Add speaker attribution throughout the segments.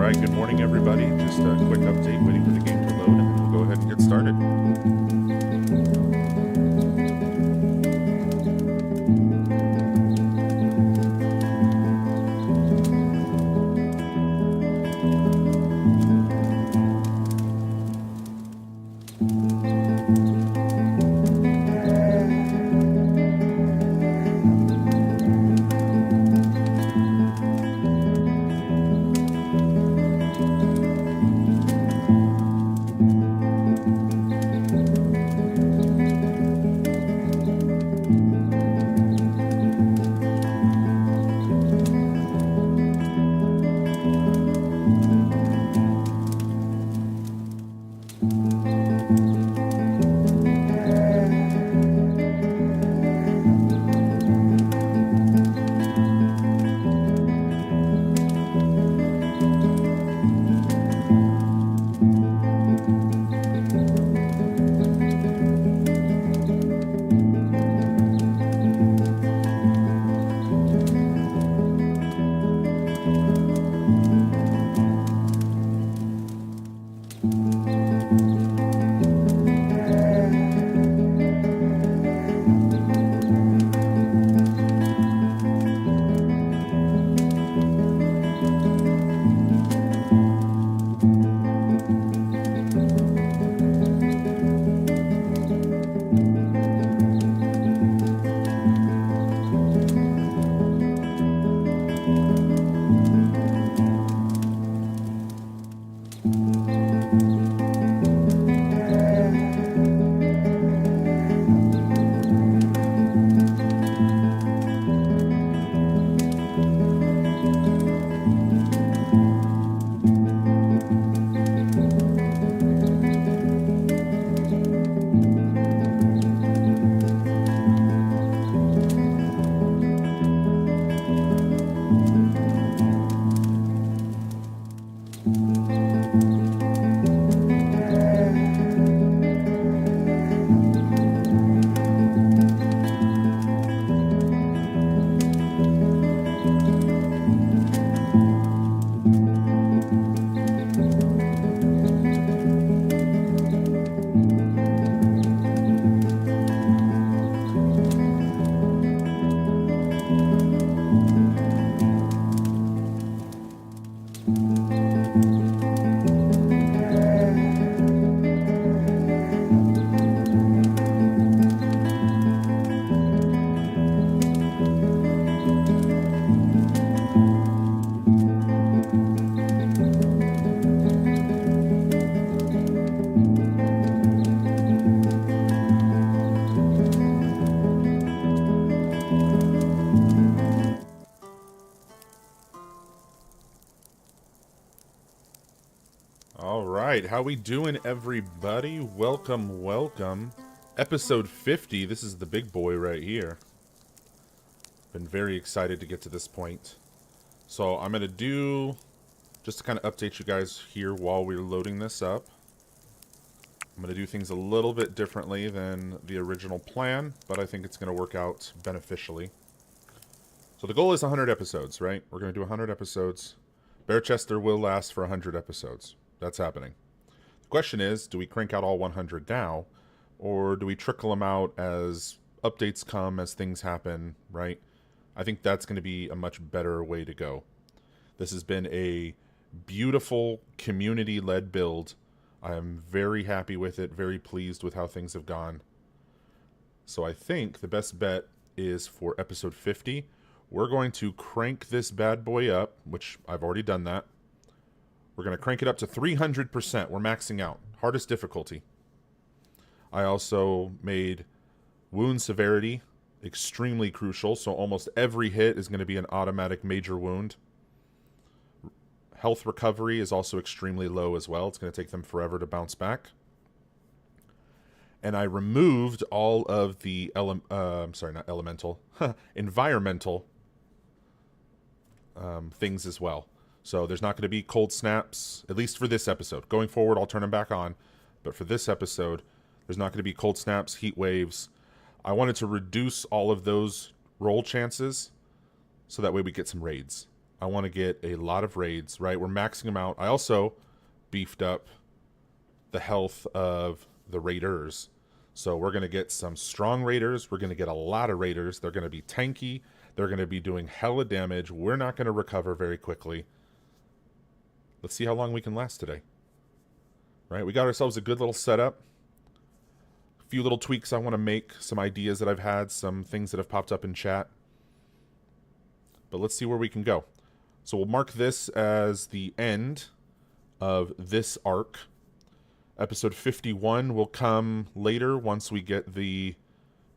Speaker 1: Alright, good morning everybody. Just a quick update waiting for the game to load and then we'll go ahead and get started. Alright, how we doing everybody? Welcome, welcome. Episode 50, this is the big boy right here. Been very excited to get to this point. So I'm going to do, just to kind of update you guys here while we're loading this up. I'm going to do things a little bit differently than the original plan, but I think it's going to work out beneficially. So the goal is 100 episodes, right? We're going to do 100 episodes. Bearchester will last for 100 episodes. That's happening. The question is, do we crank out all 100 now, or do we trickle them out as updates come, as things happen, right? I think that's going to be a much better way to go. This has been a beautiful community-led build. I am very happy with it, very pleased with how things have gone. So I think the best bet is for episode 50. We're going to crank this bad boy up, which I've already done that. We're going to crank it up to 300%. We're maxing out. Hardest difficulty. I also made wound severity extremely crucial, so almost every hit is going to be an automatic major wound. Health recovery is also extremely low as well. It's going to take them forever to bounce back. And I removed all of the environmental things as well. So there's not going to be cold snaps, at least for this episode. Going forward, I'll turn them back on. But for this episode, there's not going to be cold snaps, heat waves. I wanted to reduce all of those roll chances so that way we get some raids. I want to get a lot of raids, right? We're maxing them out. I also beefed up the health of the raiders. So we're going to get some strong raiders. We're going to get a lot of raiders. They're going to be tanky. They're going to be doing hella damage. We're not going to recover very quickly. Let's see how long we can last today. Right? We got ourselves a good little setup. A few little tweaks I want to make. Some ideas that I've had. Some things that have popped up in chat. But let's see where we can go. So we'll mark this as the end of this arc. Episode 51 will come later once we get the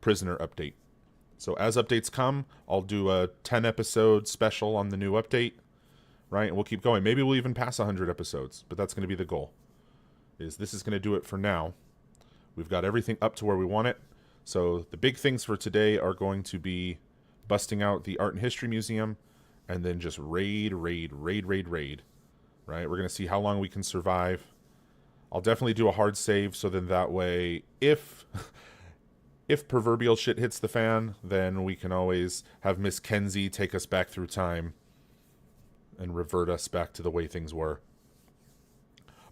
Speaker 1: prisoner update. So as updates come, I'll do a 10-episode special on the new update, right? And we'll keep going. Maybe we'll even pass 100 episodes, but that's going to be the goal. This is going to do it for now. We've got everything up to where we want it. So the big things for today are going to be busting out the Art and History Museum, and then just raid, right? We're going to see how long we can survive. I'll definitely do a hard save, so then that way, if proverbial shit hits the fan, then we can always have Miss Kenzie take us back through time and revert us back to the way things were.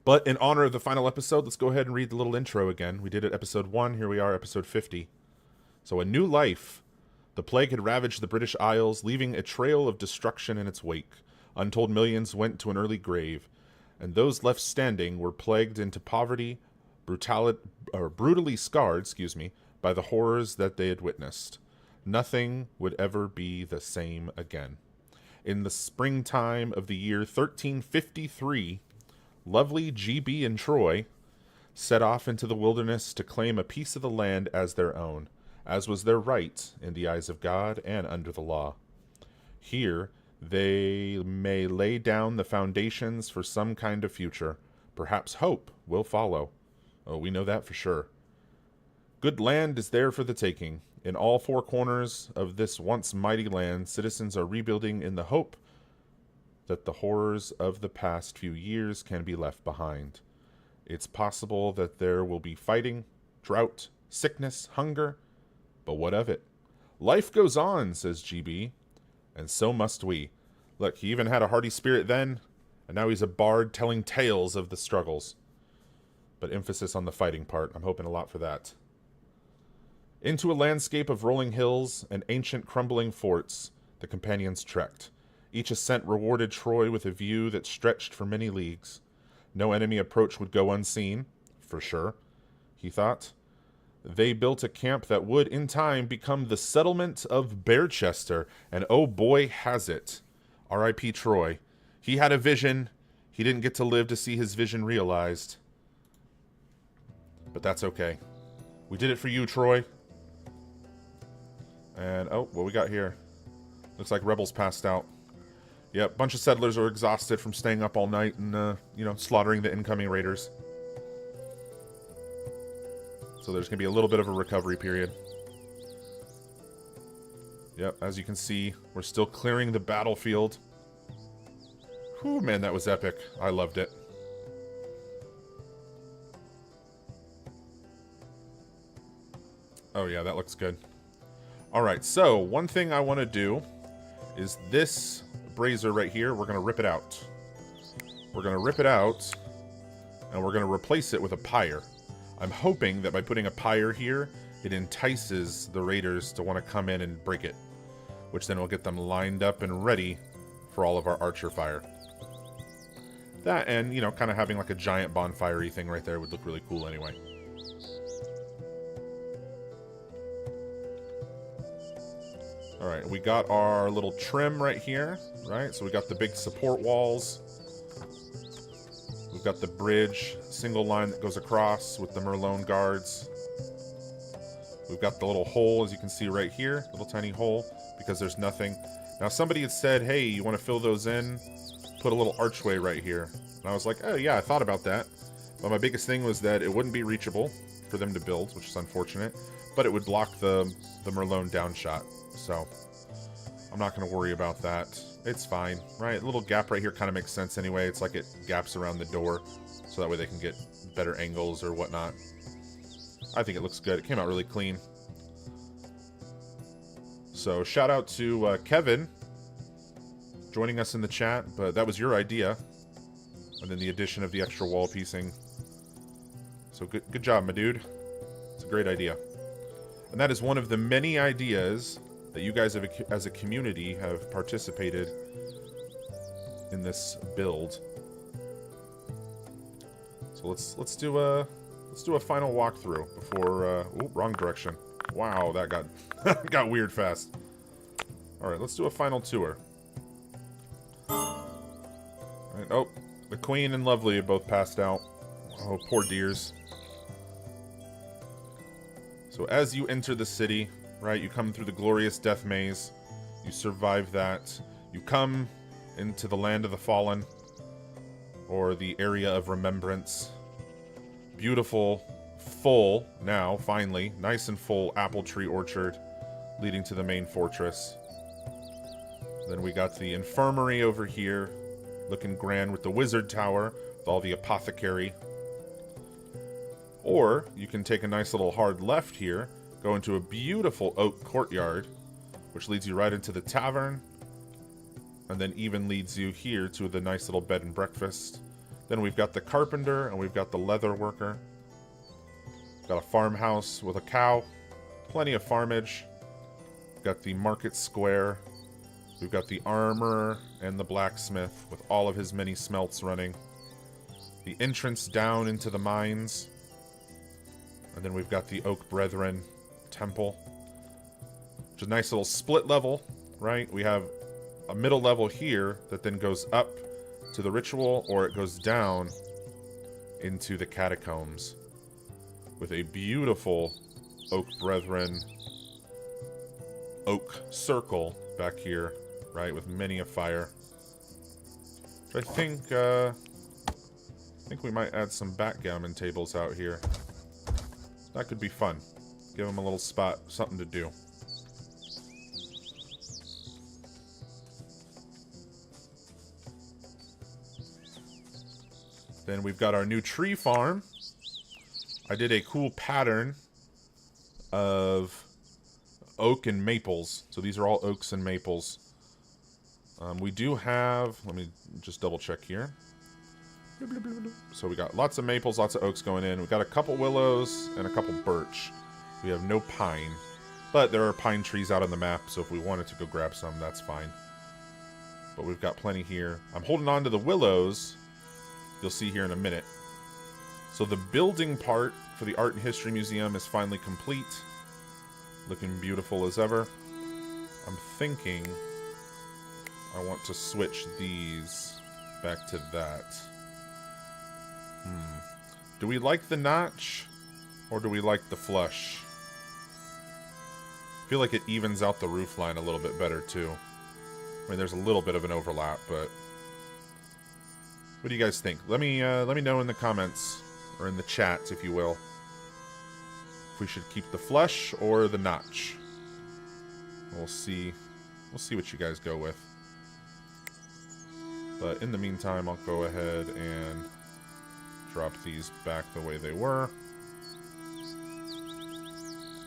Speaker 1: But in honor of the final episode, let's go ahead and read the little intro again. We did it episode 1, here we are, episode 50. So, a new life. The plague had ravaged the British Isles, leaving a trail of destruction in its wake. Untold millions went to an early grave, and those left standing were plagued into poverty, brutally scarred, by the horrors that they had witnessed. Nothing would ever be the same again. In the springtime of the year 1353, lovely GB and Troy set off into the wilderness to claim a piece of the land as their own, as was their right in the eyes of God and under the law. Here, they may lay down the foundations for some kind of future. Perhaps hope will follow. Oh, we know that for sure. Good land is there for the taking. In all four corners of this once mighty land, citizens are rebuilding in the hope that the horrors of the past few years can be left behind. It's possible that there will be fighting, drought, sickness, hunger, but what of it? Life goes on, says GB, and so must we. Look, he even had a hardy spirit then, and now he's a bard telling tales of the struggles. But emphasis on the fighting part. I'm hoping a lot for that. Into a landscape of rolling hills and ancient crumbling forts, the companions trekked. Each ascent rewarded Troy with a view that stretched for many leagues. No enemy approach would go unseen, for sure, he thought. They built a camp that would, in time, become the settlement of Bearchester, and oh boy, has it. R.I.P. Troy. He had a vision. He didn't get to live to see his vision realized. But that's okay. We did it for you, Troy. And, oh, what we got here? Looks like rebels passed out. Yep, bunch of settlers are exhausted from staying up all night and, slaughtering the incoming raiders. So there's going to be a little bit of a recovery period. Yep, as you can see, we're still clearing the battlefield. Whew, man, that was epic. I loved it. Oh yeah, that looks good. Alright, so one thing I want to do is this brazier right here, we're going to rip it out. We're going to rip it out, and we're going to replace it with a pyre. I'm hoping that by putting a pyre here, it entices the raiders to want to come in and break it, which then will get them lined up and ready for all of our archer fire. That and, kind of having like a giant bonfire-y thing right there would look really cool anyway. Alright, we got our little trim right here, right? So we got the big support walls. We've got the bridge, single line that goes across with the Merlone guards. We've got the little hole, as you can see right here, little tiny hole, because there's nothing. Now somebody had said, hey, you want to fill those in? Put a little archway right here. And I was like, oh yeah, I thought about that. But my biggest thing was that it wouldn't be reachable for them to build, which is unfortunate. But it would block the Merlone downshot. So I'm not going to worry about that. It's fine, right? A little gap right here kind of makes sense anyway. It's like it gaps around the door, so that way they can get better angles or whatnot. I think it looks good. It came out really clean. So shout out to Kevin joining us in the chat, but that was your idea. And then the addition of the extra wall piecing. So good job, my dude. It's a great idea. And that is one of the many ideas that you guys have, as a community, have participated in this build. So let's do a final walkthrough before. Oh, wrong direction. Wow, that got got weird fast. All right, let's do a final tour. All right, oh, the Queen and Lovely have both passed out. Oh, poor dears. So as you enter the city, right, you come through the glorious death maze. You survive that. You come into the land of the fallen, or the area of remembrance. Beautiful, full, now, finally, nice and full apple tree orchard leading to the main fortress. Then we got the infirmary over here, looking grand with the wizard tower, with all the apothecary. Or you can take a nice little hard left here, go into a beautiful oak courtyard, which leads you right into the tavern, and then even leads you here to the nice little bed and breakfast. Then we've got the carpenter, and we've got the leather worker. Got a farmhouse with a cow, plenty of farmage. We've got the market square. We've got the armorer and the blacksmith with all of his many smelts running. The entrance down into the mines. And then we've got the Oak Brethren temple. Which is a nice little split level, right? We have a middle level here that then goes up to the ritual, or it goes down into the catacombs. With a beautiful Oak Brethren oak circle back here, right? With many a fire. Which I think we might add some backgammon tables out here. That could be fun. Give them a little spot, something to do. Then we've got our new tree farm. I did a cool pattern of oak and maples. So these are all oaks and maples. We do have, let me just double check here. So we got lots of maples, lots of oaks going in. We've got a couple willows and a couple birch. We have no pine. But there are pine trees out on the map, so if we wanted to go grab some, that's fine. But we've got plenty here. I'm holding on to the willows. You'll see here in a minute. So the building part for the Art and History Museum is finally complete. Looking beautiful as ever. I'm thinking I want to switch these back to that. Do we like the notch, or do we like the flush? I feel like it evens out the roof line a little bit better, too. I mean, there's a little bit of an overlap, but... What do you guys think? Let me know in the comments, or in the chat, if you will, if we should keep the flush or the notch. We'll see. We'll see what you guys go with. But in the meantime, I'll go ahead and drop these back the way they were.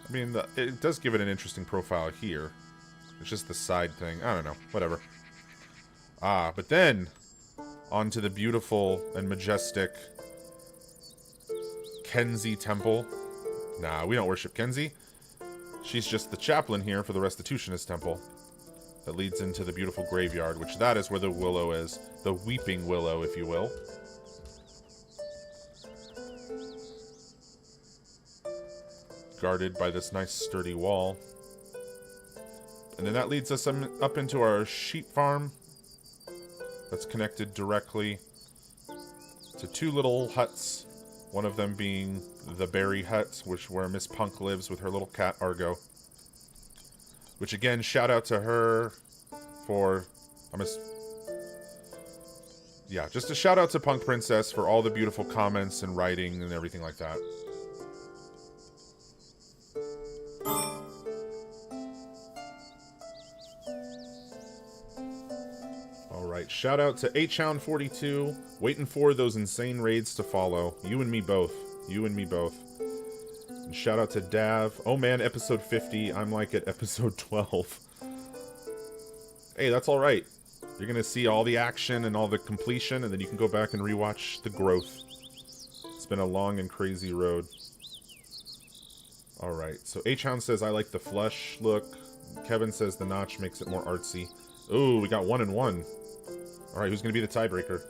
Speaker 1: I mean, it does give it an interesting profile here. It's just the side thing. I don't know. Whatever. Ah, but then onto the beautiful and majestic Kenzie Temple. Nah, we don't worship Kenzie. She's just the chaplain here for the Restitutionist Temple that leads into the beautiful graveyard, which that is where the willow is. The weeping willow, if you will. Guarded by this nice sturdy wall. And then that leads us up into our sheep farm. That's connected directly to two little huts. One of them being the Berry Hut, where Miss Punk lives with her little cat, Argo. Which, again, shout out to her for... Yeah, just a shout out to Punk Princess for all the beautiful comments and writing and everything like that. Alright, shout out to Hound42, waiting for those insane raids to follow. You and me both. You and me both. And shout out to Dav. Oh man, episode 50. I'm like at episode 12. Hey, that's alright. You're going to see all the action and all the completion, and then you can go back and rewatch the growth. It's been a long and crazy road. Alright, so H-Hound says, I like the flush look. Kevin says the notch makes it more artsy. Ooh, we got 1 and 1. Alright, who's going to be the tiebreaker?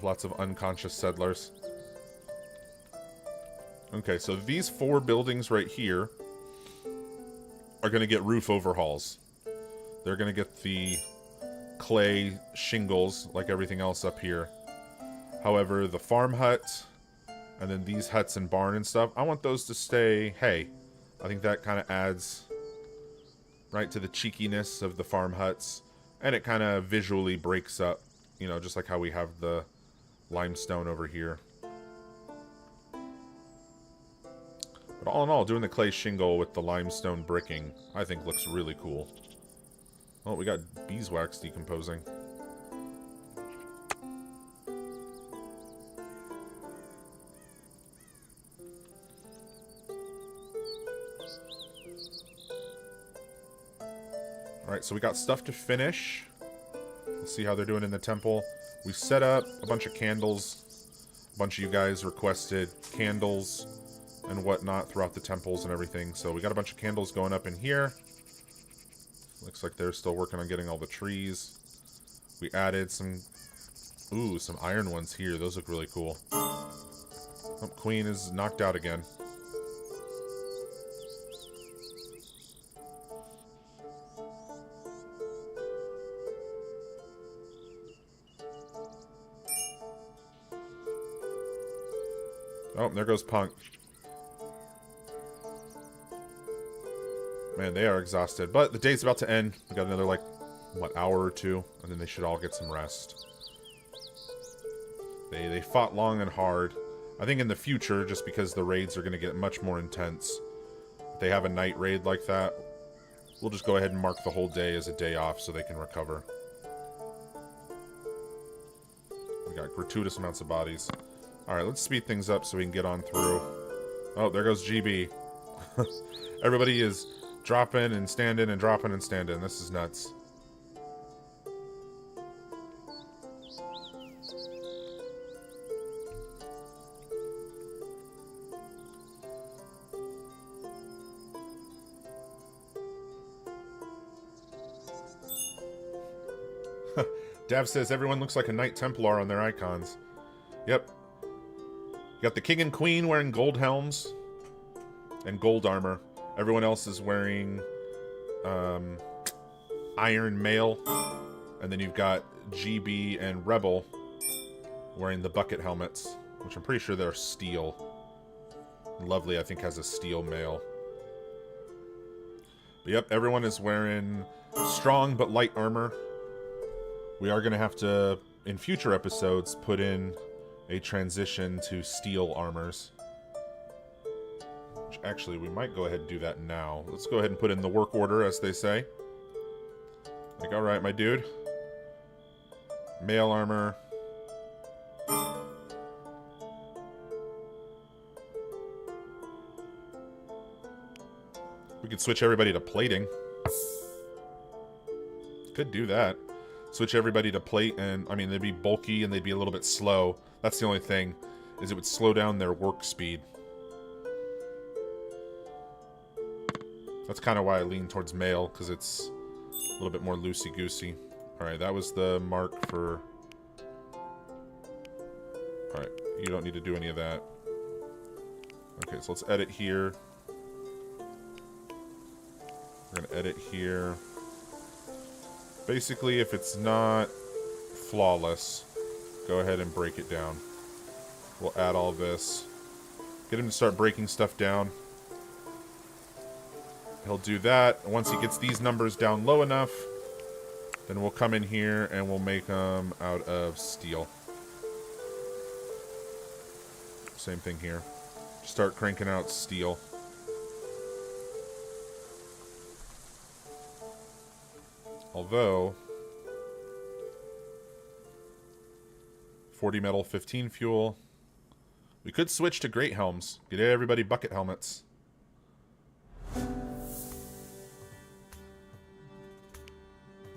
Speaker 1: Lots of unconscious settlers. Okay, so these 4 buildings right here are going to get roof overhauls. They're going to get the clay shingles like everything else up here. However, the farm hut and then these huts and barn and stuff, I want those to stay hay. I think that kind of adds right to the cheekiness of the farm huts, and it kind of visually breaks up, you know, just like how we have the limestone over here. But all in all, doing the clay shingle with the limestone bricking, I think looks really cool. Oh, we got beeswax decomposing. Alright, so we got stuff to finish. Let's see how they're doing in the temple. We set up a bunch of candles. A bunch of you guys requested candles and whatnot throughout the temples and everything. So we got a bunch of candles going up in here. Looks like they're still working on getting all the trees. We added some... Ooh, some iron ones here. Those look really cool. Oh, Queen is knocked out again. Oh, there goes Punk. Man, they are exhausted. But the day's about to end. We got another, like, what, hour or two? And then they should all get some rest. They fought long and hard. I think in the future, just because the raids are going to get much more intense, if they have a night raid like that, we'll just go ahead and mark the whole day as a day off so they can recover. We got gratuitous amounts of bodies. Alright, let's speed things up so we can get on through. Oh, there goes GB. Everybody is dropping and standing and dropping and standing. This is nuts. Dav says everyone looks like a Knight Templar on their icons. Yep. You got the King and Queen wearing gold helms and gold armor. Everyone else is wearing iron mail. And then you've got GB and Rebel wearing the bucket helmets, which I'm pretty sure they're steel. Lovely, I think, has a steel mail. But yep, everyone is wearing strong but light armor. We are going to have to, in future episodes, put in a transition to steel armors. Which, actually, we might go ahead and do that now. Let's go ahead and put in the work order, as they say. Like, alright, my dude. Mail armor. We could switch everybody to plating. Could do that. Switch everybody to plate, and, I mean, they'd be bulky and they'd be a little bit slow. That's the only thing, is it would slow down their work speed. That's kind of why I lean towards mail, because it's a little bit more loosey-goosey. Alright, that was the mark for... Alright, you don't need to do any of that. Okay, so let's edit here. We're going to edit here. Basically, if it's not flawless, go ahead and break it down. We'll add all this. Get him to start breaking stuff down. He'll do that. Once he gets these numbers down low enough, then we'll come in here and we'll make them out of steel. Same thing here. Start cranking out steel. Although, 40 metal, 15 fuel. We could switch to great helms. Get everybody bucket helmets.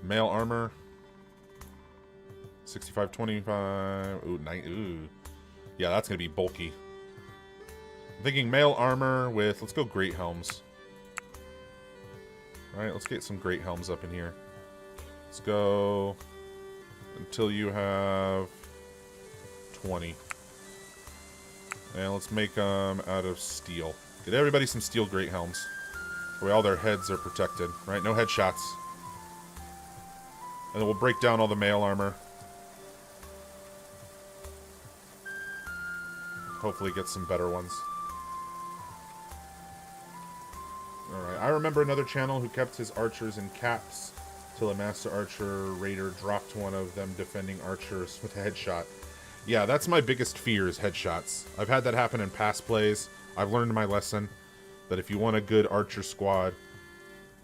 Speaker 1: Mail armor. 6525. Ooh, ooh. Yeah, that's going to be bulky. I'm thinking mail armor with... Let's go great helms. Alright, let's get some great helms up in here. Let's go... Until you have... 20. And let's make them out of steel. Get everybody some steel great helms. That way all their heads are protected. Right? No headshots. And then we'll break down all the mail armor. Hopefully get some better ones. Alright, I remember another channel who kept his archers in caps till a master archer raider dropped one of them defending archers with a headshot. Yeah, that's my biggest fear is headshots. I've had that happen in past plays. I've learned my lesson that if you want a good archer squad,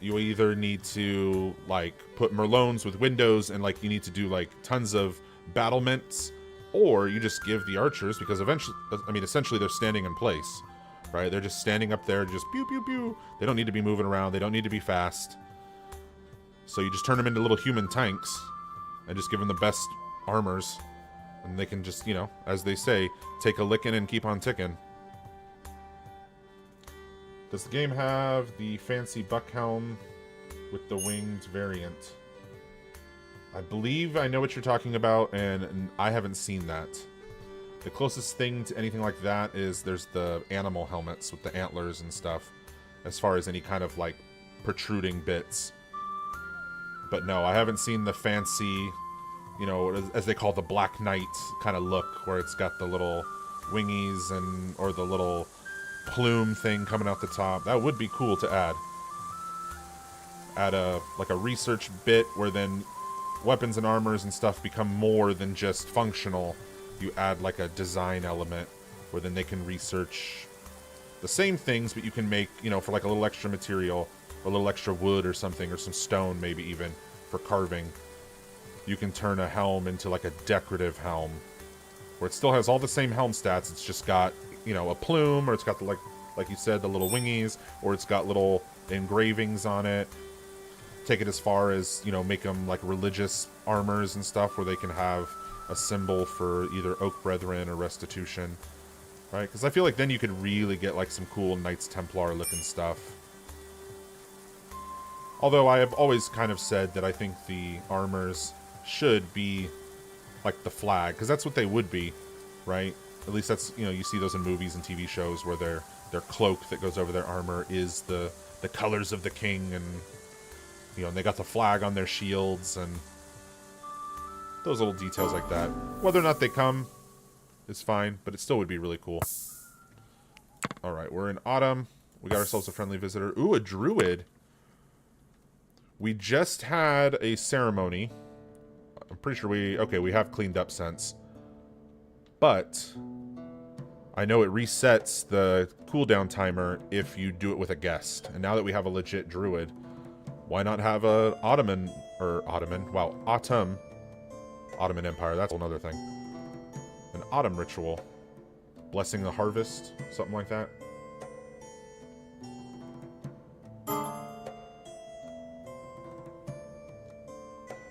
Speaker 1: you either need to, like, put Merlones with windows and, like, you need to do, like, tons of battlements, or you just give the archers, because eventually, I mean, essentially they're standing in place, right? They're just standing up there, just pew, pew, pew. They don't need to be moving around. They don't need to be fast. So you just turn them into little human tanks and just give them the best armors. And they can just, you know, as they say, take a licking and keep on ticking. Does the game have the fancy buck helm with the winged variant? I believe I know what you're talking about, and I haven't seen that. The closest thing to anything like that is there's the animal helmets with the antlers and stuff, as far as any kind of, like, protruding bits. But no, I haven't seen the fancy, you know, as they call the Black Knight kind of look, where it's got the little wingies and, or the little plume thing coming out the top. That would be cool to add. Add a, like a research bit where then weapons and armors and stuff become more than just functional. You add like a design element where then they can research the same things, but you can make, you know, for like a little extra material, a little extra wood or something, or some stone maybe even, for carving. You can turn a helm into like a decorative helm, where it still has all the same helm stats, it's just got, you know, a plume, or it's got the, like you said, the little wingies, or it's got little engravings on it. Take it as far as, you know, make them like religious armors and stuff, where they can have a symbol for either Oak Brethren or Restitution, right? Because I feel like then you could really get like some cool Knights Templar looking stuff. Although I have always kind of said that I think the armors should be like the flag, because that's what they would be, right? At least that's, you know, you see those in movies and TV shows where their cloak that goes over their armor is the colors of the king, and, you know, and they got the flag on their shields, and those little details like that. Whether or not they come is fine, but it still would be really cool. Alright, we're in autumn. We got ourselves a friendly visitor. Ooh, a druid. We just had a ceremony. I'm pretty sure we have cleaned up since. But I know it resets the cooldown timer if you do it with a guest. And now that we have a legit druid, why not have a Ottoman Empire, that's another thing. An autumn ritual. Blessing the harvest, something like that.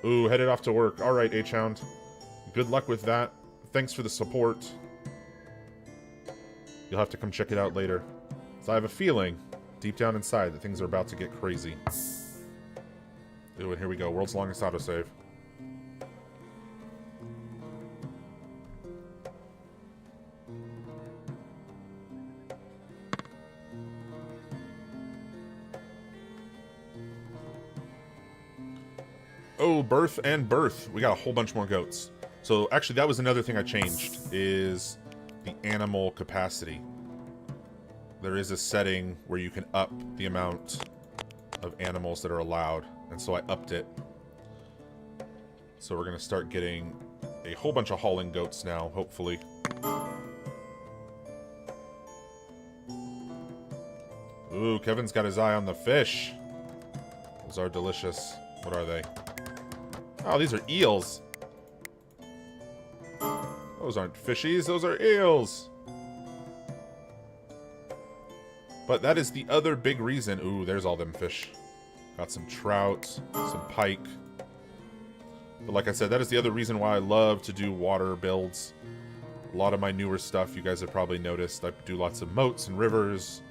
Speaker 1: Ooh, headed off to work. Alright, H-Hound. Good luck with that. Thanks for the support. You'll have to come check it out later. So I have a feeling, deep down inside, that things are about to get crazy. Ooh, and here we go. World's longest autosave. Oh, birth and birth. We got a whole bunch more goats. So actually that was another thing I changed, is the animal capacity. There is a setting where you can up the amount of animals that are allowed, and so I upped it. So we're going to start getting a whole bunch of hauling goats now, hopefully. Ooh, Kevin's got his eye on the fish. Those are delicious. What are they? Oh, these are eels. Those aren't fishies, those are eels. But that is the other big reason. Ooh, there's all them fish. Got some trout, some pike. But like I said, that is the other reason why I love to do water builds. A lot of my newer stuff, you guys have probably noticed, I do lots of moats and rivers.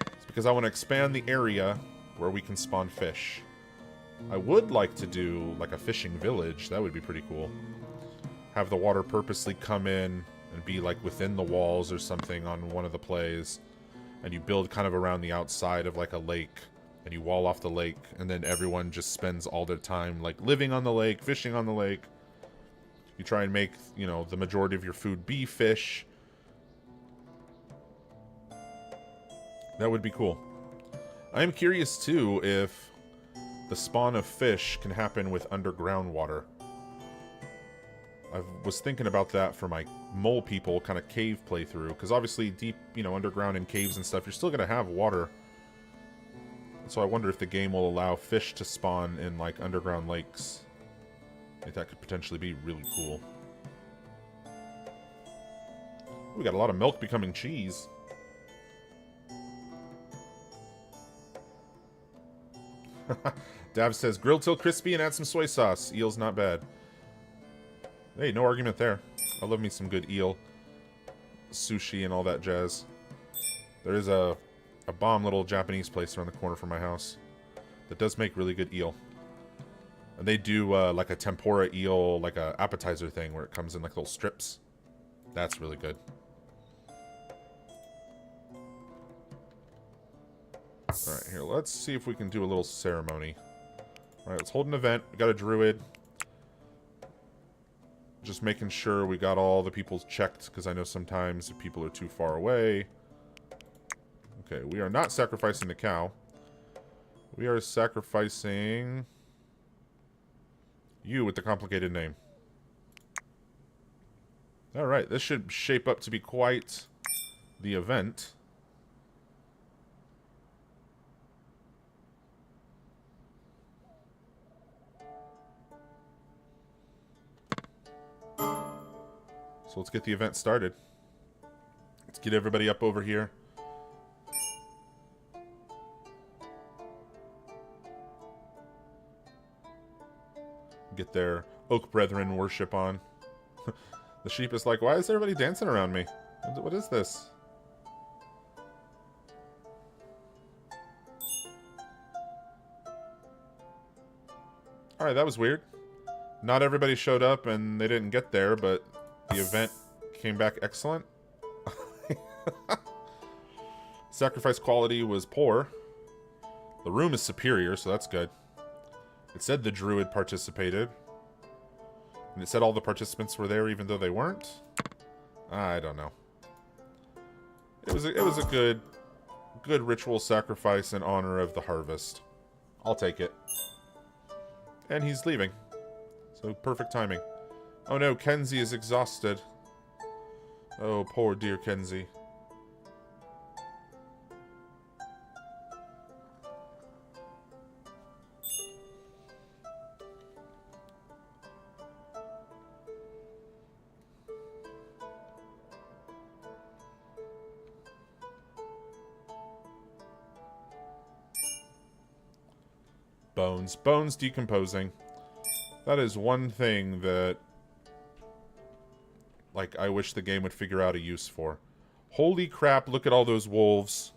Speaker 1: It's because I want to expand the area where we can spawn fish. I would like to do like a fishing village. That would be pretty cool. Have the water purposely come in and be like within the walls or something on one of the plays. And you build kind of around the outside of like a lake. And you wall off the lake. And then everyone just spends all their time like living on the lake, fishing on the lake. You try and make, you know, the majority of your food be fish. That would be cool. I am curious, too, if the spawn of fish can happen with underground water. I was thinking about that for my mole people kind of cave playthrough. Because obviously deep, you know, underground in caves and stuff, you're still going to have water. So I wonder if the game will allow fish to spawn in, like, underground lakes. I think that could potentially be really cool. We got a lot of milk becoming cheese. Dav says, grill till crispy and add some soy sauce. Eel's not bad. Hey, no argument there. I love me some good eel. Sushi and all that jazz. There is a bomb little Japanese place around the corner from my house that does make really good eel. And they do like a tempura eel, like a appetizer thing where it comes in like little strips. That's really good. Alright, here, let's see if we can do a little ceremony. Alright, let's hold an event. We got a druid. Just making sure we got all the people checked, because I know sometimes if people are too far away. Okay, we are not sacrificing the cow. We are sacrificing you with the complicated name. Alright, this should shape up to be quite the event. So let's get the event started. Let's get everybody up over here. Get their Oak Brethren worship on. The sheep is like, why is everybody dancing around me? What is this? Alright, that was weird. Not everybody showed up and they didn't get there, but the event came back excellent. Sacrifice quality was poor. The room is superior, so that's good. It said the druid participated. And it said all the participants were there even though they weren't. I don't know. It was a good ritual sacrifice in honor of the harvest. I'll take it. And he's leaving. So perfect timing. Oh no, Kenzie is exhausted. Oh, poor dear Kenzie. Bones decomposing. That is one thing that, like, I wish the game would figure out a use for. Holy crap, look at all those wolves.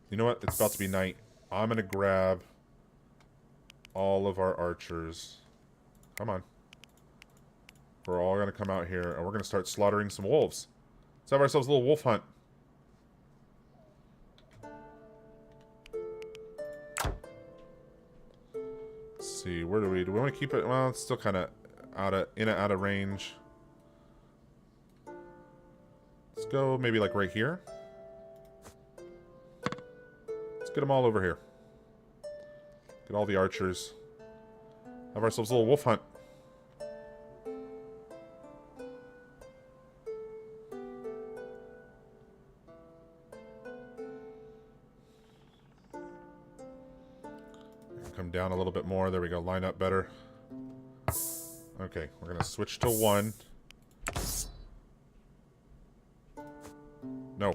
Speaker 1: You know what? It's about to be night. I'm gonna grab all of our archers. Come on. We're all gonna come out here, and we're gonna start slaughtering some wolves. Let's have ourselves a little wolf hunt. See, where do we want to keep it? Well, it's still kind of in and out of range. Let's go maybe like right here. Let's get them all over here. Get all the archers. Have ourselves a little wolf hunt. Come down a little bit more. There we go. Line up better. Okay, we're going to switch to 1. No.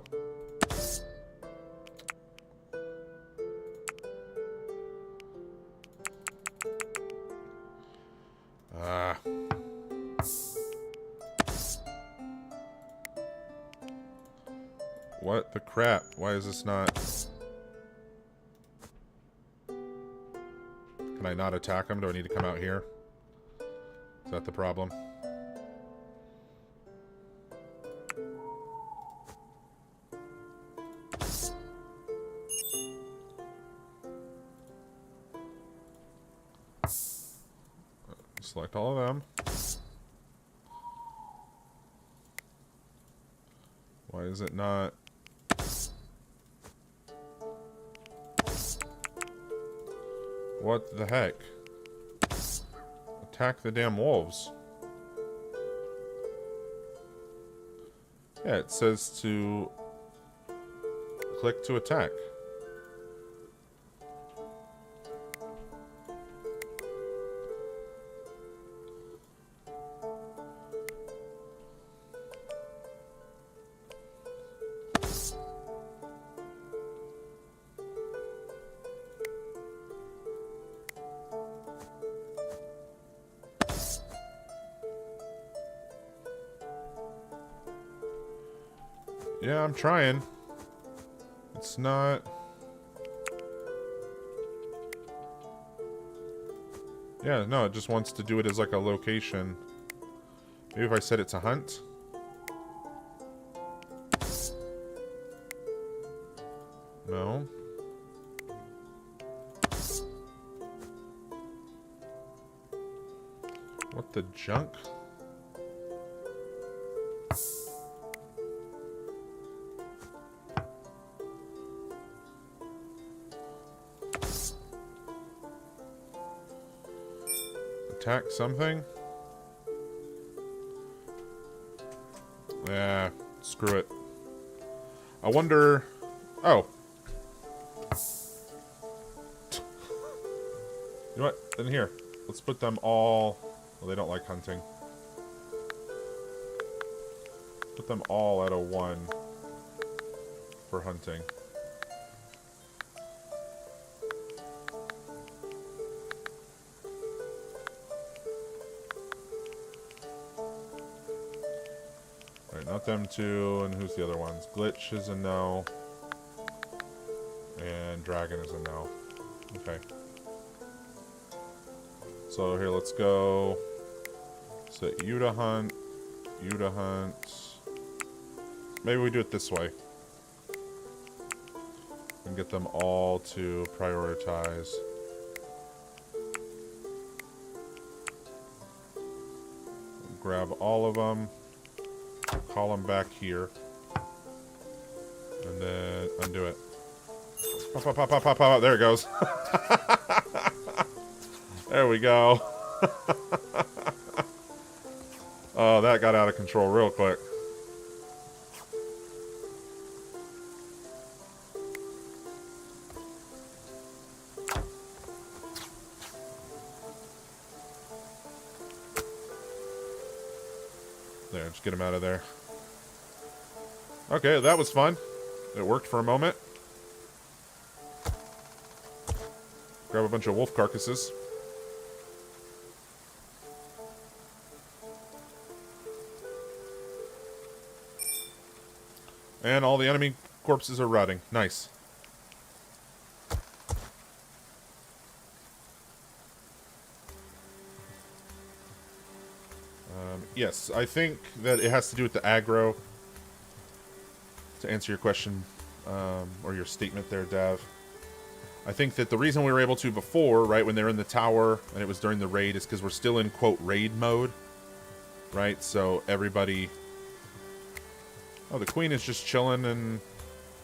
Speaker 1: What the crap? Why is this not... Can I not attack him? Do I need to come out here? Is that the problem? Select all of them. Why is it not... What the heck? Attack the damn wolves. Yeah, it says to click to attack. Yeah, I'm trying. It's not... Yeah, no, it just wants to do it as like a location. Maybe if I set it to hunt? No. What the junk? Attack something? Yeah, screw it. I wonder... Oh. You know what? In here. Let's put them all... Well, they don't like hunting. Put them all at a 1 for hunting. Not them two, and who's the other ones? Glitch is a no. And Dragon is a no. Okay. So here, let's go. Set you to hunt. You to hunt. Maybe we do it this way. And get them all to prioritize. Grab all of them. Call them back here. And then undo it. Pop, pop, pop, pop, pop, pop. There it goes. There we go. Oh, that got out of control real quick. There, just get him out of there. Okay, that was fun. It worked for a moment. Grab a bunch of wolf carcasses. And all the enemy corpses are rotting. Nice. Yes, I think that it has to do with the aggro. To answer your question, or your statement there, Dav. I think that the reason we were able to before, right, when they're in the tower, and it was during the raid, is because we're still in, quote, raid mode. Right, so everybody... Oh, the queen is just chilling in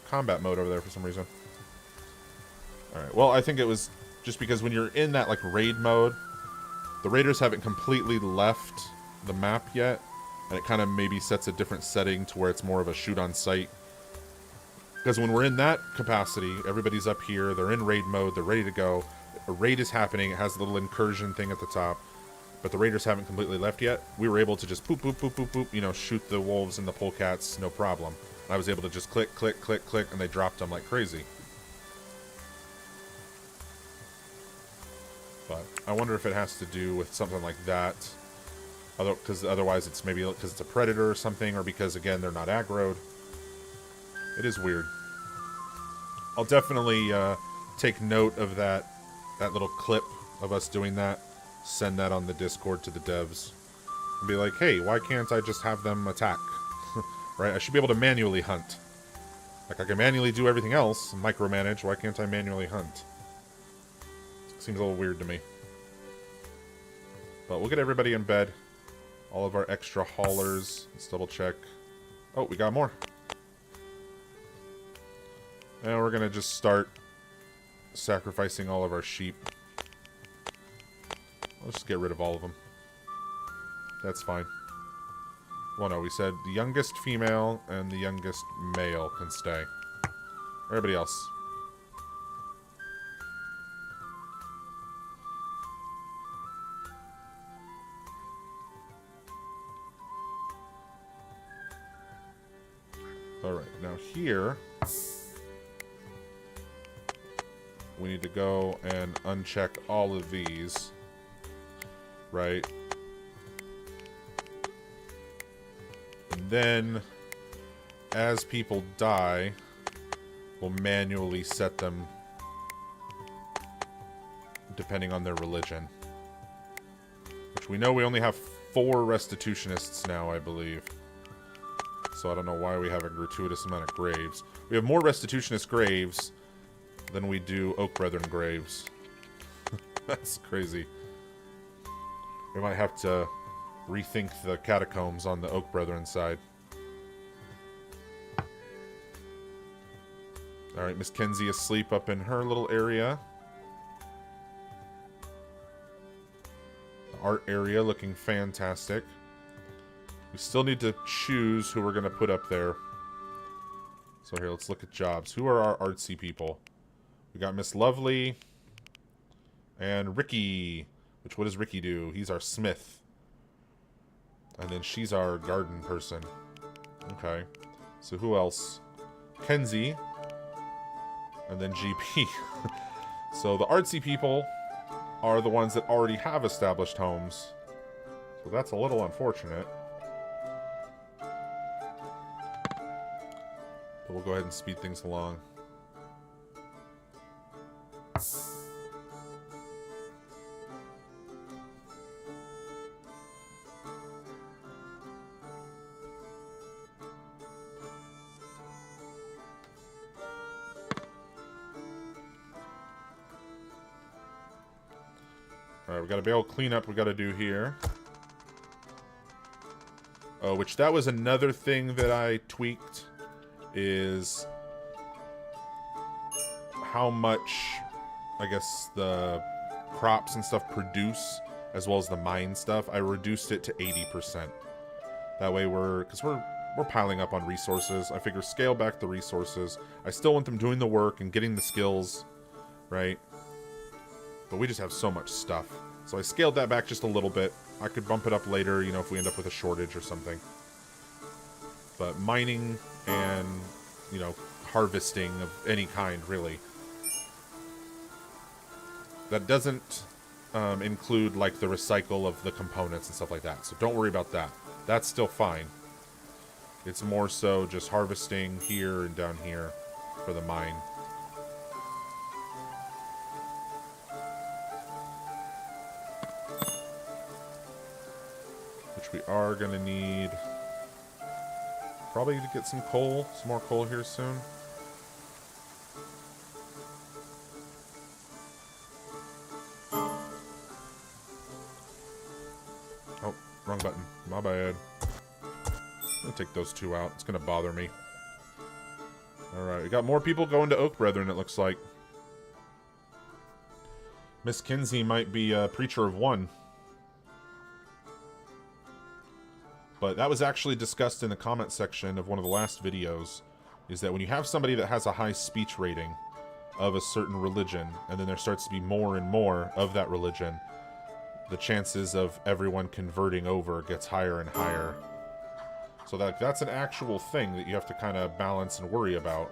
Speaker 1: combat mode over there for some reason. Alright, well, I think it was just because when you're in that, like, raid mode, the raiders haven't completely left the map yet, and it kind of maybe sets a different setting to where it's more of a shoot on sight. Because when we're in that capacity, everybody's up here, they're in raid mode, they're ready to go. A raid is happening, it has a little incursion thing at the top, but the raiders haven't completely left yet. We were able to just poop, poop, poop, poop, poop, you know, shoot the wolves and the polecats, no problem. I was able to just click, click, click, click, and they dropped them like crazy. But I wonder if it has to do with something like that. Because otherwise it's maybe because it's a predator or something, or because, again, they're not aggroed. It is weird. I'll definitely take note of that little clip of us doing that. Send that on the Discord to the devs. And be like, hey, why can't I just have them attack? Right? I should be able to manually hunt. Like, I can manually do everything else, micromanage. Why can't I manually hunt? Seems a little weird to me. But we'll get everybody in bed. All of our extra haulers. Let's double check. Oh, we got more. And we're going to just start sacrificing all of our sheep. Let's just get rid of all of them. That's fine. Well, no, we said the youngest female and the youngest male can stay. Everybody else. Alright, now here we need to go and uncheck all of these. Right? And then, as people die, we'll manually set them depending on their religion. Which we know we only have 4 restitutionists now, I believe. So I don't know why we have a gratuitous amount of graves. We have more restitutionist graves than we do Oak Brethren graves. That's crazy. We might have to rethink the catacombs on the Oak Brethren side. Alright, Miss Kenzie asleep up in her little area. The art area looking fantastic. We still need to choose who we're going to put up there. So here, let's look at jobs. Who are our artsy people? We got Miss Lovely and Ricky. Which, what does Ricky do? He's our smith. And then she's our garden person. Okay. So who else? Kenzie. And then GP. So the artsy people are the ones that already have established homes. So that's a little unfortunate. But we'll go ahead and speed things along. Alright, we got a big old cleanup we got to do here. Oh, which that was another thing that I tweaked, is how much, I guess, the crops and stuff produce, as well as the mine stuff. I reduced it to 80%. That way because we're piling up on resources. I figure scale back the resources. I still want them doing the work and getting the skills, right? But we just have so much stuff. So I scaled that back just a little bit. I could bump it up later, you know, if we end up with a shortage or something. But mining and, you know, harvesting of any kind, really. That doesn't include, like, the recycle of the components and stuff like that. So don't worry about that. That's still fine. It's more so just harvesting here and down here for the mine. Which we are going to need probably to get some coal, some more coal here soon. Oh, wrong button. My bad. I'm going to take those 2 out. It's going to bother me. Alright, we got more people going to Oak Brethren, it looks like. Miss Kinsey might be a preacher of 1. But that was actually discussed in the comment section of one of the last videos, is that when you have somebody that has a high speech rating of a certain religion, and then there starts to be more and more of that religion, the chances of everyone converting over gets higher and higher. So that's an actual thing that you have to kind of balance and worry about.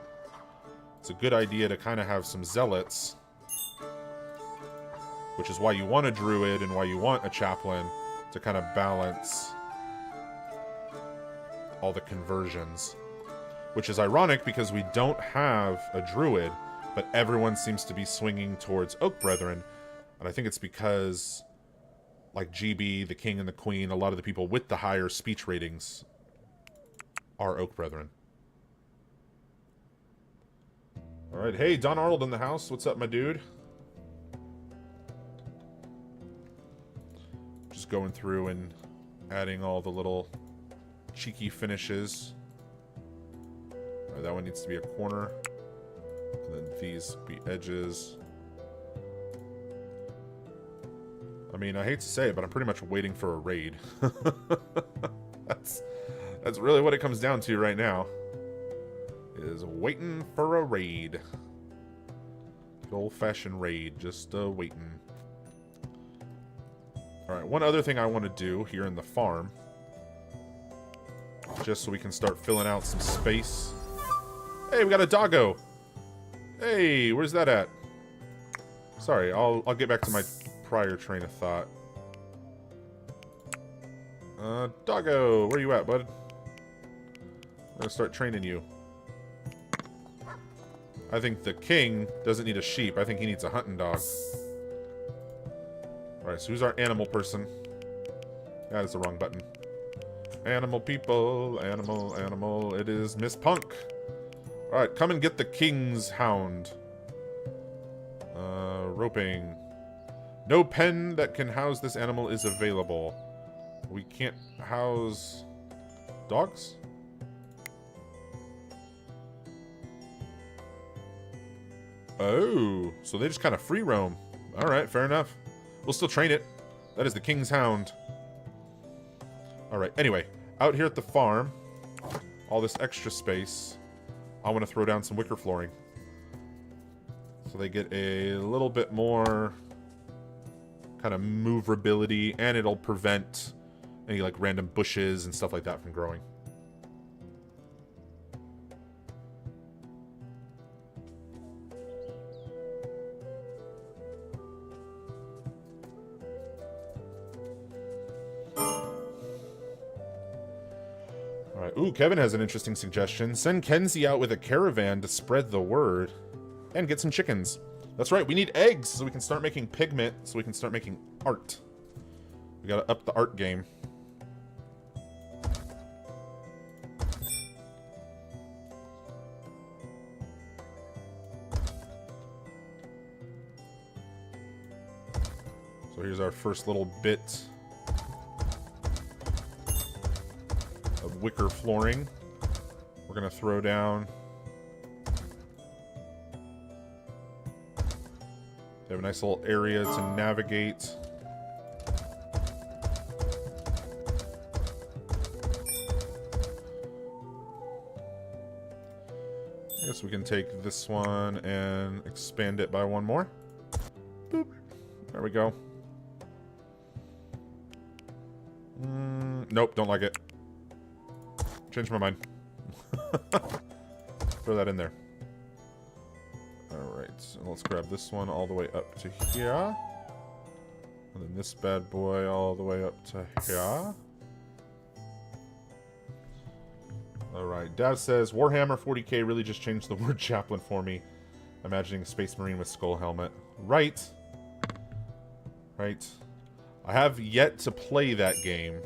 Speaker 1: It's a good idea to kind of have some zealots, which is why you want a druid and why you want a chaplain, to kind of balance all the conversions. which is ironic because we don't have a druid, but everyone seems to be swinging towards Oak Brethren, and I think it's because, like GB, the King and the Queen, a lot of the people with the higher speech ratings are Oak Brethren. Alright, hey, Don Arnold in the house. What's up, my dude? Just going through and adding all the little cheeky finishes. Alright, that one needs to be a corner. And then these be edges. I mean, I hate to say it, but I'm pretty much waiting for a raid. That's really what it comes down to right now. Is waiting for a raid. Good old-fashioned raid, just waiting. Alright, one other thing I want to do here in the farm, just so we can start filling out some space. Hey, we got a doggo! Hey, where's that at? Sorry, I'll get back to my prior train of thought. Doggo, where you at, bud? I'm gonna start training you. I think the king doesn't need a sheep. I think he needs a hunting dog. Alright, so who's our animal person? That is the wrong button. Animal people, animal. It is Miss Punk. Alright, come and get the king's hound. Roping. No pen that can house this animal is available. We can't house dogs? Oh, so they just kind of free roam. Alright, fair enough. We'll still train it. That is the king's hound. Alright, anyway. Out here at the farm, all this extra space, I want to throw down some wicker flooring. So they get a little bit more kind of maneuverability, and it'll prevent any like random bushes and stuff like that from growing. Ooh, Kevin has an interesting suggestion. Send Kenzie out with a caravan to spread the word. And get some chickens. That's right, we need eggs so we can start making pigment, so we can start making art. We gotta up the art game. So here's our first little bit of wicker flooring. We're gonna throw down. They have a nice little area to navigate. I guess we can take this one and expand it by one more. Boop. There we go. Nope, don't like it. Change my mind. Throw that in there. Alright, so let's grab this one all the way up to here. And then this bad boy all the way up to here. Alright, Dav says, Warhammer 40k really just changed the word chaplain for me. Imagining a space marine with skull helmet. Right. Right. I have yet to play that game.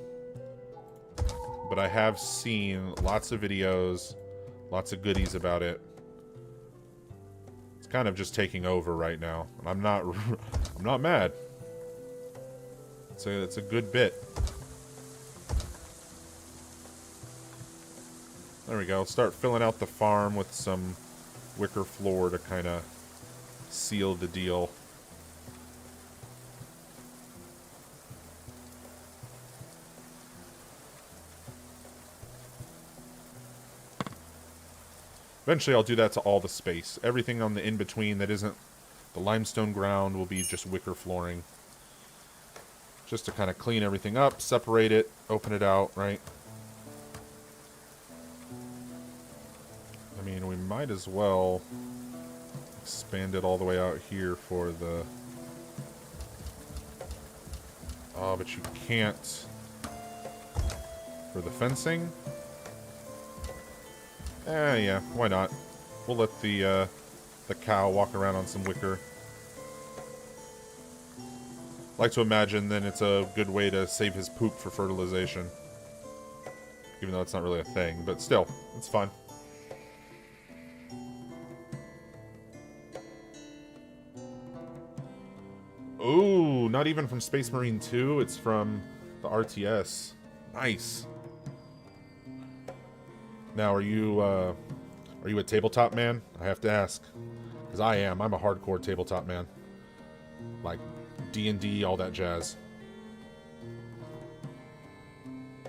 Speaker 1: But I have seen lots of videos, lots of goodies about it. It's kind of just taking over right now, and I'm not mad. It's a good bit. There we go. Start filling out the farm with some wicker floor to kind of seal the deal. Eventually I'll do that to all the space. Everything on the in-between that isn't the limestone ground will be just wicker flooring. Just to kind of clean everything up, separate it, open it out, right? I mean, we might as well expand it all the way out here for the... Oh, but you can't for the fencing. Yeah, why not? We'll let the cow walk around on some wicker. Like to imagine then it's a good way to save his poop for fertilization. Even though it's not really a thing, but still, it's fun. Ooh, not even from Space Marine 2, it's from the RTS. Nice. Now, are you a tabletop man? I have to ask. Because I am. I'm a hardcore tabletop man. Like, D&D, all that jazz.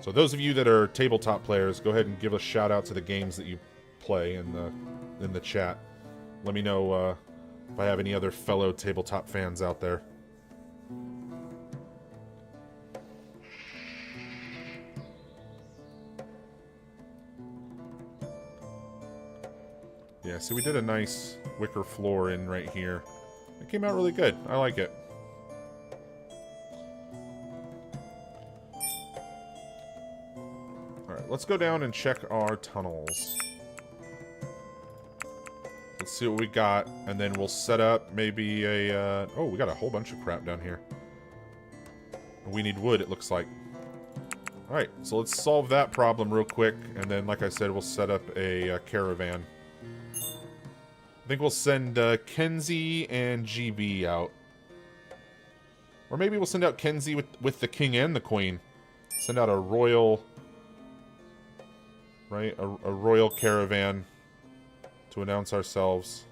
Speaker 1: So those of you that are tabletop players, go ahead and give a shout out to the games that you play in the chat. Let me know if I have any other fellow tabletop fans out there. Yeah, so we did a nice wicker floor in right here. It came out really good. I like it. Alright, let's go down and check our tunnels. Let's see what we got, and then we'll set up maybe a... oh, we got a whole bunch of crap down here. We need wood, it looks like. Alright, so let's solve that problem real quick, and then, like I said, we'll set up a caravan. I think we'll send Kenzie and GB out. Or maybe we'll send out Kenzie with the king and the queen. Send out a royal... right? A royal caravan to announce ourselves.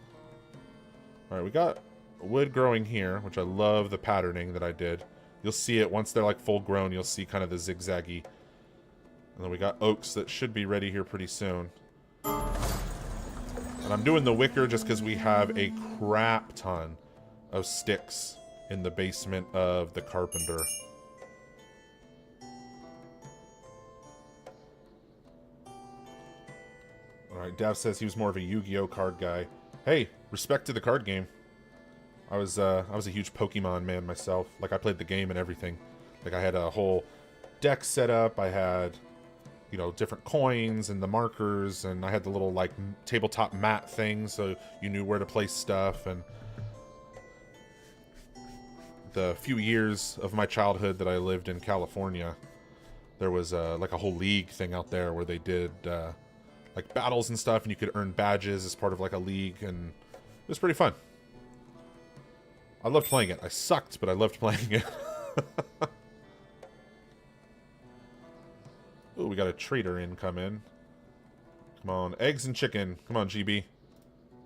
Speaker 1: Alright, we got wood growing here, which I love the patterning that I did. You'll see it once they're like full grown, you'll see kind of the zigzaggy. And then we got oaks that should be ready here pretty soon. And I'm doing the wicker just because we have a crap ton of sticks in the basement of the carpenter. Alright, Dav says he was more of a Yu-Gi-Oh card guy. Hey, respect to the card game. I was a huge Pokemon man myself. Like, I played the game and everything. Like, I had a whole deck set up. I had, you know, different coins and the markers, and I had the little, like, tabletop mat thing, so you knew where to place stuff, and the few years of my childhood that I lived in California, there was, like, a whole league thing out there where they did, like, battles and stuff, and you could earn badges as part of, like, a league, and it was pretty fun. I loved playing it. I sucked, but I loved playing it. Ooh, we got a trader come in. Come on, eggs and chicken. Come on, GB.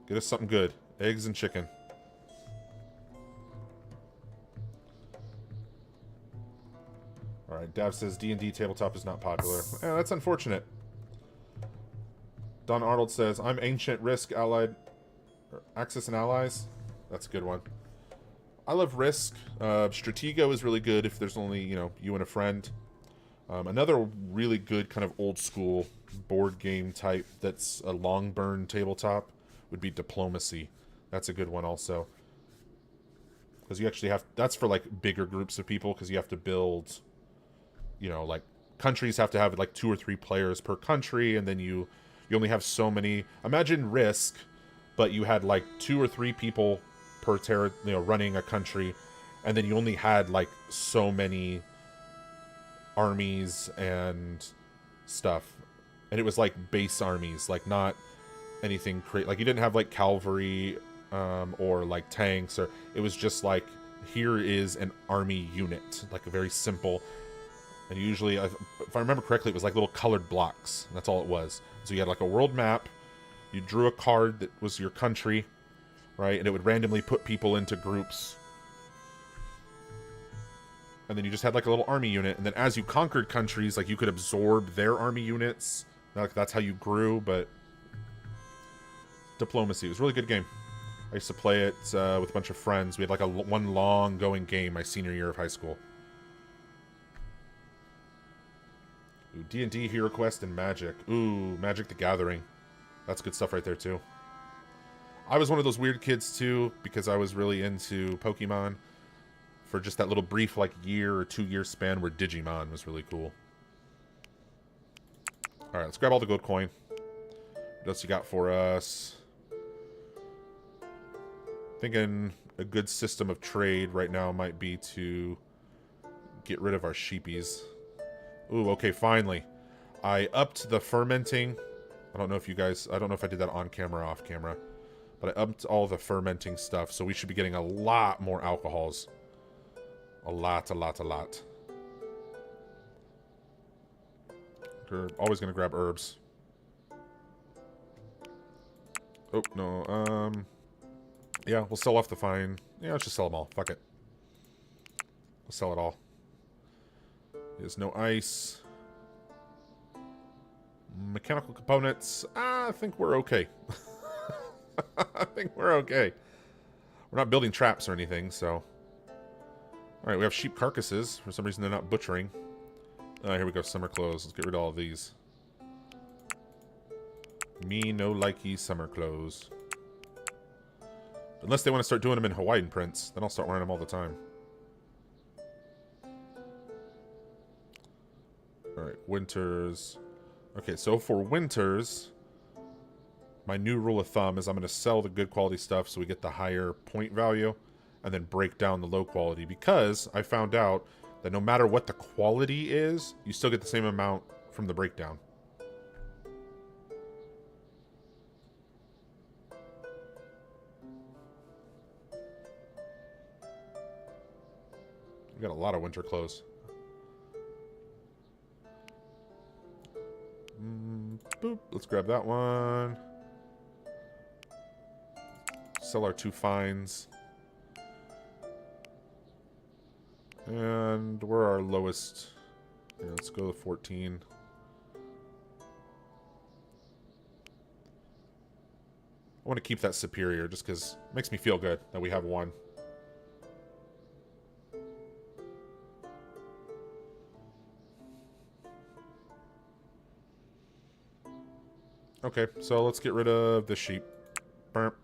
Speaker 1: Get us something good. Eggs and chicken. Alright, Dav says D&D tabletop is not popular. Yeah, that's unfortunate. Don Arnold says, I'm Ancient Risk Allied... Axis and Allies. That's a good one. I love Risk. Stratego is really good if there's only, you know, you and a friend. Another really good kind of old school board game type that's a long burn tabletop would be Diplomacy. That's a good one also. Because you actually have... That's for, like, bigger groups of people, because you have to build... You know, like, countries have to have, like, 2 or 3 players per country, and then you only have so many... Imagine Risk, but you had, like, 2 or 3 people per running a country, and then you only had, like, so many armies and stuff. And it was, like, base armies, like, not anything crazy. Like, you didn't have, like, cavalry, or, like, tanks, or... It was just, like, here is an army unit. Like, a very simple... And usually, if I remember correctly, it was like little colored blocks. That's all it was. So you had like a world map. You drew a card that was your country, right? And it would randomly put people into groups. And then you just had like a little army unit. And then as you conquered countries, like you could absorb their army units. Like that's how you grew, but... Diplomacy. It was a really good game. I used to play it with a bunch of friends. We had like one long going game my senior year of high school. Ooh, D&D, Hero Quest, and Magic. Ooh, Magic the Gathering. That's good stuff right there, too. I was one of those weird kids, too, because I was really into Pokemon for just that little brief, like, year or 2-year span where Digimon was really cool. Alright, let's grab all the gold coin. What else you got for us? Thinking a good system of trade right now might be to get rid of our sheepies. Ooh, okay, finally. I upped the fermenting. I don't know if I did that on camera or off camera. But I upped all the fermenting stuff, so we should be getting a lot more alcohols. A lot. We're always going to grab herbs. Oh, no, yeah, we'll sell off the fine. Yeah, let's just sell them all. Fuck it. We'll sell it all. There's no ice. Mechanical components. I think we're okay. I think we're okay. We're not building traps or anything, so... Alright, we have sheep carcasses. For some reason, they're not butchering. Here we go. Summer clothes. Let's get rid of all of these. Me no likey summer clothes. Unless they want to start doing them in Hawaiian prints. Then I'll start wearing them all the time. Alright, winters. Okay, so for winters, my new rule of thumb is I'm going to sell the good quality stuff so we get the higher point value, and then break down the low quality. Because I found out that no matter what the quality is, you still get the same amount from the breakdown. We got a lot of winter clothes. Boop. Let's grab that one. Sell our 2 fines. And we're our lowest. Yeah, let's go to 14. I want to keep that superior just because it makes me feel good that we have one. Okay, so let's get rid of the sheep. Burp.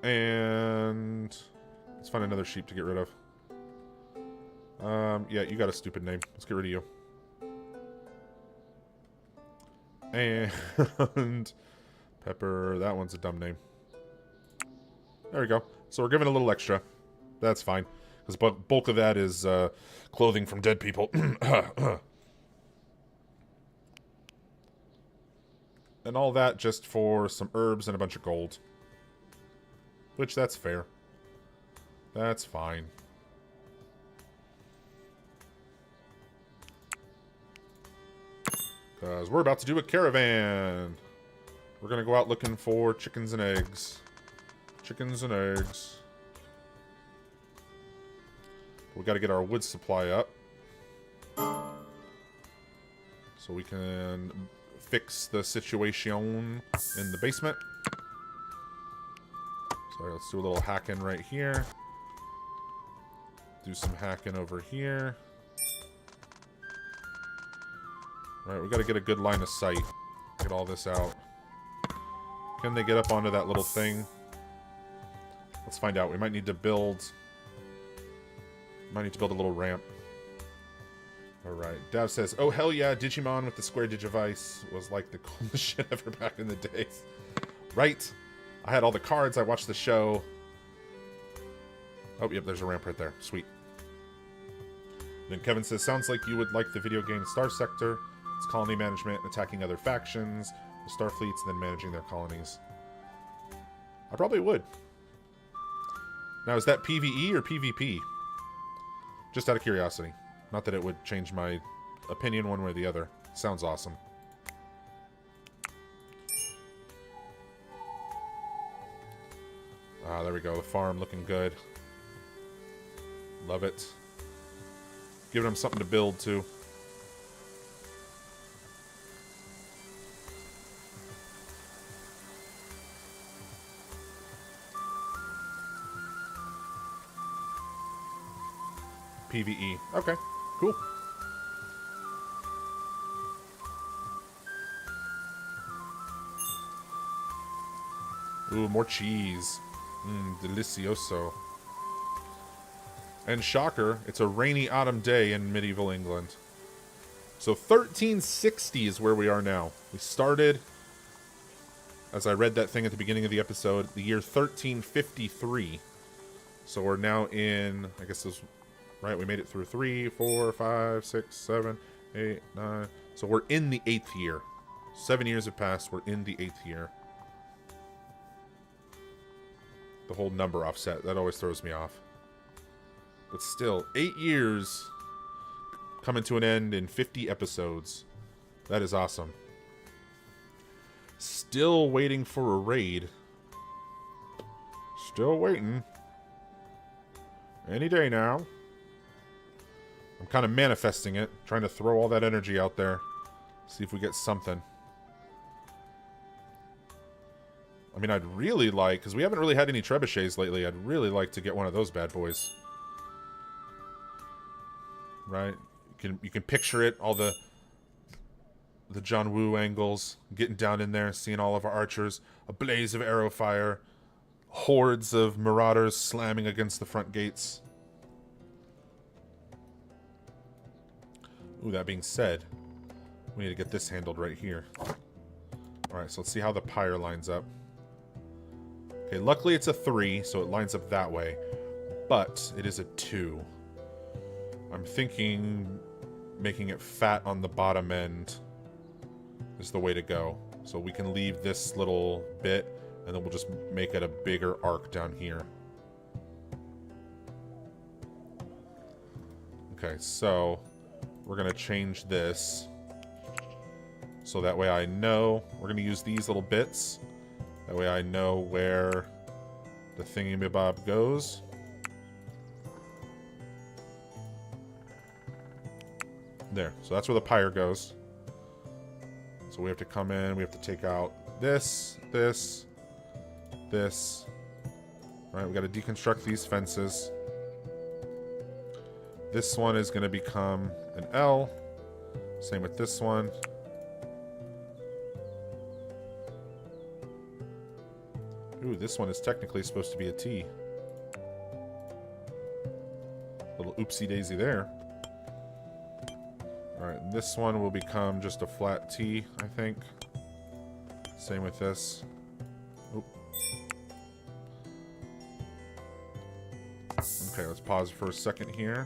Speaker 1: And let's find another sheep to get rid of. Yeah, you got a stupid name. Let's get rid of you. And Pepper, that one's a dumb name. There we go. So we're giving a little extra. That's fine. Because bulk of that is clothing from dead people. And all that just for some herbs and a bunch of gold. Which, that's fair. That's fine. Because we're about to do a caravan. We're going to go out looking for chickens and eggs. Chickens and eggs. We got to get our wood supply up. So we can fix the situation in the basement. So let's do a little hacking right here. Do some hacking over here. Alright, we got to get a good line of sight. Get all this out. Can they get up onto that little thing? Let's find out. We might need to build... a little ramp. Alright. Dav says, oh hell yeah, Digimon with the square Digivice was like the coolest shit ever back in the days. Right? I had all the cards, I watched the show. Oh, yep, there's a ramp right there. Sweet. Then Kevin says, sounds like you would like the video game Star Sector. It's colony management, attacking other factions, the star fleets, and then managing their colonies. I probably would. Now, is that PvE or PvP? Just out of curiosity. Not that it would change my opinion one way or the other. Sounds awesome. Ah, there we go. The farm looking good. Love it. Giving them something to build, too. PvE. Okay, cool. Ooh, more cheese. Delicioso. And shocker, it's a rainy autumn day in medieval England. So 1360 is where we are now. We started, as I read that thing at the beginning of the episode, the year 1353. So we're now in, I guess this, right, we made it through 3, 4, 5, 6, 7, 8, 9. So we're in the 8th year. 7 years have passed, we're in the 8th year. The whole number offset, that always throws me off. But still, 8 years coming to an end in 50 episodes. That is awesome. Still waiting for a raid. Still waiting. Any day now. I'm kind of manifesting it. Trying to throw all that energy out there. See if we get something. I mean, I'd really like... because we haven't really had any trebuchets lately. I'd really like to get one of those bad boys. Right? You can picture it. All the John Woo angles. Getting down in there. Seeing all of our archers. A blaze of arrow fire. Hordes of marauders slamming against the front gates. Ooh, that being said, we need to get this handled right here. Alright, so let's see how the pyre lines up. Okay, luckily it's a 3, so it lines up that way. But it is a 2. I'm thinking making it fat on the bottom end is the way to go. So we can leave this little bit, and then we'll just make it a bigger arc down here. Okay, so we're going to change this. So that way I know, we're going to use these little bits. That way I know where the thingy-mabob goes. There, so that's where the pyre goes. So we have to come in, we have to take out this, this, this. Alright, we got to deconstruct these fences. This one is going to become an L. Same with this one. Ooh, this one is technically supposed to be a T. Little oopsie daisy there. Alright, this one will become just a flat T, I think. Same with this. Oop. Okay, let's pause for a second here.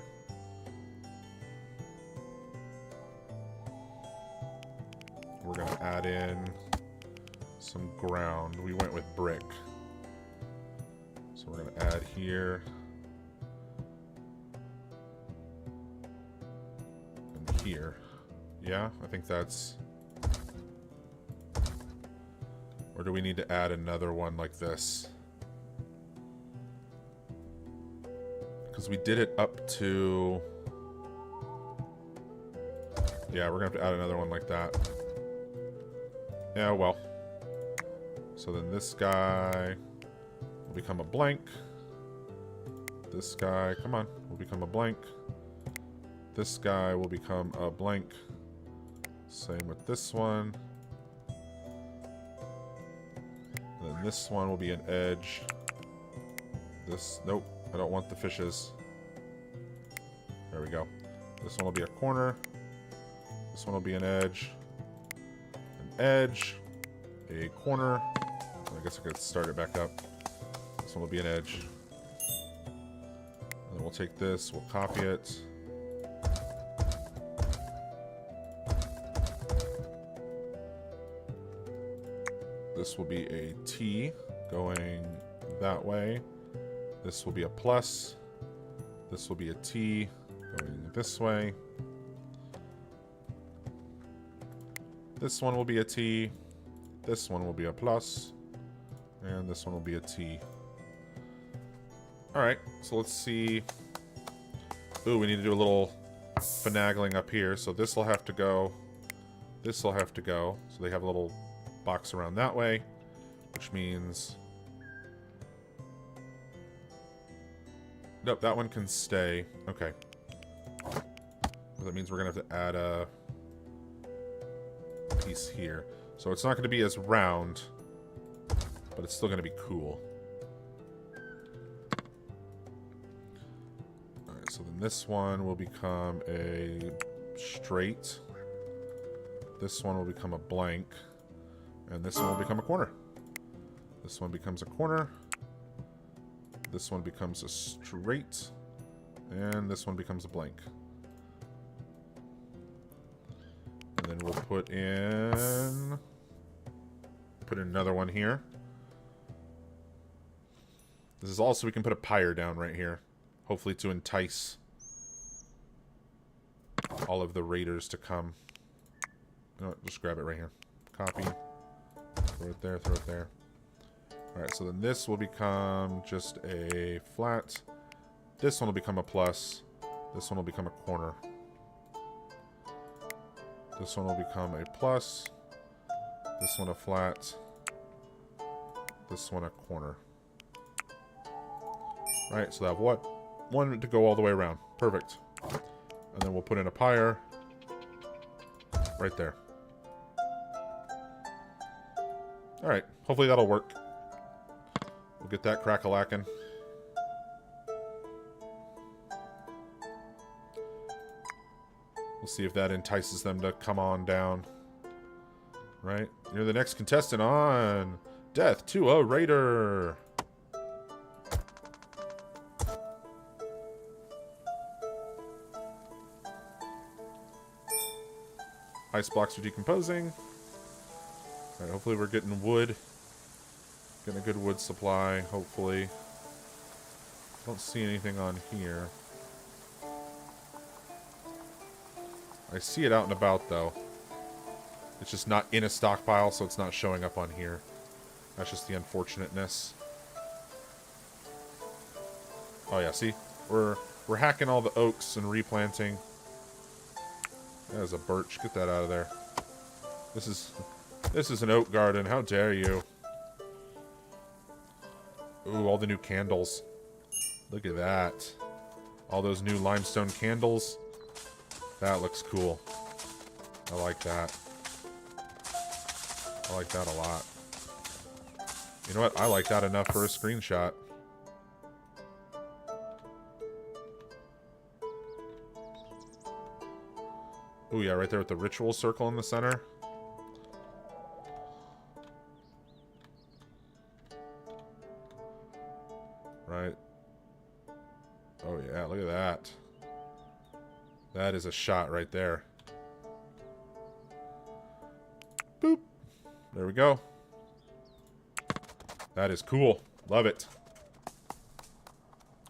Speaker 1: We're going to add in some ground. We went with brick. So we're going to add here. And here. Yeah, I think that's... Or do we need to add another one like this? Because we did it up to... Yeah, we're going to have to add another one like that. Yeah, well. So then this guy will become a blank. This guy, come on, will become a blank. This guy will become a blank. Same with this one. Then this one will be an edge. This, nope, I don't want the fishes. There we go. This one will be a corner. This one will be an edge. Edge, a corner. I guess I could start it back up. This one will be an edge. And then we'll take this, we'll copy it. This will be a T going that way. This will be a plus. This will be a T going this way. This one will be a T, this one will be a plus, and this one will be a T. Alright, so let's see. Ooh, we need to do a little finagling up here. So this will have to go, this will have to go. So they have a little box around that way, which means... Nope, that one can stay. Okay. That means we're going to have to add a... piece here. So it's not going to be as round, but it's still going to be cool. Alright, so then this one will become a straight. This one will become a blank. And this one will become a corner. This one becomes a corner. This one becomes a straight. And this one becomes a blank. And then we'll put in another one here. This is also, we can put a pyre down right here. Hopefully to entice all of the raiders to come. You know what, just grab it right here. Copy. Throw it there, throw it there. Alright, so then this will become just a flat. This one will become a plus. This one will become a corner. This one will become a plus. This one a flat. This one a corner. Right, so that have what? One to go all the way around. Perfect. And then we'll put in a pyre. Right there. Alright, hopefully that'll work. We'll get that crack-a-lackin'. We'll see if that entices them to come on down. Right? You're the next contestant on Death to a Raider. Ice blocks are decomposing. Alright, hopefully we're getting wood. Getting a good wood supply, hopefully. Don't see anything on here. I see it out and about, though. It's just not in a stockpile, so it's not showing up on here. That's just the unfortunateness. Oh yeah, see? We're hacking all the oaks and replanting. There's a birch. Get that out of there. This is an oak garden. How dare you? Ooh, all the new candles. Look at that. All those new limestone candles. That looks cool. I like that. I like that a lot. You know what? I like that enough for a screenshot. Ooh, yeah, right there with the ritual circle in the center. Right. Oh, yeah, look at that. That is a shot right there. Boop. There we go. That is cool. Love it.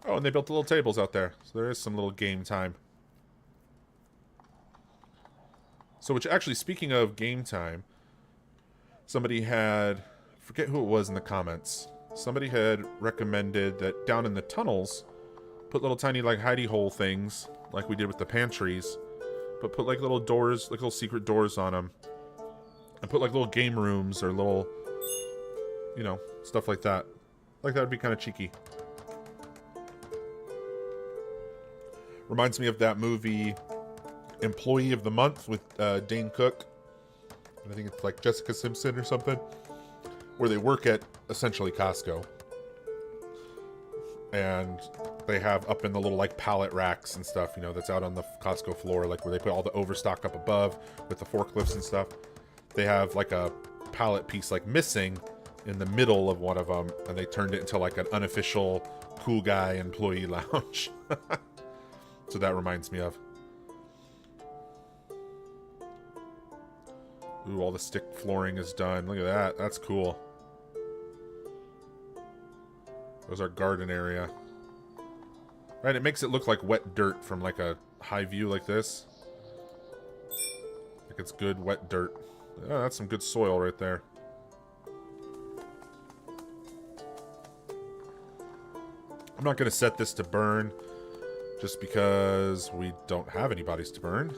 Speaker 1: Oh, and they built the little tables out there. So there is some little game time. So, which actually, speaking of game time, somebody had, forget who it was in the comments, somebody had recommended that down in the tunnels, put little tiny, like, hidey hole things, like we did with the pantries, but put, like, little doors, like little secret doors on them, and put, like, little game rooms or little, you know, stuff like that. Like, that would be kind of cheeky. Reminds me of that movie Employee of the Month with Dane Cook. I think it's like Jessica Simpson or something, where they work at essentially Costco, and they have up in the little like pallet racks and stuff, you know, that's out on the Costco floor, like where they put all the overstock up above with the forklifts and stuff. They have like a pallet piece like missing in the middle of one of them, and they turned it into like an unofficial cool guy employee lounge. So that reminds me of. Ooh, all the stick flooring is done. Look at that. That's cool. There's our garden area. Right, it makes it look like wet dirt from like a high view like this. Like it's good wet dirt. Oh, that's some good soil right there. I'm not going to set this to burn just because we don't have any bodies to burn.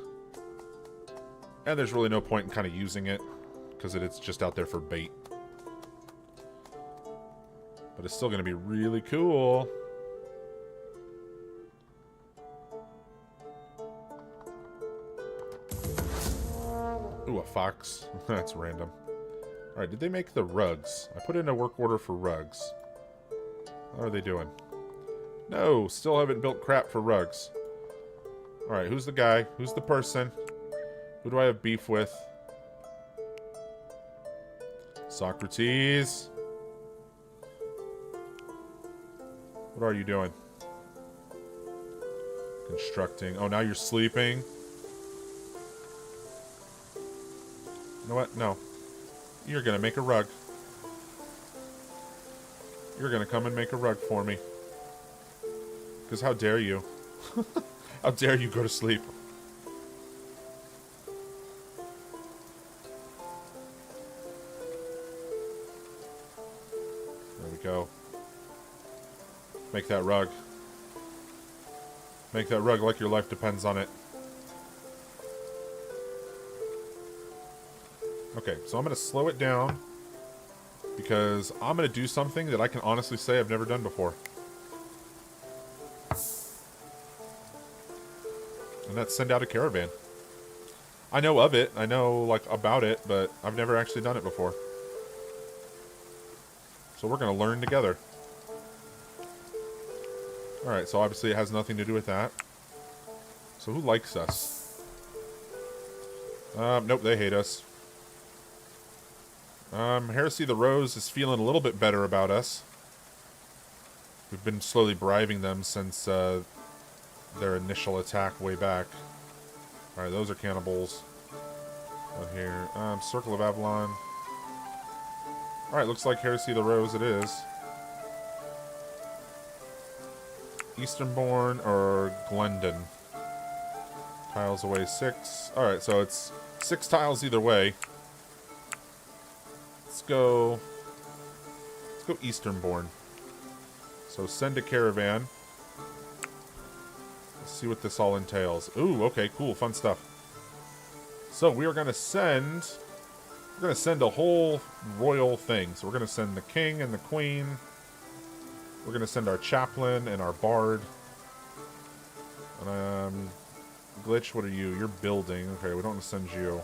Speaker 1: And there's really no point in kind of using it because it's just out there for bait. But it's still going to be really cool. Ooh, a fox. That's random. Alright, did they make the rugs? I put in a work order for rugs. How are they doing? No, still haven't built crap for rugs. Alright, who's the guy? Who's the person? Who do I have beef with? Socrates. What are you doing? Constructing. Oh, now you're sleeping. You know what? No. You're gonna make a rug. You're gonna come and make a rug for me. Because how dare you? How dare you go to sleep? There we go. Make that rug. Make that rug like your life depends on it. Okay, so I'm going to slow it down because I'm going to do something that I can honestly say I've never done before. And that's send out a caravan. I know of it. I know, like, about it, but I've never actually done it before. So we're going to learn together. Alright, so obviously it has nothing to do with that. So who likes us? Nope, they hate us. Heresy the Rose is feeling a little bit better about us. We've been slowly bribing them since their initial attack way back. Alright, those are cannibals. Out here. Circle of Avalon. Alright, looks like Heresy the Rose it is. Easternborn or Glendon? Tiles away 6. Alright, so it's 6 tiles either way. Let's go Easternborn. So send a caravan. Let's see what this all entails. Ooh, okay, cool, fun stuff. So we are gonna send a whole royal thing. So we're gonna send the king and the queen. We're gonna send our chaplain and our bard. Glitch, what are you? You're building. Okay, we don't want to send you.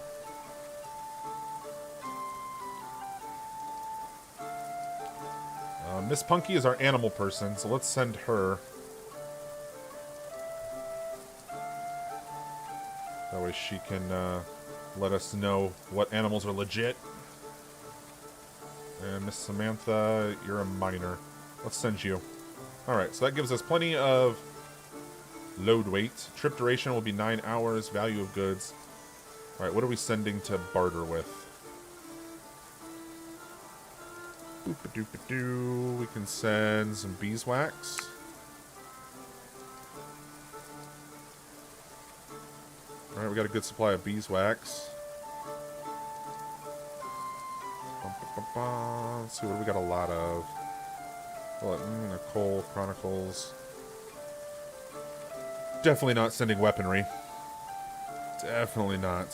Speaker 1: Miss Punky is our animal person, so let's send her. That way she can let us know what animals are legit. And Miss Samantha, you're a miner. Let's send you. Alright, so that gives us plenty of load weight. Trip duration will be 9 hours. Value of goods. Alright, what are we sending to barter with? Boop-a-doop-a-doo. We can send some beeswax. Alright, we got a good supply of beeswax. Let's see what we got a lot of. Coal, Chronicles. Definitely not sending weaponry. Definitely not.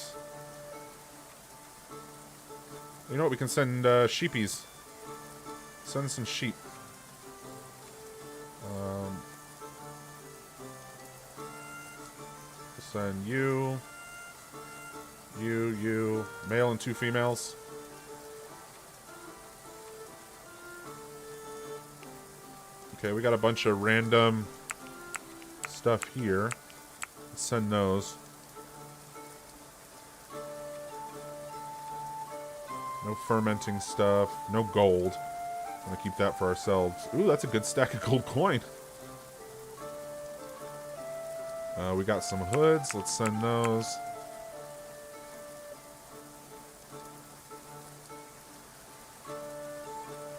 Speaker 1: You know what? We can send sheepies. Send some sheep. Send you. You. Male and 2 females. Okay, we got a bunch of random stuff here. Let's send those. No fermenting stuff. No gold. I'm gonna keep that for ourselves. Ooh, that's a good stack of gold coin. We got some hoods. Let's send those.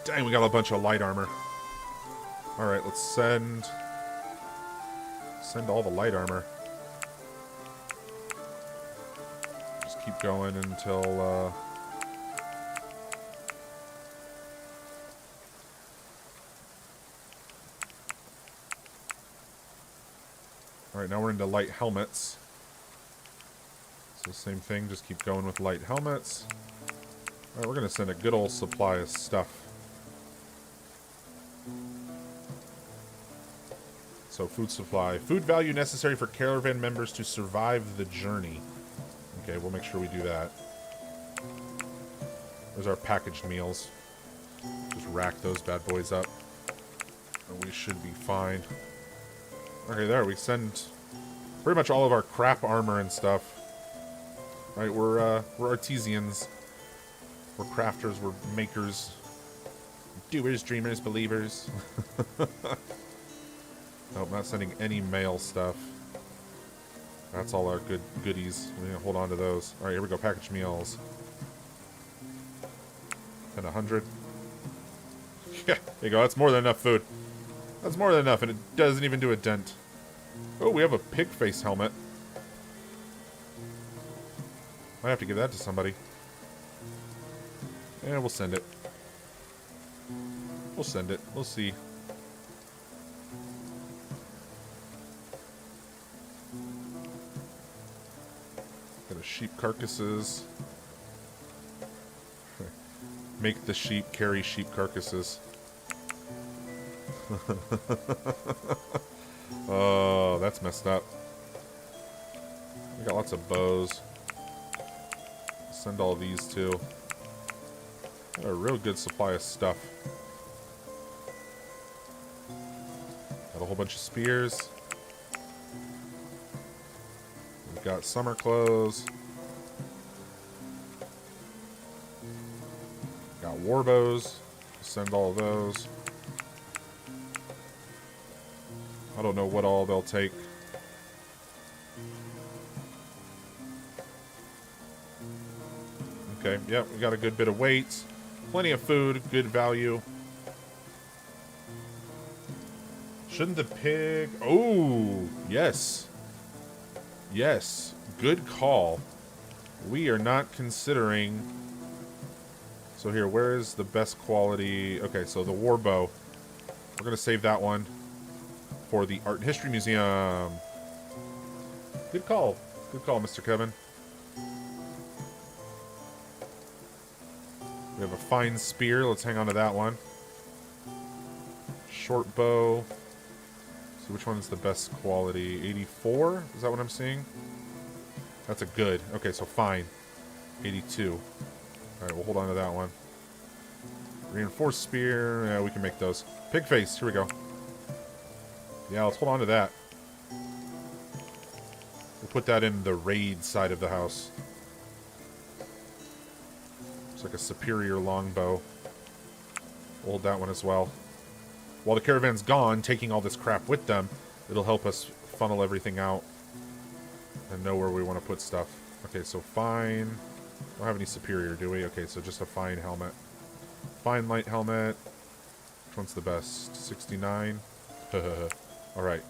Speaker 1: Dang, we got a bunch of light armor. Alright, let's send all the light armor. Just keep going until Alright, now we're into light helmets. So same thing, just keep going with light helmets. Alright, we're gonna send a good old supply of stuff. So food supply. Food value necessary for caravan members to survive the journey. Okay, we'll make sure we do that. There's our packaged meals. Just rack those bad boys up. And we should be fine. Okay, there, we send pretty much all of our crap armor and stuff. Right, we're artisans. We're crafters, we're makers, doers, dreamers, believers. Nope, not sending any mail stuff. That's all our good goodies. We're gonna hold on to those. Alright, here we go. Package meals. And 100. Yeah, there you go. That's more than enough food. That's more than enough, and it doesn't even do a dent. Oh, we have a pig face helmet. Might have to give that to somebody. Yeah, we'll send it. We'll send it. We'll see. Got a sheep carcasses. Make the sheep carry sheep carcasses. Oh, that's messed up. We got lots of bows. Send all these too. Got a real good supply of stuff. Got a whole bunch of spears. We've got summer clothes. Got war bows. Send all of those. I don't know what all they'll take. Okay, yep, we got a good bit of weight. Plenty of food, good value. Shouldn't the pig... Oh, yes. Yes, good call. We are not considering... So here, where is the best quality? Okay, so the war bow. We're going to save that one for the Art and History Museum. Good call. Good call, Mr. Kevin. We have a fine spear. Let's hang on to that one. Short bow. So which one is the best quality? 84? Is that what I'm seeing? That's a good. Okay, so fine. 82. Alright, we'll hold on to that one. Reinforced spear. Yeah, we can make those. Pig face. Here we go. Yeah, let's hold on to that. We'll put that in the raid side of the house. It's like a superior longbow. We'll hold that one as well. While the caravan's gone, taking all this crap with them, it'll help us funnel everything out and know where we want to put stuff. Okay, so fine. Don't have any superior, do we? Okay, so just a fine helmet. Fine light helmet. Which one's the best? 69? Alright.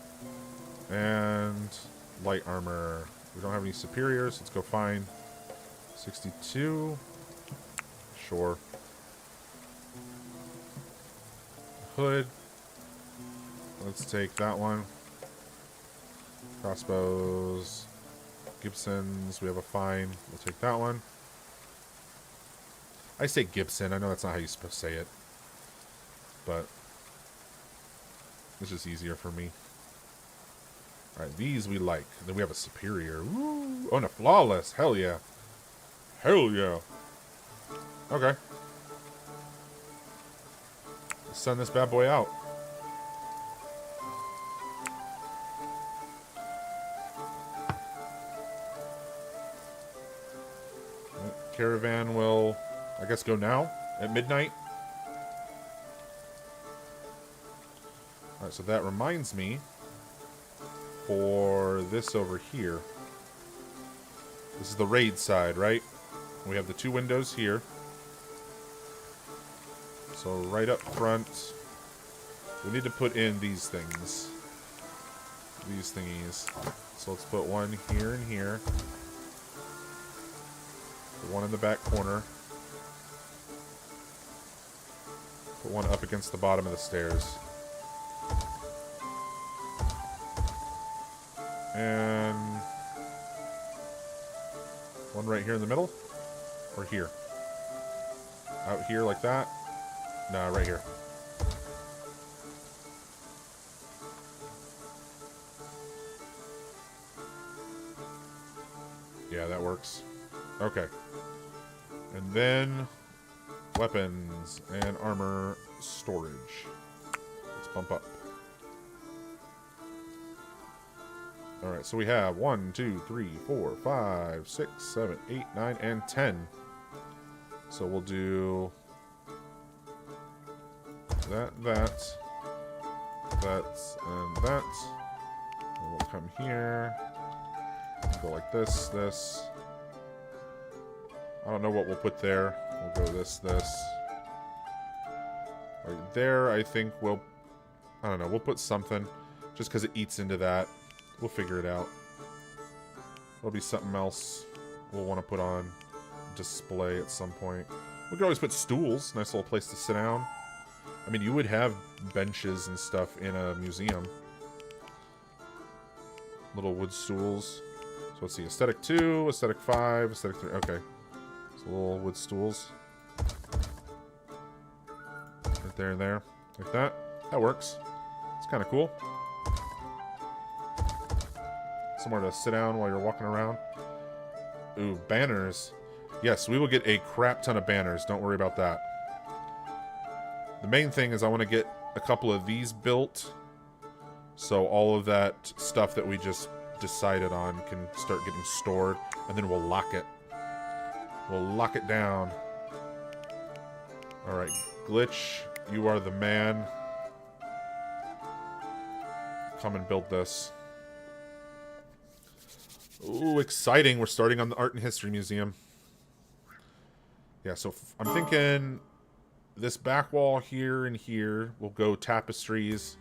Speaker 1: And light armor. We don't have any superiors. Let's go fine. 62. Sure. Hood. Let's take that one. Crossbows. Gibsons. We have a fine. We'll take that one. I say Gibson. I know that's not how you're supposed to say it. But it's just easier for me. Alright, these we like. And then we have a superior. Woo! Oh, and a flawless. Hell yeah. Hell yeah. Okay. Let's send this bad boy out. Caravan will, I guess, go now at midnight. Alright, so that reminds me for this over here. This is the raid side, right? We have the two windows here. So right up front, we need to put in these things. These thingies. So let's put one here and here. Put one in the back corner. Put one up against the bottom of the stairs. And one right here in the middle? Or here? Out here like that? No, right here. Yeah, that works. Okay. And then weapons and armor storage. Let's bump up. Alright, so we have 1, 2, 3, 4, 5, 6, 7, 8, 9, and 10 So we'll do that, and that. And we'll come here. Go like this, this. I don't know what we'll put there. We'll go this. Right there, I think we'll... I don't know, we'll put something. Just because it eats into that. We'll figure it out. There'll be something else we'll want to put on display at some point. We could always put stools. Nice little place to sit down. I mean, you would have benches and stuff in a museum. Little wood stools. So let's see. Aesthetic 2, Aesthetic 5, Aesthetic 3. Okay. So little wood stools. Right there and there. Like that. That works. It's kind of cool. Somewhere to sit down while you're walking around. Ooh, banners. Yes, we will get a crap ton of banners. Don't worry about that. The main thing is I want to get a couple of these built. So all of that stuff that we just decided on can start getting stored. And then we'll lock it. We'll lock it down. Alright, Glitch, you are the man. Come and build this. Ooh, exciting. We're starting on the Art and History Museum. Yeah, so I'm thinking this back wall here and here will go tapestries.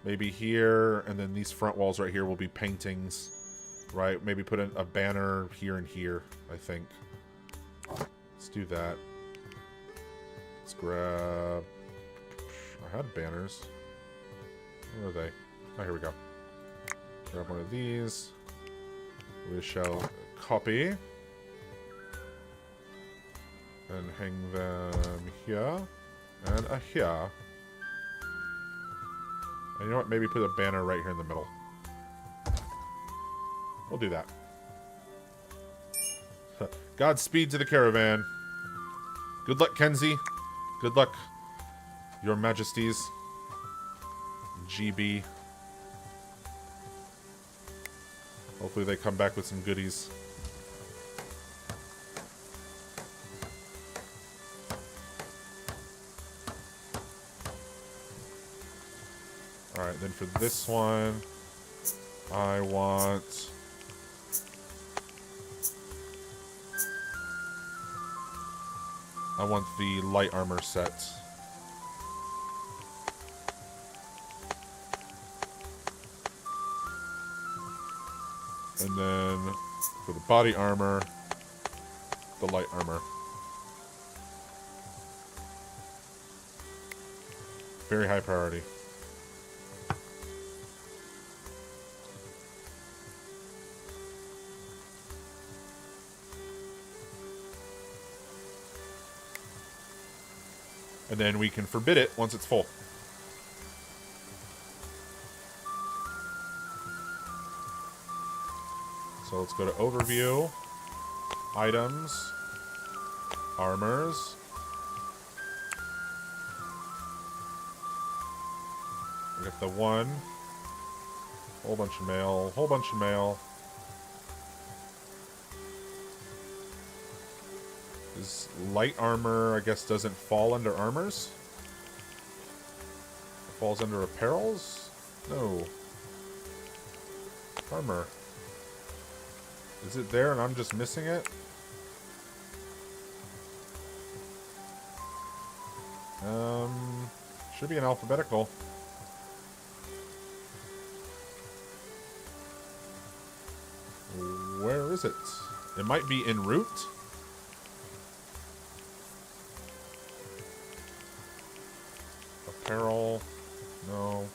Speaker 1: Maybe here, and then these front walls right here will be paintings. Right? Maybe put a banner here and here, I think. Let's do that. Let's grab... I had banners. Where are they? Oh, here we go. Grab one of these. We shall copy. And hang them here. And here. And you know what? Maybe put a banner right here in the middle. We'll do that. Godspeed to the caravan. Good luck, Kenzie. Good luck, Your Majesties. GB. Hopefully they come back with some goodies. Alright, then for this one, I want... the light armor set. And then for the body armor, the light armor. Very high priority. And then we can forbid it once it's full. So let's go to Overview, Items, Armors. We got the one. Whole bunch of mail, whole bunch of mail. Is light armor, I guess, doesn't fall under armors? It falls under apparels? No. Armor. Is it there and I'm just missing it? Should be in alphabetical. Where is it? It might be en route. Apparel, no.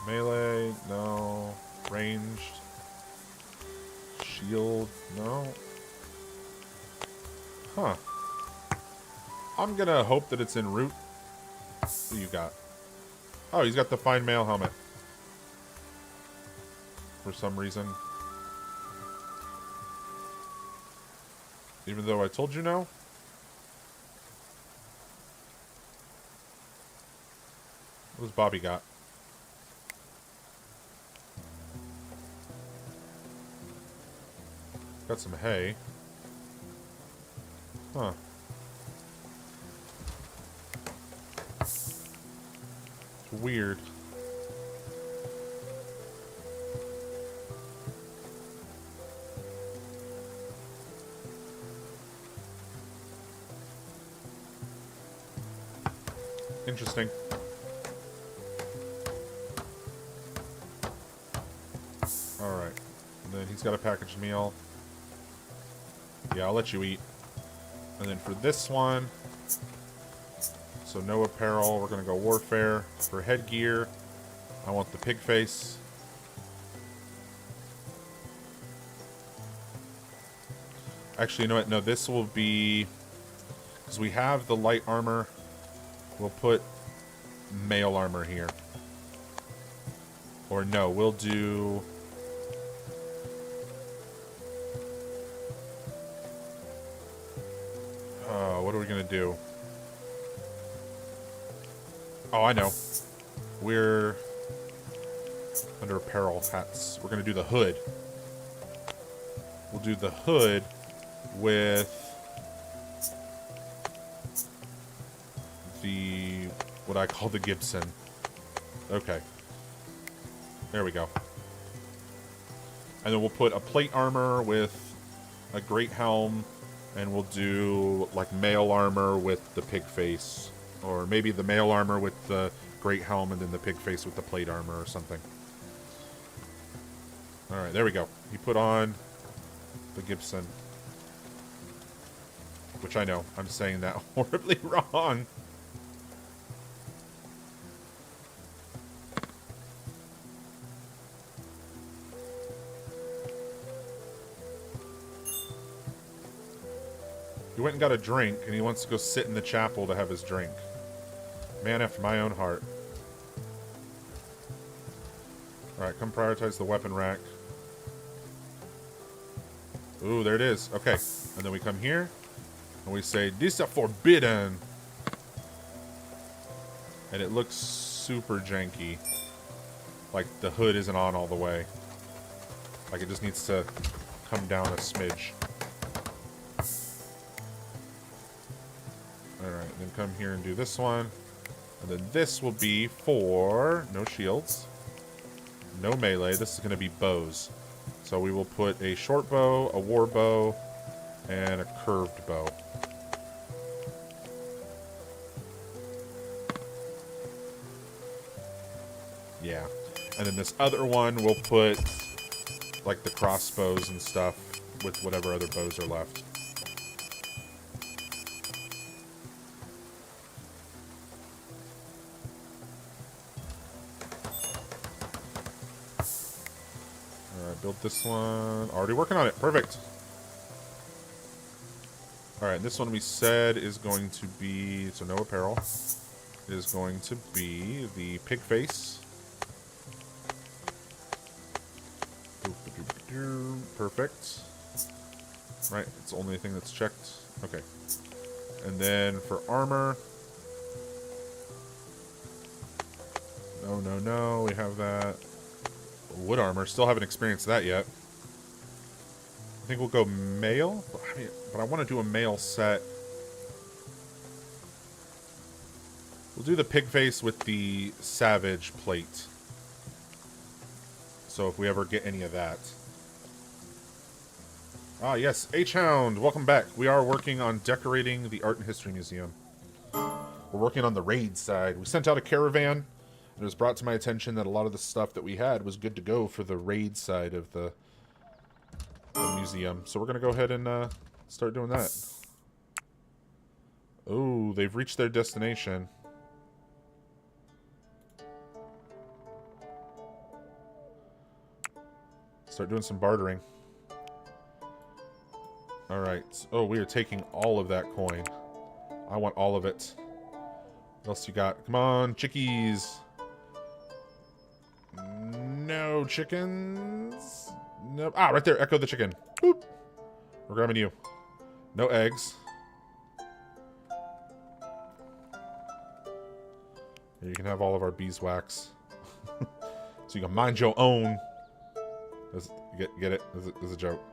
Speaker 1: Melee, no. Ranged. Shield, no. Huh. I'm gonna hope that it's en route. What do you got? Oh, he's got the fine mail helmet. For some reason. Even though I told you no. What does Bobby got? Got some hay. Huh. It's weird. Interesting. Alright. And then he's got a packaged meal. Yeah, I'll let you eat. And then for this one, so no apparel, we're going to go warfare. For headgear, I want the pig face. Actually, you know what? No, this will be... Because we have the light armor. We'll put mail armor here. Or no, we'll do... what are we going to do? Oh, I know. We're under apparel hats. We're going to do the hood. We'll do the hood with the, what I call the Gibson. Okay. There we go. And then we'll put a plate armor with a great helm, and we'll do like mail armor with the pig face. Or maybe the mail armor with the great helm and then the pig face with the plate armor or something. Alright, there we go. He put on the Gibson. Which I know, I'm saying that horribly wrong. He went and got a drink, and he wants to go sit in the chapel to have his drink. Man after my own heart. Alright, come prioritize the weapon rack. Ooh, there it is. Okay. And then we come here, and we say, "These are forbidden." And it looks super janky. Like the hood isn't on all the way. Like it just needs to come down a smidge. Alright, then come here and do this one. And then this will be for no shields, no melee. This is going to be bows. So we will put a short bow, a war bow, and a curved bow. Yeah. And then this other one we'll put like the crossbows and stuff with whatever other bows are left. Build this one. Already working on it. Perfect. Alright, this one we said is going to be, so no apparel, is going to be the pig face. Perfect. Right, it's the only thing that's checked. Okay. And then for armor. No, no, no. We have that. Wood armor. Still haven't experienced that yet. I think we'll go mail. But I want to do a mail set. We'll do the pig face with the savage plate. So if we ever get any of that. Ah, yes. H-Hound, welcome back. We are working on decorating the Art and History Museum. We're working on the raid side. We sent out a caravan. It was brought to my attention that a lot of the stuff that we had was good to go for the raid side of the museum. So we're going to go ahead and start doing that. Oh, they've reached their destination. Start doing some bartering. Alright. Oh, we are taking all of that coin. I want all of it. What else you got? Come on, chickies. No chickens. Nope. Ah, right there. Echo the chicken. Boop. We're grabbing you. No eggs. Here, you can have all of our beeswax. So you can mind your own. Get it? This is a joke.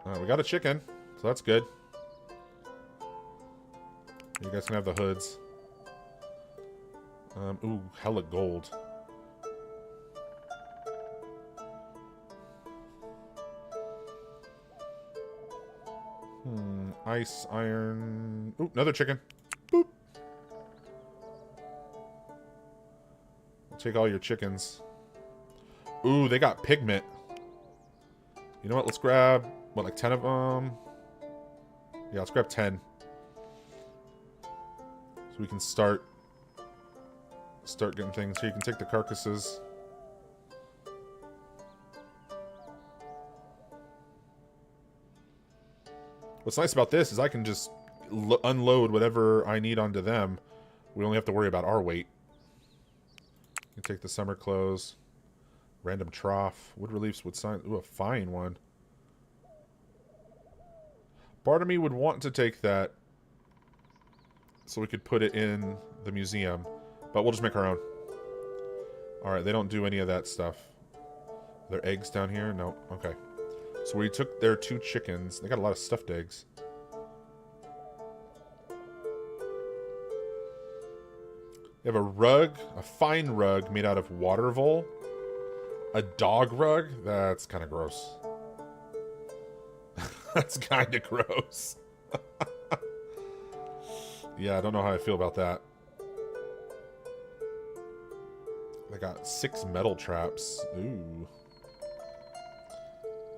Speaker 1: We got a chicken, so that's good. You guys can have the hoods. Ooh, hella gold. Ice, iron... Ooh, another chicken. Boop. I'll take all your chickens. Ooh, they got pigment. You know what? Let's grab, what, like 10 of them? Yeah, let's grab 10. So we can start getting things. Here, you can take the carcasses. What's nice about this is I can just unload whatever I need onto them. We only have to worry about our weight. You can take the summer clothes. Random trough. Wood reliefs, wood sign. Ooh, a fine one. Part of me would want to take that so we could put it in the museum. But we'll just make our own. Alright, they don't do any of that stuff. Are there eggs down here? No. Okay. So we took their 2 chickens. They got a lot of stuffed eggs. They have a rug, a fine rug made out of water vole. A dog rug? That's kind of gross. That's kind of gross. Yeah, I don't know how I feel about that. They got 6 metal traps. Ooh.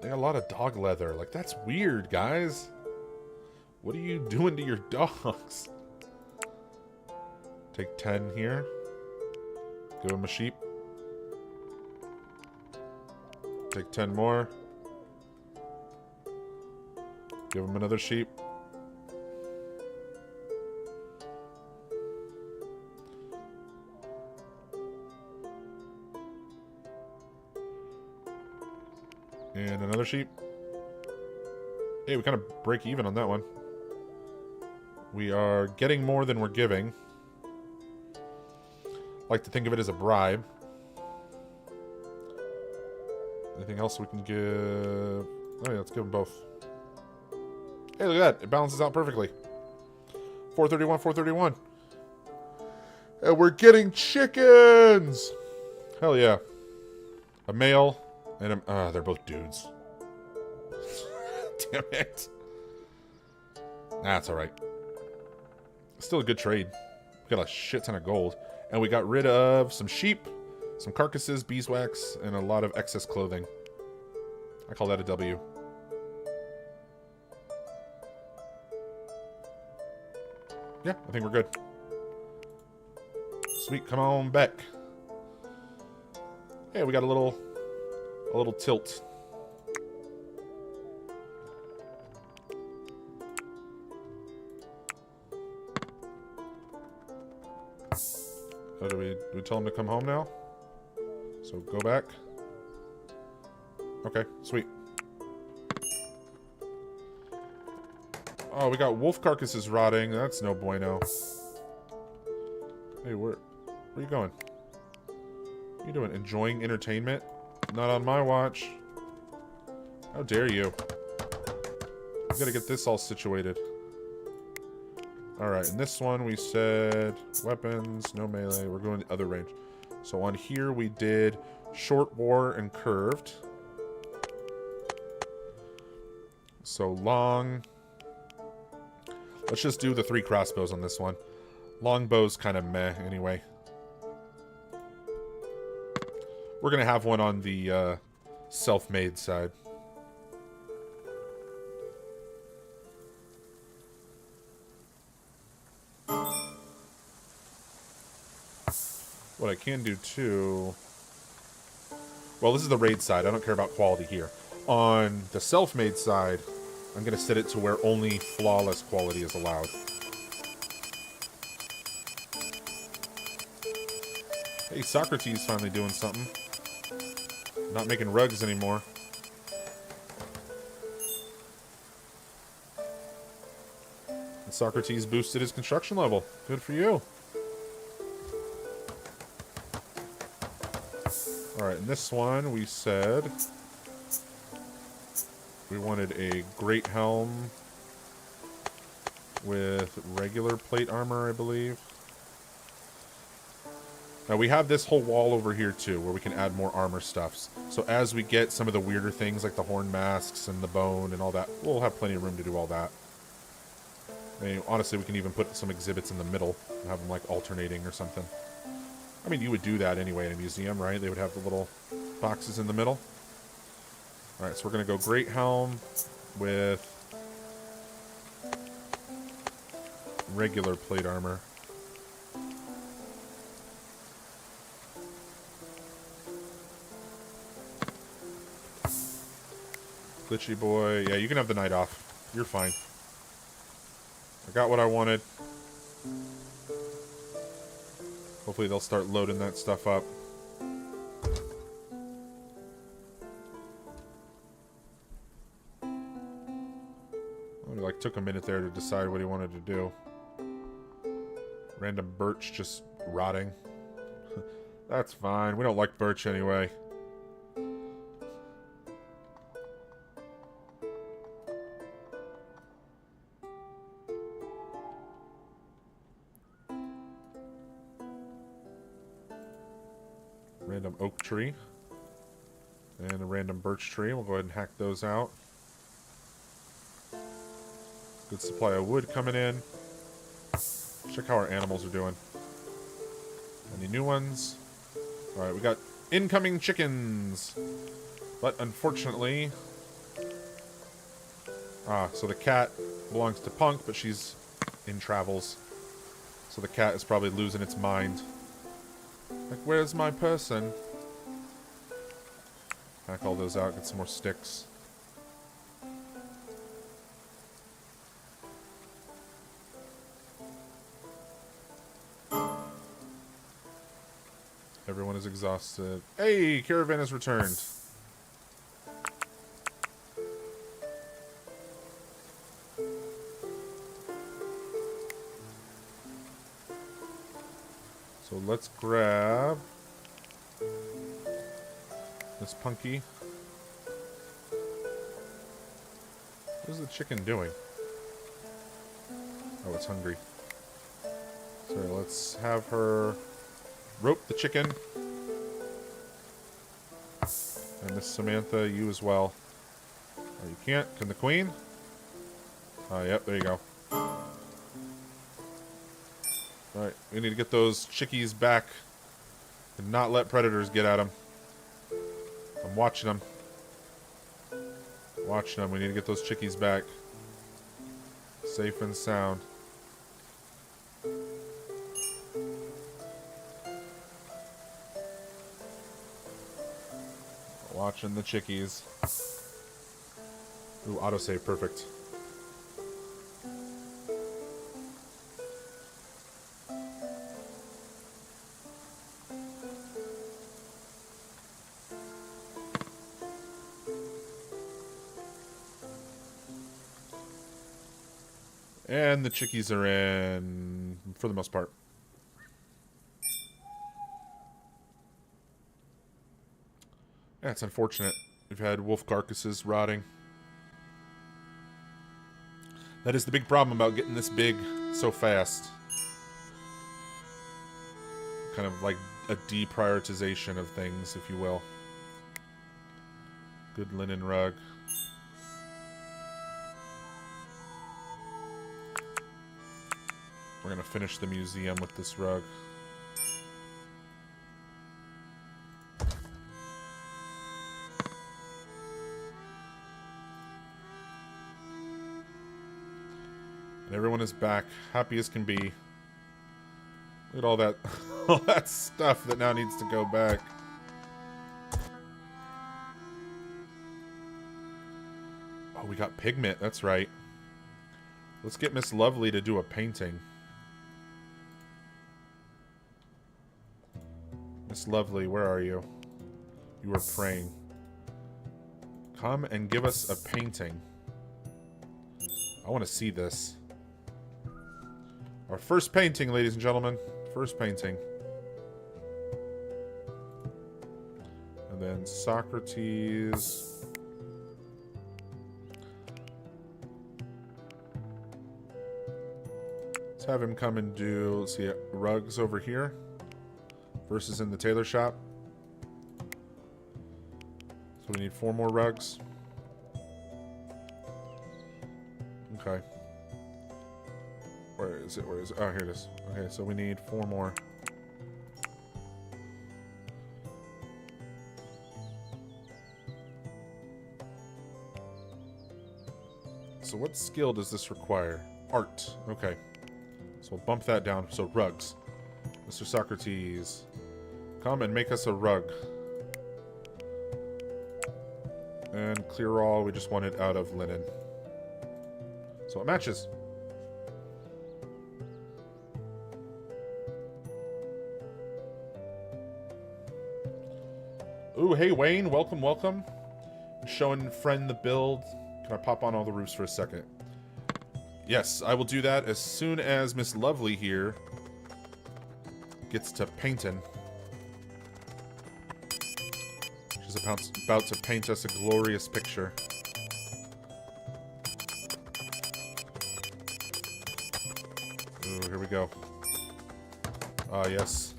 Speaker 1: They got a lot of dog leather. Like, that's weird, guys. What are you doing to your dogs? Take 10 here. Give them a sheep. Take 10 more. Give them another sheep. And another sheep. Hey, we kind of break even on that one. We are getting more than we're giving. Like to think of it as a bribe. Anything else we can give? Oh yeah, let's give them both. Hey, look at that. It balances out perfectly. 431, 431. And we're getting chickens! Hell yeah. A male and a... they're both dudes. Damn it. That's alright. Still a good trade. We got a shit ton of gold. And we got rid of some sheep, some carcasses, beeswax, and a lot of excess clothing. I call that a W. Yeah, I think we're good. Sweet, come on back. Hey, we got a little tilt. Oh, do we tell him to come home now? So go back. Okay, sweet. Oh, we got wolf carcasses rotting. That's no bueno. Hey, where are you going? What are you doing? Enjoying entertainment? Not on my watch. How dare you? We gotta get this all situated. Alright, in this one we said weapons, no melee. We're going the other range. So on here we did short war and curved. So long. Let's just do the 3 crossbows on this one. Longbow's kind of meh anyway. We're going to have one on the self-made side. What I can do too... Well, this is the raid side. I don't care about quality here. On the self-made side, I'm going to set it to where only flawless quality is allowed. Hey, Socrates finally doing something. Not making rugs anymore. And Socrates boosted his construction level. Good for you. Alright, in this one we said We wanted a great helm with regular plate armor, I believe. Now we have this whole wall over here too, where we can add more armor stuffs. So as we get some of the weirder things like the horn masks and the bone and all that, we'll have plenty of room to do all that. I mean, honestly, we can even put some exhibits in the middle and have them like alternating or something. I mean, you would do that anyway in a museum, right? They would have the little boxes in the middle. Alright, so we're going to go great helm with regular plate armor. Glitchy boy. Yeah, you can have the night off. You're fine. I got what I wanted. Hopefully they'll start loading that stuff up. It like took a minute there to decide what he wanted to do. Random birch just rotting. That's fine. We don't like birch anyway. Random oak tree. And a random birch tree. We'll go ahead and hack those out. Good supply of wood coming in. Check how our animals are doing. Any new ones? Alright, we got incoming chickens. But unfortunately... so the cat belongs to Punk, but she's in travels. So the cat is probably losing its mind. Like, where's my person? Hack all those out, get some more sticks. Everyone is exhausted. Hey, Caravan has returned. So let's grab this Punky. What is the chicken doing? Oh, it's hungry. So let's have her rope the chicken. And Miss Samantha, you as well. Oh, you can't? Can the queen? Yep, there you go. Alright, we need to get those chickies back. And not let predators get at them. I'm watching them. Watching them. We need to get those chickies back. Safe and sound. Watching the chickies. Ooh, autosave, perfect. And the chickies are in, for the most part. Yeah, it's unfortunate. We've had wolf carcasses rotting. That is the big problem about getting this big so fast. Kind of like a deprioritization of things, if you will. Good linen rug. We're going to finish the museum with this rug. And everyone is back, happy as can be. Look at all that, all that stuff that now needs to go back. Oh, we got pigment, that's right. Let's get Miss Lovely to do a painting. Miss Lovely, where are you? You are praying. Come and give us a painting. I want to see this. Our first painting, ladies and gentlemen. First painting. And then Socrates. Let's have him come and do, let's see, rugs over here versus in the tailor shop. So we need 4 more rugs. Okay. Where is it? Where is it? Oh, here it is. Okay, so we need 4 more. So what skill does this require? Art. Okay. So we'll bump that down. So rugs. Mr. Socrates, come and make us a rug. And clear all. We just want it out of linen. So it matches. Ooh, hey Wayne. Welcome, welcome. Showing friend the build. Can I pop on all the roofs for a second? Yes, I will do that as soon as Miss Lovely here gets to painting. She's about to paint us a glorious picture. Ooh, here we go. Ah, yes.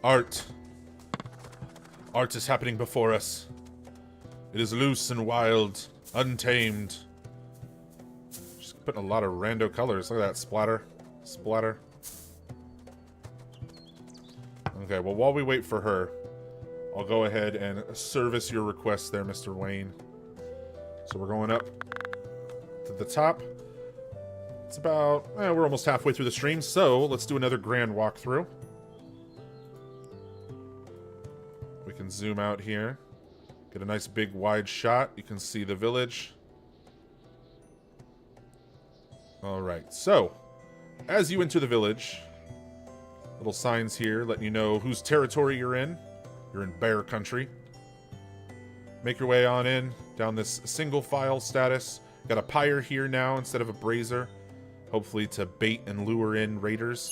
Speaker 1: Art. Art is happening before us. It is loose and wild, untamed. Just putting a lot of rando colors. Look at that. Splatter. Splatter. Okay, well, while we wait for her, I'll go ahead and service your request there, Mr. Wayne. So we're going up to the top. It's about... we're almost halfway through the stream, so let's do another grand walkthrough. We can zoom out here. Get a nice big wide shot. You can see the village. Alright, so as you enter the village, little signs here letting you know whose territory you're in. You're in bear country. Make your way on in, down this single file status. Got a pyre here now instead of a brazier. Hopefully to bait and lure in raiders.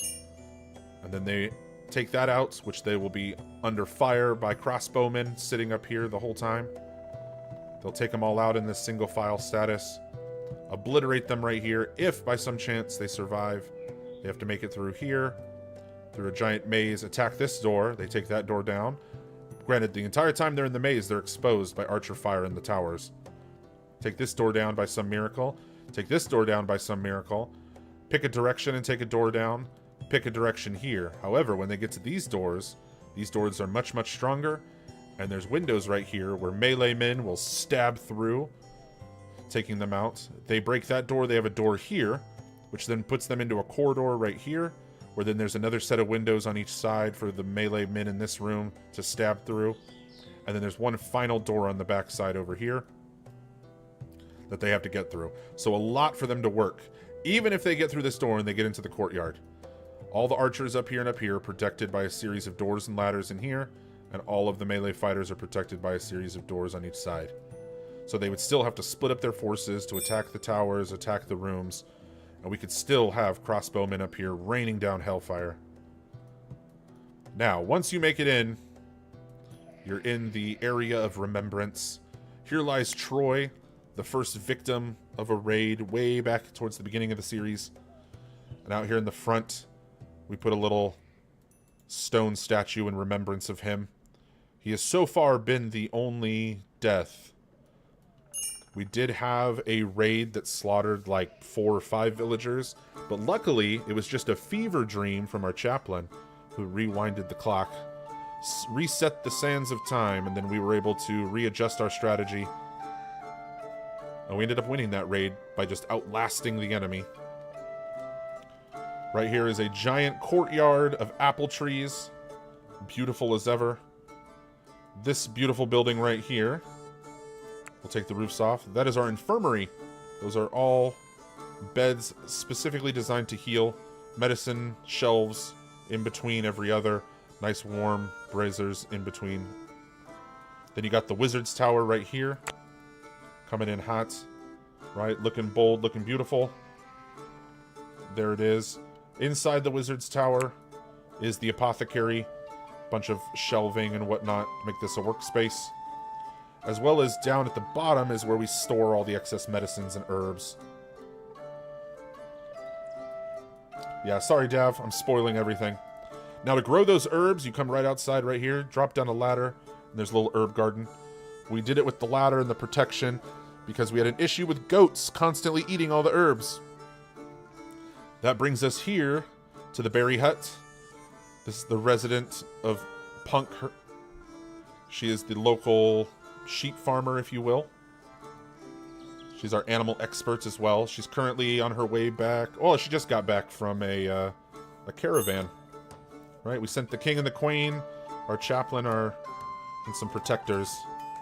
Speaker 1: And then they take that out, which they will be under fire by crossbowmen sitting up here the whole time. They'll take them all out in this single file status. Obliterate them right here. If by some chance they survive, they have to make it through here, through a giant maze, attack this door. They take that door down. Granted, the entire time they're in the maze, they're exposed by archer fire in the towers. Take this door down by some miracle. Take this door down by some miracle. Pick a direction and take a door down. Pick a direction here. However, when they get to these doors are much, much stronger. And there's windows right here where melee men will stab through, taking them out. They break that door. They have a door here, which then puts them into a corridor right here, where then there's another set of windows on each side for the melee men in this room to stab through. And then there's one final door on the back side over here that they have to get through. So a lot for them to work. Even if they get through this door and they get into the courtyard. All the archers up here and up here are protected by a series of doors and ladders in here, and all of the melee fighters are protected by a series of doors on each side. So they would still have to split up their forces to attack the towers, attack the rooms, and we could still have crossbowmen up here raining down hellfire. Now, once you make it in, you're in the area of remembrance. Here lies Troy, the first victim of a raid way back towards the beginning of the series. And out here in the front, we put a little stone statue in remembrance of him. He has so far been the only death. We did have a raid that slaughtered like 4 or 5 villagers, but luckily it was just a fever dream from our chaplain who rewinded the clock, reset the sands of time, and then we were able to readjust our strategy. And we ended up winning that raid by just outlasting the enemy. Right here is a giant courtyard of apple trees. Beautiful as ever. This beautiful building right here. We'll take the roofs off. That is our infirmary. Those are all beds specifically designed to heal. Medicine shelves in between every other. Nice warm braziers in between. Then you got the wizard's tower right here. Coming in hot. Right? Looking bold, looking beautiful. There it is. Inside the wizard's tower is the apothecary. Bunch of shelving and whatnot to make this a workspace. As well as down at the bottom is where we store all the excess medicines and herbs. Yeah, sorry, Dav. I'm spoiling everything. Now, to grow those herbs, you come right outside right here, drop down a ladder, and there's a little herb garden. We did it with the ladder and the protection because we had an issue with goats constantly eating all the herbs. That brings us here to the berry hut. This is the resident of Punk. She is the local sheep farmer, if you will. She's our animal expert as well. She's currently on her way back. Oh, she just got back from a caravan. Right, we sent the king and the queen, our chaplain, and some protectors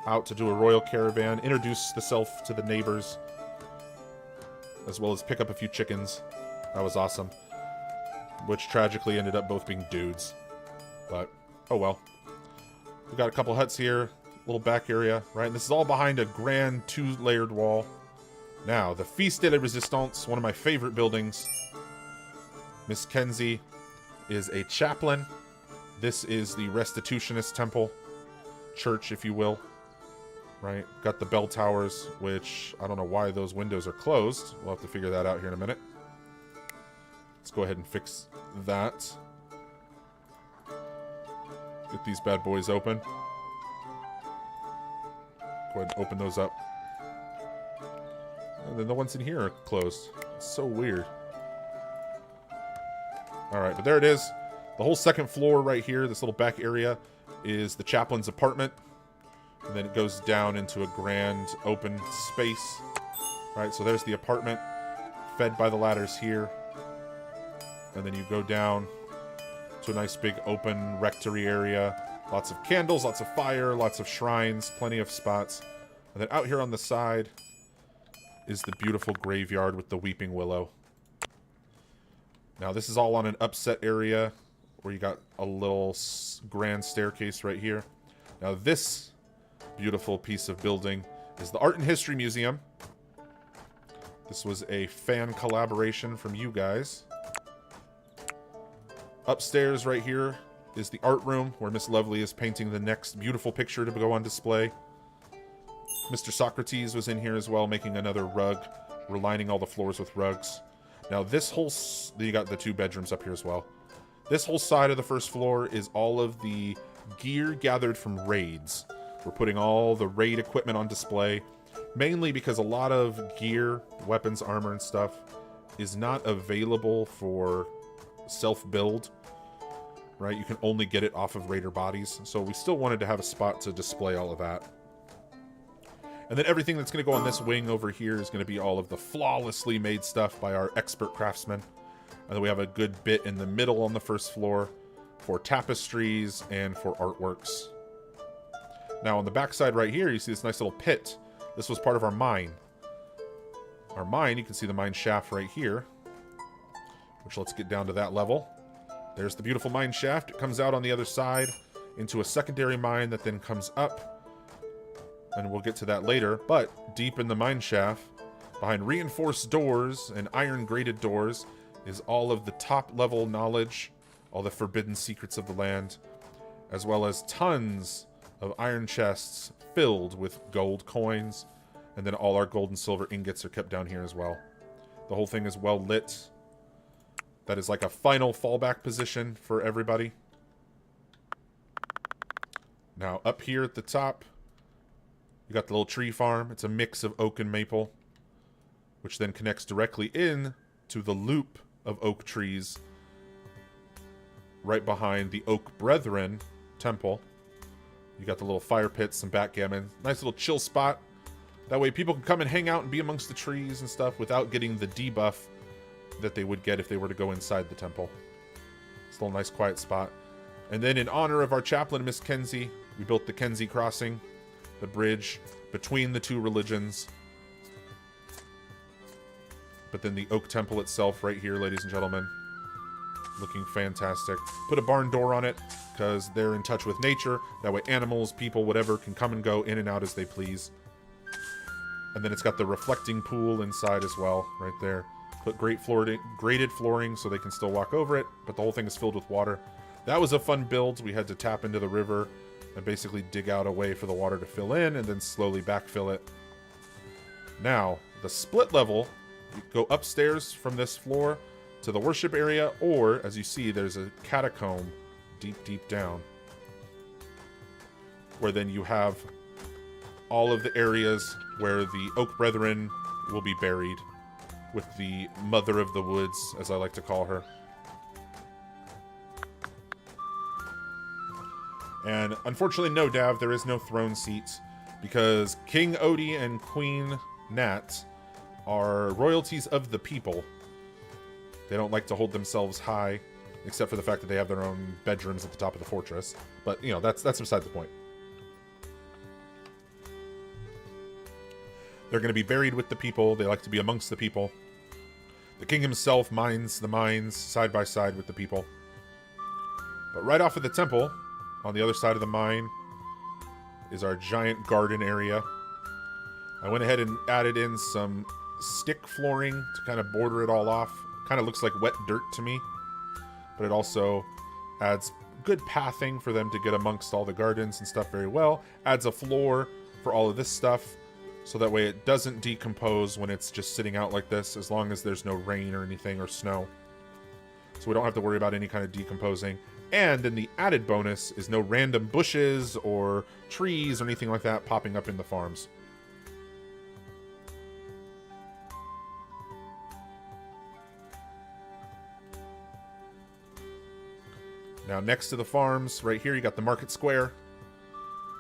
Speaker 1: out to do a royal caravan, introduce the self to the neighbors, as well as pick up a few chickens. That was awesome. Which tragically ended up both being dudes. But, oh well. We've got a couple huts here, little back area, right? And this is all behind a grand 2-layered wall. Now, the Feast de la Resistance, one of my favorite buildings. Miss Kenzie is a chaplain. This is the Restitutionist Temple. Church, if you will. Right? Got the bell towers, which I don't know why those windows are closed. We'll have to figure that out here in a minute. Let's go ahead and fix that. Get these bad boys open. Go ahead and open those up. And then the ones in here are closed. It's so weird. Alright, but there it is. The whole second floor right here, this little back area, is the chaplain's apartment. And then it goes down into a grand open space. Right, so there's the apartment, fed by the ladders here. And then you go down to a nice big open rectory area. Lots of candles, lots of fire, lots of shrines, plenty of spots. And then out here on the side is the beautiful graveyard with the weeping willow. Now this is all on an upset area where you got a little grand staircase right here. Now this beautiful piece of building is the Art and History Museum. This was a fan collaboration from you guys. Upstairs right here is the art room where Miss Lovely is painting the next beautiful picture to go on display. Mr. Socrates was in here as well, making another rug. We're lining all the floors with rugs. Now this whole... you got the 2 bedrooms up here as well. This whole side of the first floor is all of the gear gathered from raids. We're putting all the raid equipment on display. Mainly because a lot of gear, weapons, armor, and stuff is not available for self-build. Right? You can only get it off of raider bodies. So we still wanted to have a spot to display all of that. And then everything that's going to go on this wing over here is going to be all of the flawlessly made stuff by our expert craftsmen. And then we have a good bit in the middle on the first floor for tapestries and for artworks. Now on the back side right here, you see this nice little pit. This was part of our mine. Our mine, you can see the mine shaft right here. Which, let's get down to that level. There's the beautiful mine shaft. It comes out on the other side into a secondary mine that then comes up. And we'll get to that later. But deep in the mine shaft, behind reinforced doors and iron grated doors, is all of the top level knowledge, all the forbidden secrets of the land, as well as tons of iron chests filled with gold coins. And then all our gold and silver ingots are kept down here as well. The whole thing is well lit. That is like a final fallback position for everybody. Now up here at the top, you got the little tree farm. It's a mix of oak and maple, which then connects directly in to the loop of oak trees right behind the Oak Brethren Temple. You got the little fire pits, some backgammon. Nice little chill spot. That way people can come and hang out and be amongst the trees and stuff without getting the debuff that they would get if they were to go inside the temple. It's a little nice quiet spot. And then in honor of our chaplain, Miss Kenzie, we built the Kenzie Crossing. The bridge between the 2 religions. But then the Oak Temple itself right here, ladies and gentlemen. Looking fantastic. Put a barn door on it, because they're in touch with nature. That way animals, people, whatever, can come and go in and out as they please. And then it's got the reflecting pool inside as well, right there. Put graded flooring so they can still walk over it, but the whole thing is filled with water. That was a fun build. We had to tap into the river and basically dig out a way for the water to fill in and then slowly backfill it. Now, the split level, you go upstairs from this floor to the worship area, or, as you see, there's a catacomb deep, deep down, where then you have all of the areas where the Oak Brethren will be buried, with the Mother of the Woods, as I like to call her. And unfortunately, no, Dav, there is no throne seat, because King Odie and Queen Nat are royalties of the people. They don't like to hold themselves high, except for the fact that they have their own bedrooms at the top of the fortress. But, you know, that's beside the point. They're going to be buried with the people. They like to be amongst the people. The king himself mines the mines side by side with the people. But right off of the temple, on the other side of the mine, is our giant garden area. I went ahead and added in some stick flooring to kind of border it all off. Kind of looks like wet dirt to me. But it also adds good pathing for them to get amongst all the gardens and stuff very well. Adds a floor for all of this stuff, so that way it doesn't decompose when it's just sitting out like this, as long as there's no rain or anything or snow. So we don't have to worry about any kind of decomposing. And then the added bonus is no random bushes or trees or anything like that popping up in the farms. Now, next to the farms, right here, you got the market square.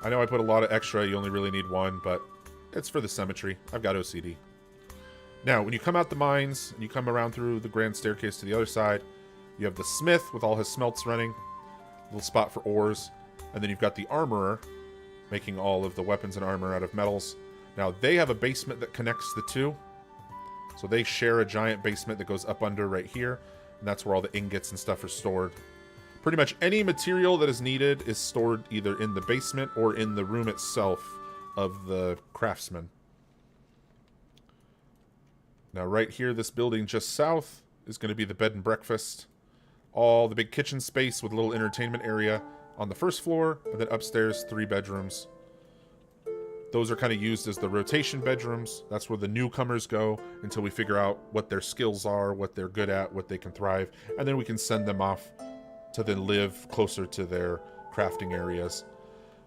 Speaker 1: I know I put a lot of extra. You only really need one, but it's for the symmetry. I've got OCD. Now, when you come out the mines, and you come around through the grand staircase to the other side, you have the smith with all his smelts running. Little spot for ores. And then you've got the armorer, making all of the weapons and armor out of metals. Now, they have a basement that connects the two. So they share a giant basement that goes up under right here. And that's where all the ingots and stuff are stored. Pretty much any material that is needed is stored either in the basement or in the room itself of the craftsman. Now right here, this building just south is going to be the bed and breakfast. All the big kitchen space with a little entertainment area on the first floor, and then upstairs 3 bedrooms. Those are kind of used as the rotation bedrooms. That's where the newcomers go until we figure out what their skills are, what they're good at, what they can thrive, and then we can send them off to then live closer to their crafting areas.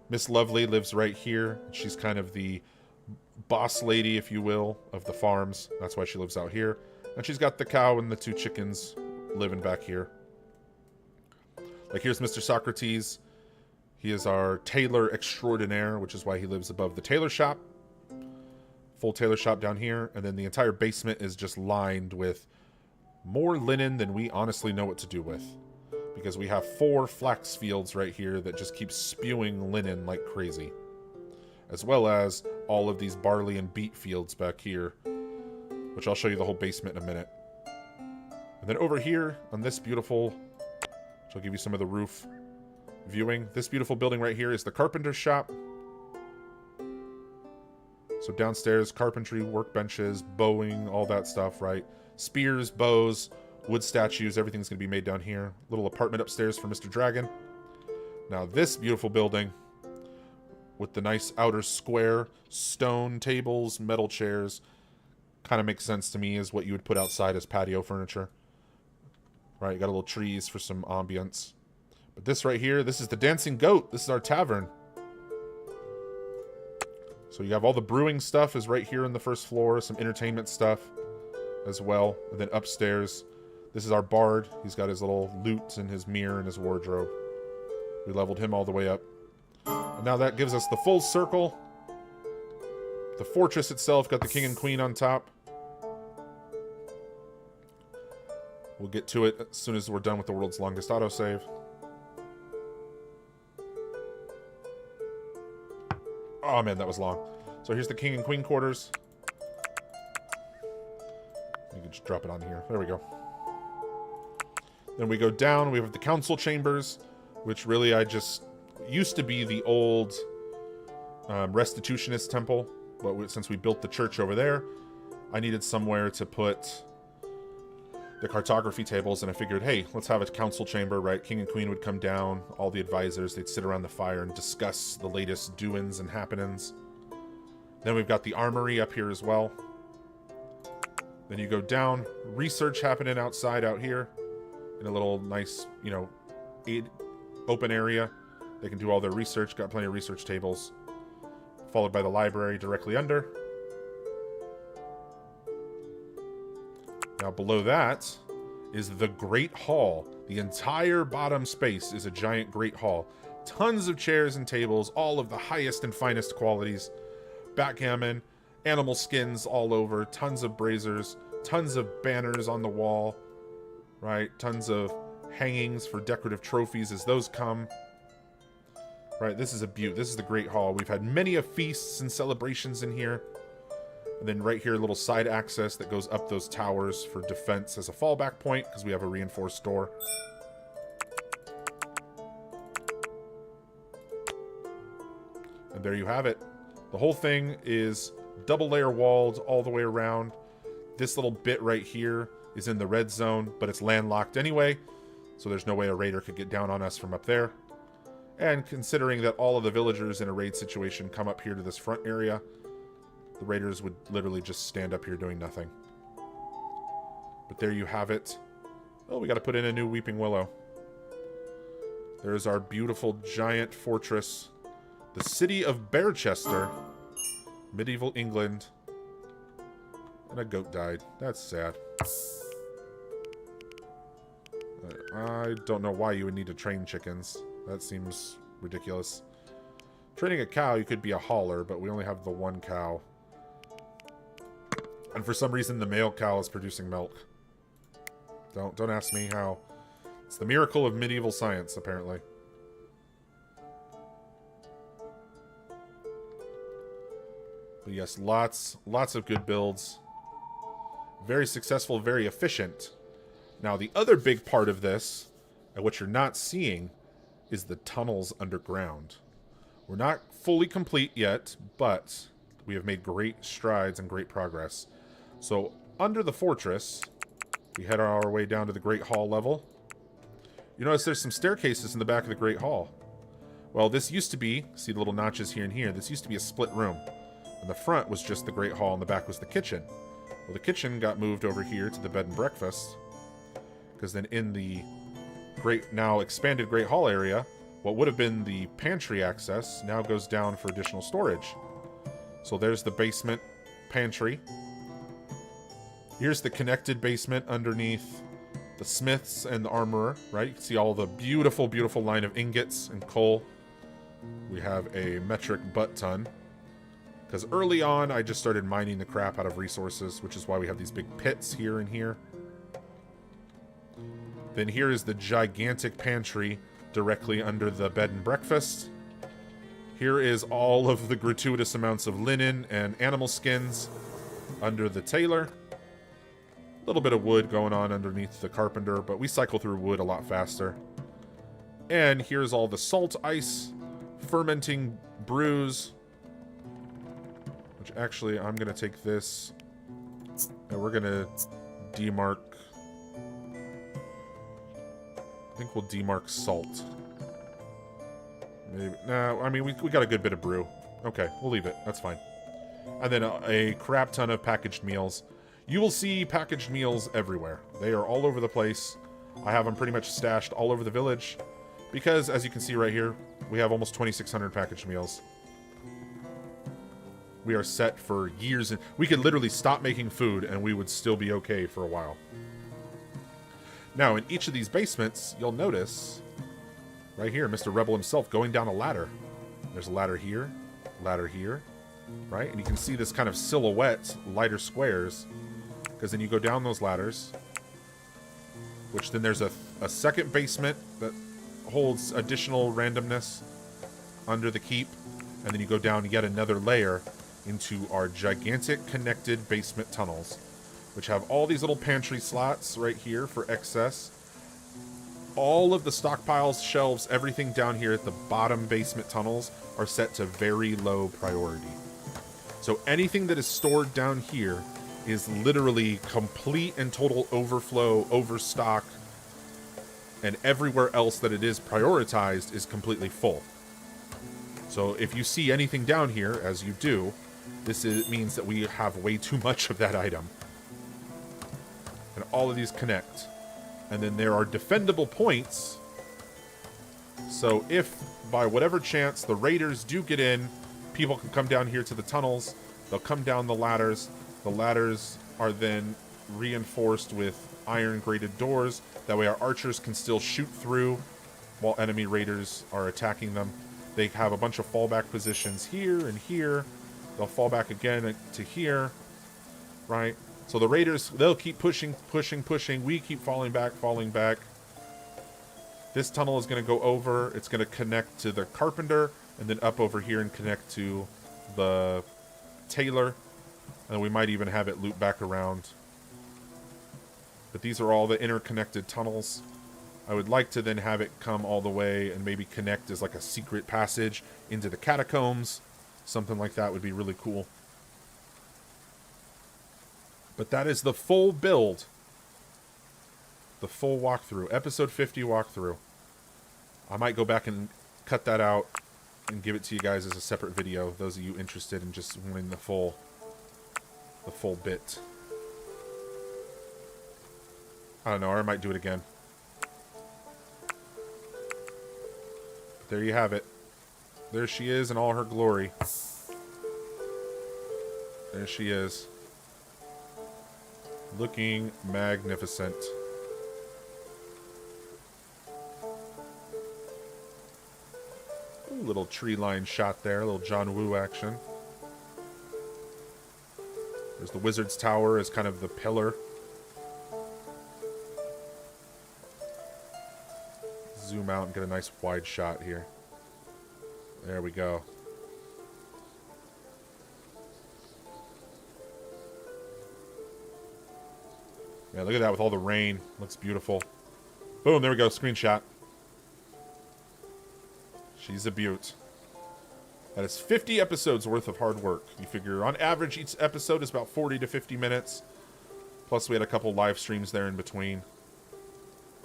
Speaker 1: Miss Lovely lives right here. She's kind of the boss lady, if you will, of the farms. That's why she lives out here. And she's got the cow and the 2 chickens living back here. Like, here's Mr. Socrates. He is our tailor extraordinaire, which is why he lives above the tailor shop. Full tailor shop down here. And then the entire basement is just lined with more linen than we honestly know what to do with. Because we have 4 flax fields right here that just keep spewing linen like crazy. As well as all of these barley and beet fields back here, which I'll show you the whole basement in a minute. And then over here on this beautiful, which I'll give you some of the roof viewing. This beautiful building right here is the carpenter's shop. So downstairs, carpentry, workbenches, bowing, all that stuff, right? Spears, bows, wood statues, everything's going to be made down here. Little apartment upstairs for Mr. Dragon. Now this beautiful building with the nice outer square, stone tables, metal chairs, kind of makes sense to me as what you would put outside as patio furniture. Right, you got a little trees for some ambience. But this right here, this is the Dancing Goat. This is our tavern. So you have all the brewing stuff is right here on the first floor, some entertainment stuff as well. And then upstairs, this is our bard. He's got his little lute and his mirror and his wardrobe. We leveled him all the way up. And now that gives us the full circle. The fortress itself got the king and queen on top. We'll get to it as soon as we're done with the world's longest autosave. Oh man, that was long. So here's the king and queen quarters. You can just drop it on here. There we go. Then we go down. We have the council chambers, which really I just used to be the old restitutionist temple. But since we built the church over there, I needed somewhere to put the cartography tables, and I figured, hey, let's have a council chamber, right? King and queen would come down, all the advisors, they'd sit around the fire and discuss the latest doings and happenings. Then we've got the armory up here as well. Then you go down, research happening outside out here in a little nice, you know, open area. They can do all their research, got plenty of research tables. Followed by the library directly under. Now below that is the Great Hall. The entire bottom space is a giant Great Hall. Tons of chairs and tables, all of the highest and finest qualities. Backgammon, animal skins all over, tons of braziers, tons of banners on the wall, right? Tons of hangings for decorative trophies as those come. Right, this is a beaut. This is the Great Hall. We've had many a feasts and celebrations in here. And then right here, a little side access that goes up those towers for defense as a fallback point, because we have a reinforced door. And there you have it. The whole thing is double layer walled all the way around. This little bit right here is in the red zone, but it's landlocked anyway, so there's no way a raider could get down on us from up there. And considering that all of the villagers in a raid situation come up here to this front area, the raiders would literally just stand up here doing nothing. But there you have it. Oh, we got to put in a new Weeping Willow. There's our beautiful giant fortress. The city of Bearchester. Medieval England. And a goat died. That's sad. I don't know why you would need to train chickens. That seems ridiculous. Training a cow, you could be a hauler, but we only have the one cow. And for some reason, the male cow is producing milk. Don't ask me how. It's the miracle of medieval science, apparently. But yes, lots of good builds. Very successful, very efficient. Now, the other big part of this, and what you're not seeing, is the tunnels underground. We're not fully complete yet, but we have made great strides and great progress. So, under the fortress, we head our way down to the Great Hall level. You notice there's some staircases in the back of the Great Hall. Well, this used to be, see the little notches here and here, this used to be a split room. And the front was just the Great Hall, and the back was the kitchen. Well, the kitchen got moved over here to the bed and breakfast, because then in the now expanded Great Hall area, what would have been the pantry access now goes down for additional storage. So there's the basement pantry. Here's the connected basement underneath the smiths and the armorer, right? You can see all the beautiful, beautiful line of ingots and coal. We have a metric butt ton. Because early on, I just started mining the crap out of resources, which is why we have these big pits here and here. Then here is the gigantic pantry directly under the bed and breakfast. Here is all of the gratuitous amounts of linen and animal skins under the tailor. A little bit of wood going on underneath the carpenter, but we cycle through wood a lot faster. And here's all the salt ice, fermenting brews. Which actually, I'm going to take this and we're going to demark. I think we'll demark salt. Maybe. No, I mean, we got a good bit of brew. Okay, we'll leave it. That's fine. And then a crap ton of packaged meals. You will see packaged meals everywhere. They are all over the place. I have them pretty much stashed all over the village. Because, as you can see right here, we have almost 2,600 packaged meals. We are set for years. And we could literally stop making food and we would still be okay for a while. Now, in each of these basements, you'll notice, right here, Mr. Rebel himself going down a ladder. There's a ladder here, right? And you can see this kind of silhouette, lighter squares, because then you go down those ladders, which then there's a second basement that holds additional randomness under the keep, and then you go down yet another layer into our gigantic connected basement tunnels, which have all these little pantry slots right here for excess. All of the stockpiles, shelves, everything down here at the bottom basement tunnels are set to very low priority. So anything that is stored down here is literally complete and total overflow, overstock, and everywhere else that it is prioritized is completely full. So if you see anything down here, as you do, means that we have way too much of that item. And all of these connect. And then there are defendable points. So if, by whatever chance, the raiders do get in, people can come down here to the tunnels. They'll come down the ladders. The ladders are then reinforced with iron grated doors. That way our archers can still shoot through while enemy raiders are attacking them. They have a bunch of fallback positions here and here. They'll fall back again to here, right? So the raiders, they'll keep pushing, pushing, pushing. We keep falling back, falling back. This tunnel is going to go over. It's going to connect to the carpenter and then up over here and connect to the tailor. And we might even have it loop back around. But these are all the interconnected tunnels. I would like to then have it come all the way and maybe connect as like a secret passage into the catacombs. Something like that would be really cool. But that is the full build. The full walkthrough. Episode 50 walkthrough. I might go back and cut that out and give it to you guys as a separate video. Those of you interested in just wanting the full bit. I don't know, or I might do it again. There you have it. There she is in all her glory. There she is. Looking magnificent. Ooh, little tree line shot there. A little John Woo action. There's the Wizard's Tower as kind of the pillar. Zoom out and get a nice wide shot here. There we go. Man, look at that with all the rain. Looks beautiful. Boom, there we go. Screenshot. She's a beaut. That is 50 episodes worth of hard work. You figure on average each episode is about 40 to 50 minutes. Plus we had a couple live streams there in between.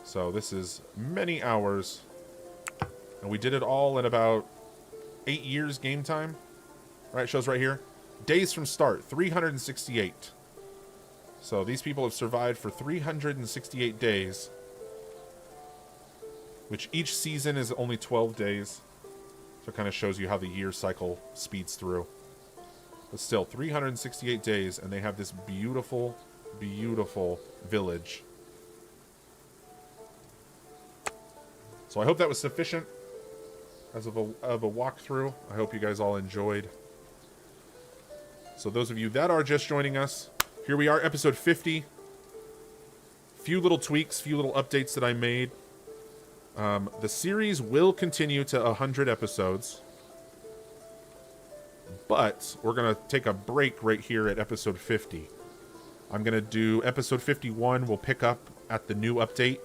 Speaker 1: So this is many hours. And we did it all in about 8 years game time. Right, shows right here. Days from start, 368. So these people have survived for 368 days. Which each season is only 12 days. So it kind of shows you how the year cycle speeds through. But still, 368 days, and they have this beautiful, beautiful village. So I hope that was sufficient as of a walkthrough. I hope you guys all enjoyed. So those of you that are just joining us, here we are, episode 50. Few little tweaks, few little updates that I made. The series will continue to 100 episodes. But we're going to take a break right here at episode 50. I'm going to do episode 51. We'll pick up at the new update.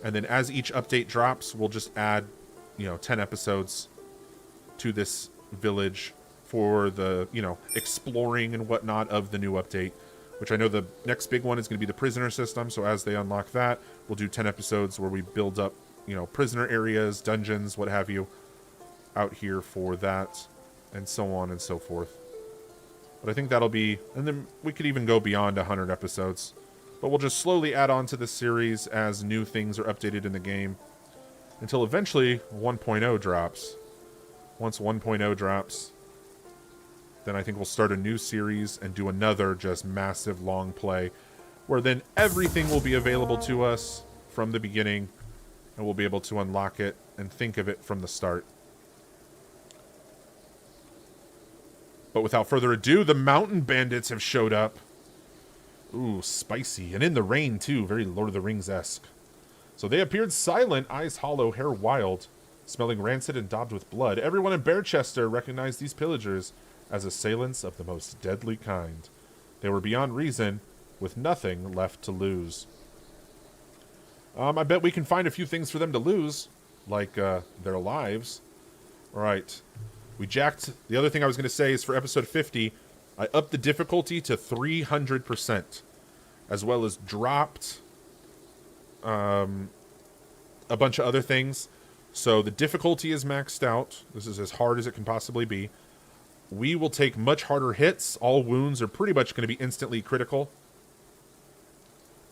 Speaker 1: And then as each update drops, we'll just add, 10 episodes to this village for the, exploring and whatnot of the new update. Which I know the next big one is going to be the prisoner system. So as they unlock that, we'll do 10 episodes where we build up, prisoner areas, dungeons, what have you, out here for that, and so on and so forth. But I think that'll be, and then we could even go beyond 100 episodes. But we'll just slowly add on to this series as new things are updated in the game, until eventually 1.0 drops. Once 1.0 drops, then I think we'll start a new series and do another just massive long play, where then everything will be available to us from the beginning, and we'll be able to unlock it and think of it from the start. But without further ado, the mountain bandits have showed up. Ooh, spicy. And in the rain, too. Very Lord of the Rings-esque. So they appeared silent, eyes hollow, hair wild, smelling rancid and daubed with blood. Everyone in Bearchester recognized these pillagers as assailants of the most deadly kind. They were beyond reason, with nothing left to lose. I bet we can find a few things for them to lose, like their lives. All right. We jacked... The other thing I was going to say is for episode 50, I upped the difficulty to 300%, as well as dropped a bunch of other things. So the difficulty is maxed out. This is as hard as it can possibly be. We will take much harder hits. All wounds are pretty much going to be instantly critical.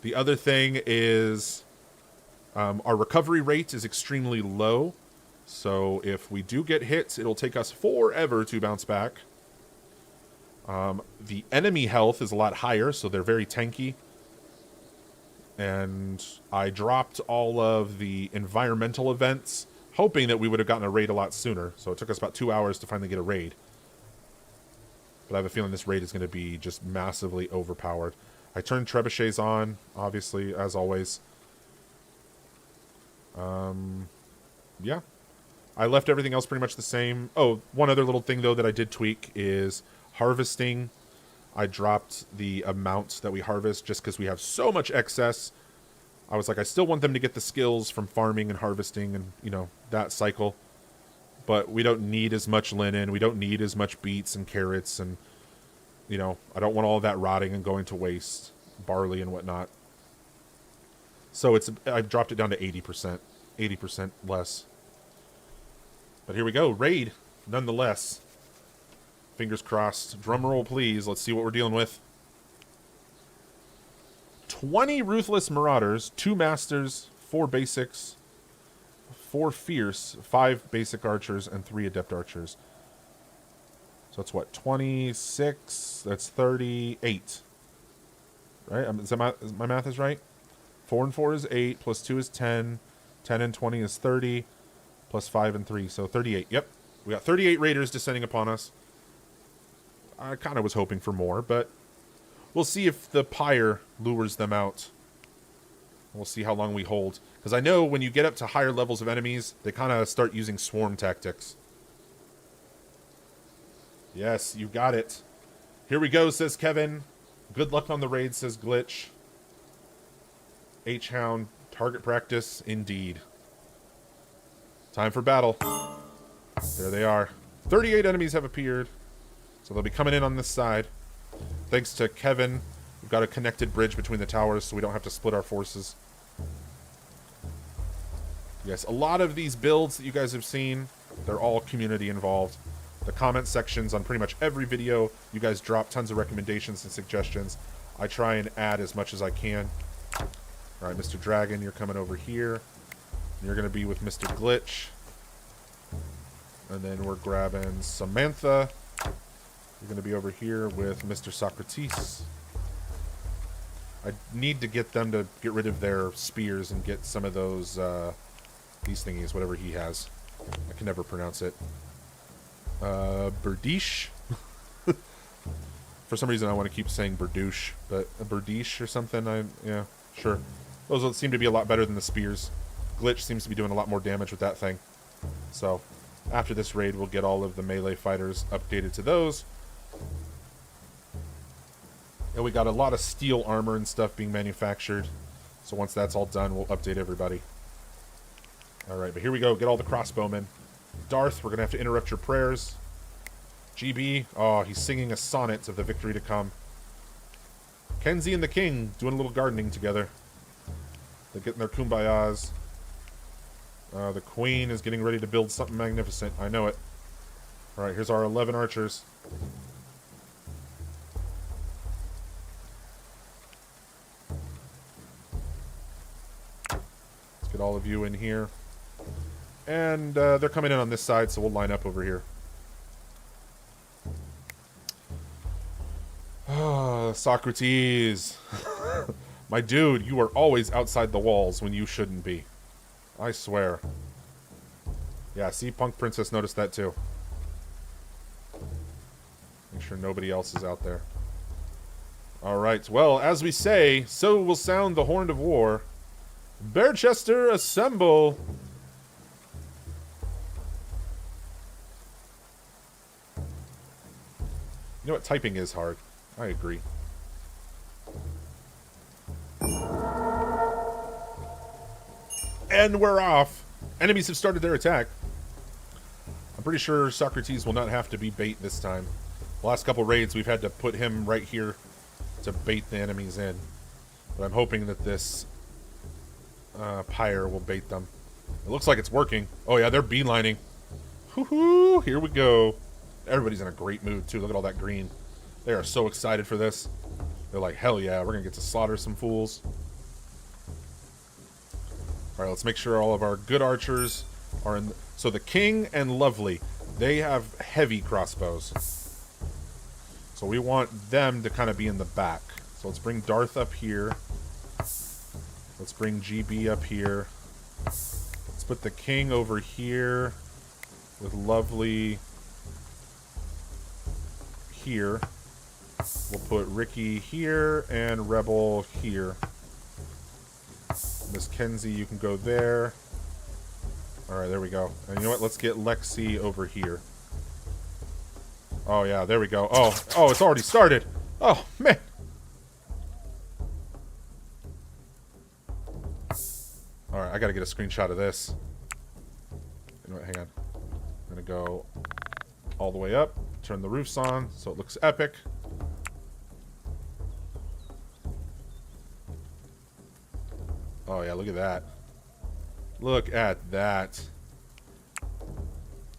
Speaker 1: The other thing is our recovery rate is extremely low. So if we do get hit, it'll take us forever to bounce back. The enemy health is a lot higher, so they're very tanky. And I dropped all of the environmental events, hoping that we would have gotten a raid a lot sooner. So it took us about 2 hours to finally get a raid. But I have a feeling this raid is going to be just massively overpowered. I turned trebuchets on, obviously, as always. Yeah. I left everything else pretty much the same. Oh, one other little thing, though, that I did tweak is harvesting. I dropped the amount that we harvest just because we have so much excess. I was like, I still want them to get the skills from farming and harvesting and, you know, that cycle. But we don't need as much linen. We don't need as much beets and carrots. And, you know, I don't want all of that rotting and going to waste. Barley and whatnot. So I've dropped it down to 80%. 80% less. But here we go. Raid, nonetheless. Fingers crossed. Drum roll, please. Let's see what we're dealing with. 20 Ruthless Marauders, 2 Masters, 4 Basics, 4 Fierce, 5 Basic Archers, and 3 Adept Archers. So that's what? 26? That's 38. Right? My math is right? 4 and 4 is 8, plus 2 is 10, 10 and 20 is 30, plus 5 and 3, so 38. Yep. We got 38 Raiders descending upon us. I kind of was hoping for more, but we'll see if the pyre lures them out. We'll see how long we hold. Because I know when you get up to higher levels of enemies, they kind of start using swarm tactics. Yes, you got it. Here we go, says Kevin. Good luck on the raid, says Glitch. H-Hound, target practice, indeed. Time for battle. There they are. 38 enemies have appeared. So they'll be coming in on this side. Thanks to Kevin, we've got a connected bridge between the towers so we don't have to split our forces. Yes, a lot of these builds that you guys have seen, they're all community involved. The comment sections on pretty much every video, you guys drop tons of recommendations and suggestions. I try and add as much as I can. Alright, Mr. Dragon, you're coming over here. You're going to be with Mr. Glitch. And then we're grabbing Samantha. You're going to be over here with Mr. Socrates. I need to get them to get rid of their spears and get some of those, these thingies, whatever he has. I can never pronounce it. Berdish? For some reason I want to keep saying Berdouche, but a Berdish or something, yeah, sure. Those seem to be a lot better than the spears. Glitch seems to be doing a lot more damage with that thing. So, after this raid, we'll get all of the melee fighters updated to those. And we got a lot of steel armor and stuff being manufactured. So once that's all done, we'll update everybody. Alright, but here we go. Get all the crossbowmen. Darth, we're going to have to interrupt your prayers. GB, oh, he's singing a sonnet of the victory to come. Kenzie and the King doing a little gardening together. They're getting their kumbayas. The Queen is getting ready to build something magnificent. I know it. Alright, here's our 11 archers. Let's get all of you in here. And they're coming in on this side, so we'll line up over here. Socrates. My dude, you are always outside the walls when you shouldn't be. I swear. Yeah, see, Punk Princess noticed that too. Make sure nobody else is out there. Alright, well, as we say, so will sound the horn of war. Bearchester, assemble! You know what? Typing is hard. I agree. And we're off! Enemies have started their attack. I'm pretty sure Socrates will not have to be bait this time. The last couple raids, we've had to put him right here to bait the enemies in. But I'm hoping that this pyre will bait them. It looks like it's working. Oh yeah, they're beelining. Woohoo! Here we go. Everybody's in a great mood, too. Look at all that green. They are so excited for this. They're like, hell yeah, we're going to get to slaughter some fools. Alright, let's make sure all of our good archers are in... So the king and Lovely, they have heavy crossbows. So we want them to kind of be in the back. So let's bring Darth up here. Let's bring GB up here. Let's put the king over here with Lovely here. We'll put Ricky here and Rebel here. Miss Kenzie, you can go there. Alright, there we go. And you know what? Let's get Lexi over here. Oh, yeah, there we go. Oh, it's already started. Oh, man. Alright, I gotta get a screenshot of this. You know what? Hang on. I'm gonna go all the way up. Turn the roofs on so it looks epic. Oh, yeah, look at that. Look at that.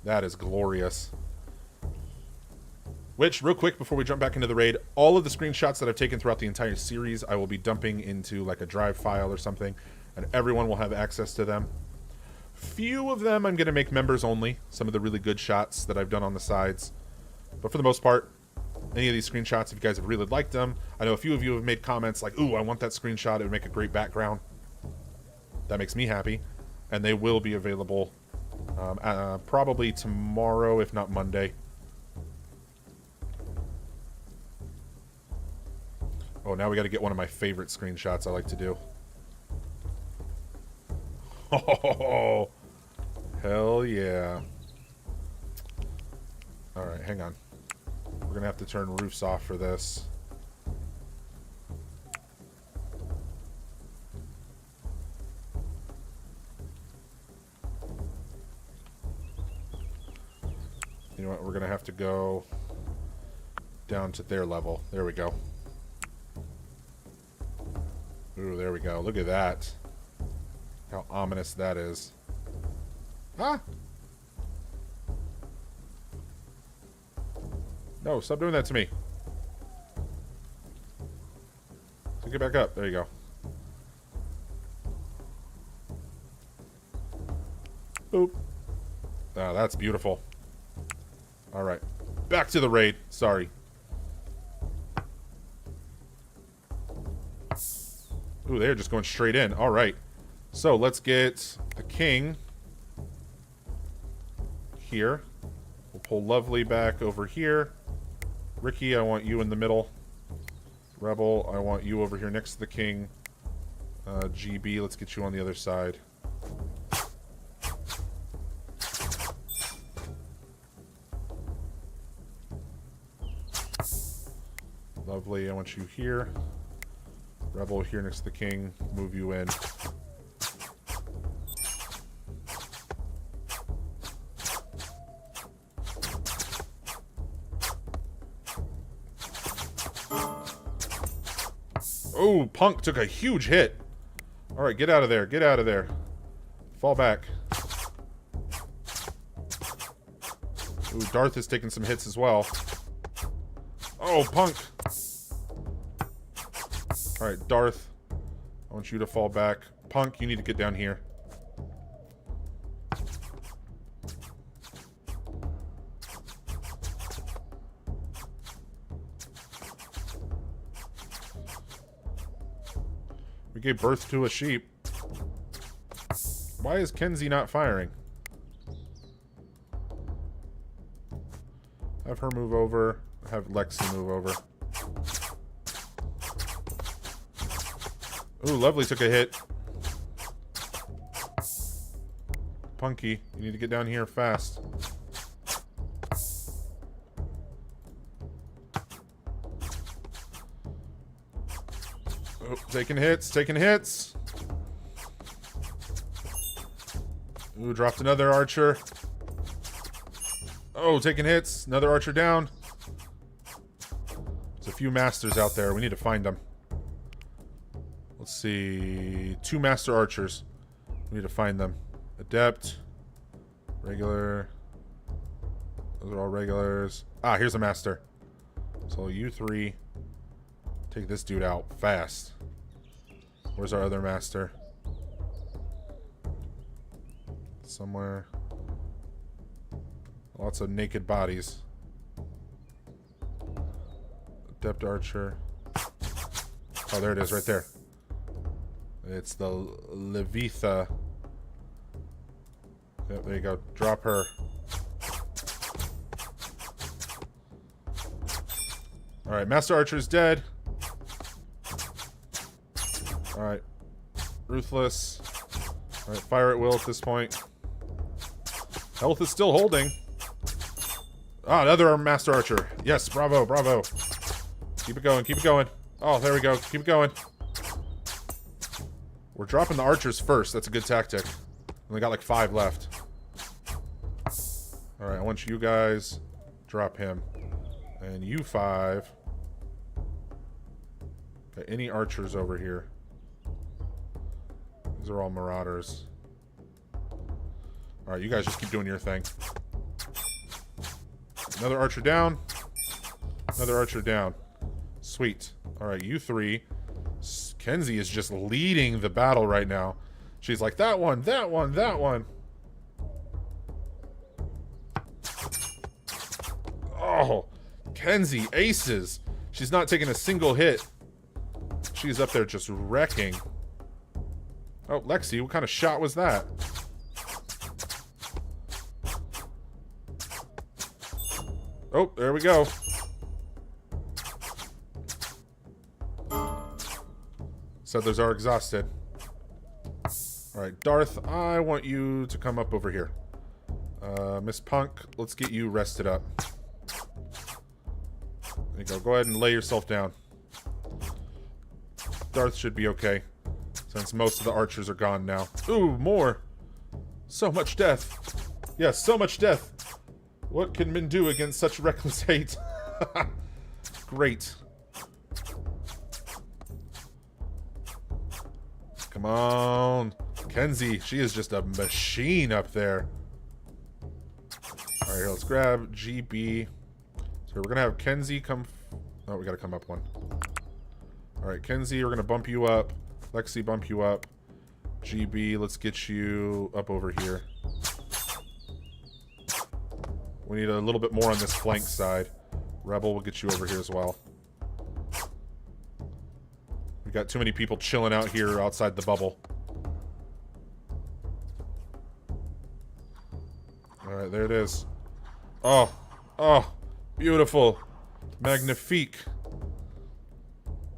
Speaker 1: That is glorious. Which, real quick, before we jump back into the raid, all of the screenshots that I've taken throughout the entire series, I will be dumping into, like, a drive file or something, and everyone will have access to them. Few of them I'm going to make members only, some of the really good shots that I've done on the sides. But for the most part, any of these screenshots, if you guys have really liked them, I know a few of you have made comments like, ooh, I want that screenshot, it would make a great background. That makes me happy. And they will be available probably tomorrow, if not Monday. Oh, now we got to get one of my favorite screenshots I like to do. Oh, hell yeah. Alright, hang on. We're going to have to turn roofs off for this. You know what? We're going to have to go down to their level. There we go. Ooh, there we go. Look at that. How ominous that is. Ah! No, stop doing that to me. So get back up. There you go. Boop. Ah, that's beautiful. Alright. Back to the raid. Sorry. Ooh, they're just going straight in. Alright. So, let's get the king here. We'll pull Lovely back over here. Ricky, I want you in the middle. Rebel, I want you over here next to the king. GB, let's get you on the other side. Lovely, I want you here. Rebel here next to the king. Move you in. Oh, Punk took a huge hit. Alright, get out of there. Get out of there. Fall back. Ooh, Darth is taking some hits as well. Oh, Punk. Alright, Darth. I want you to fall back. Punk, you need to get down here. We gave birth to a sheep. Why is Kenzie not firing? Have her move over. Have Lexi move over. Ooh, Lovely took a hit. Punky, you need to get down here fast. Oh, taking hits, taking hits. Ooh, dropped another archer. Oh, taking hits. Another archer down. There's a few masters out there. We need to find them. Let's see. 2 master archers. We need to find them. Adept. Regular. Those are all regulars. Ah, here's a master. So you 3. Take this dude out fast. Where's our other master? somewhere. Lots of naked bodies. Adept archer. Oh, there it is, right there. It's the Levitha. Yep, there you go. Drop her. Alright, Master Archer's dead. Alright. Ruthless. Alright, fire at will at this point. Health is still holding. Ah, another Master Archer. Yes, bravo, bravo. Keep it going, keep it going. Oh, there we go. Keep it going. We're dropping the archers first. That's a good tactic. Only got like 5 left. Alright, I want you guys drop him. And you 5. Got any archers over here? These are all marauders. Alright, you guys just keep doing your thing. Another archer down. Another archer down. Sweet. Alright, you 3. Kenzie is just leading the battle right now. She's like, that one, that one, that one. Oh, Kenzie aces. She's not taking a single hit. She's up there just wrecking. Oh, Lexi, what kind of shot was that? Oh, there we go. Settlers are exhausted. Alright, Darth, I want you to come up over here. Miss Punk, let's get you rested up. There you go. Go ahead and lay yourself down. Darth should be okay, since most of the archers are gone now. Ooh, more! So much death. Yes, so much death. What can men do against such reckless hate? Great. Come on. Kenzie, she is just a machine up there. Alright, here, let's grab GB. So we're going to have Kenzie come... Oh, we got to come up one. Alright, Kenzie, we're going to bump you up. Lexi, bump you up. GB, let's get you up over here. We need a little bit more on this flank side. Rebel will get you over here as well. We got too many people chilling out here outside the bubble. Alright, there it is. Oh, oh, beautiful. Magnifique.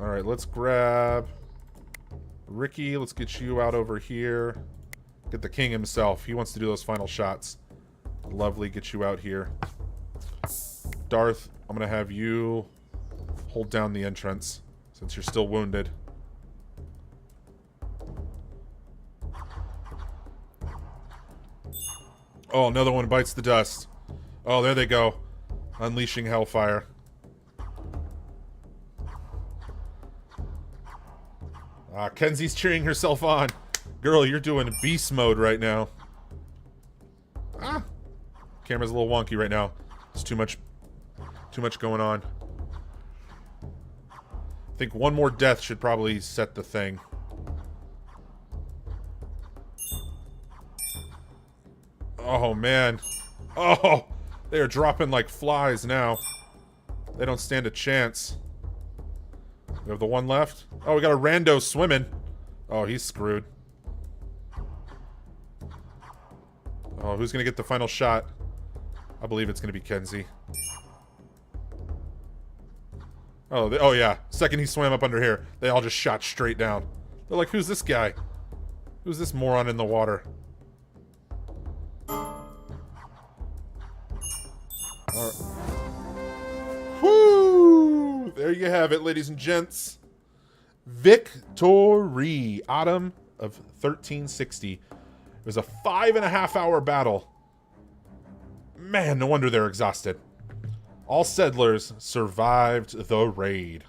Speaker 1: Alright, let's grab Ricky. Let's get you out over here. Get the king himself. He wants to do those final shots. Lovely, get you out here. Darth, I'm going to have you hold down the entrance since you're still wounded. Oh, another one bites the dust. Oh, there they go. Unleashing hellfire. Ah, Kenzie's cheering herself on. Girl, you're doing beast mode right now. Ah. Camera's a little wonky right now. There's too much going on. I think one more death should probably set the thing. Oh, man. Oh, they are dropping like flies now. They don't stand a chance. We have the one left. Oh, we got a rando swimming. Oh, he's screwed. Oh, who's going to get the final shot? I believe it's going to be Kenzie. Oh, oh yeah. Second he swam up under here, they all just shot straight down. They're like, who's this guy? Who's this moron in the water? Alright. Whoo! There you have it, ladies and gents. Victory. Autumn of 1360. It was a 5.5 hour battle. Man, no wonder they're exhausted. All settlers survived the raid.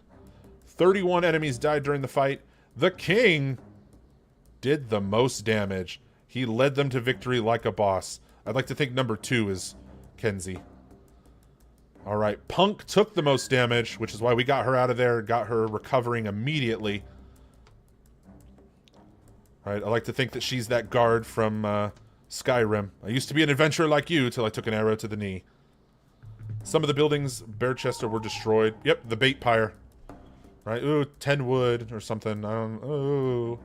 Speaker 1: 31 enemies died during the fight. The king did the most damage. He led them to victory like a boss. I'd like to think number 2 is Kenzie. Alright, Punk took the most damage, which is why we got her out of there, got her recovering immediately. Alright, I like to think that she's that guard from Skyrim. I used to be an adventurer like you till I took an arrow to the knee. Some of the buildings, Bearchester, were destroyed. Yep, the bait pyre. Right? Ooh, 10 wood or something. I don't... Ooh.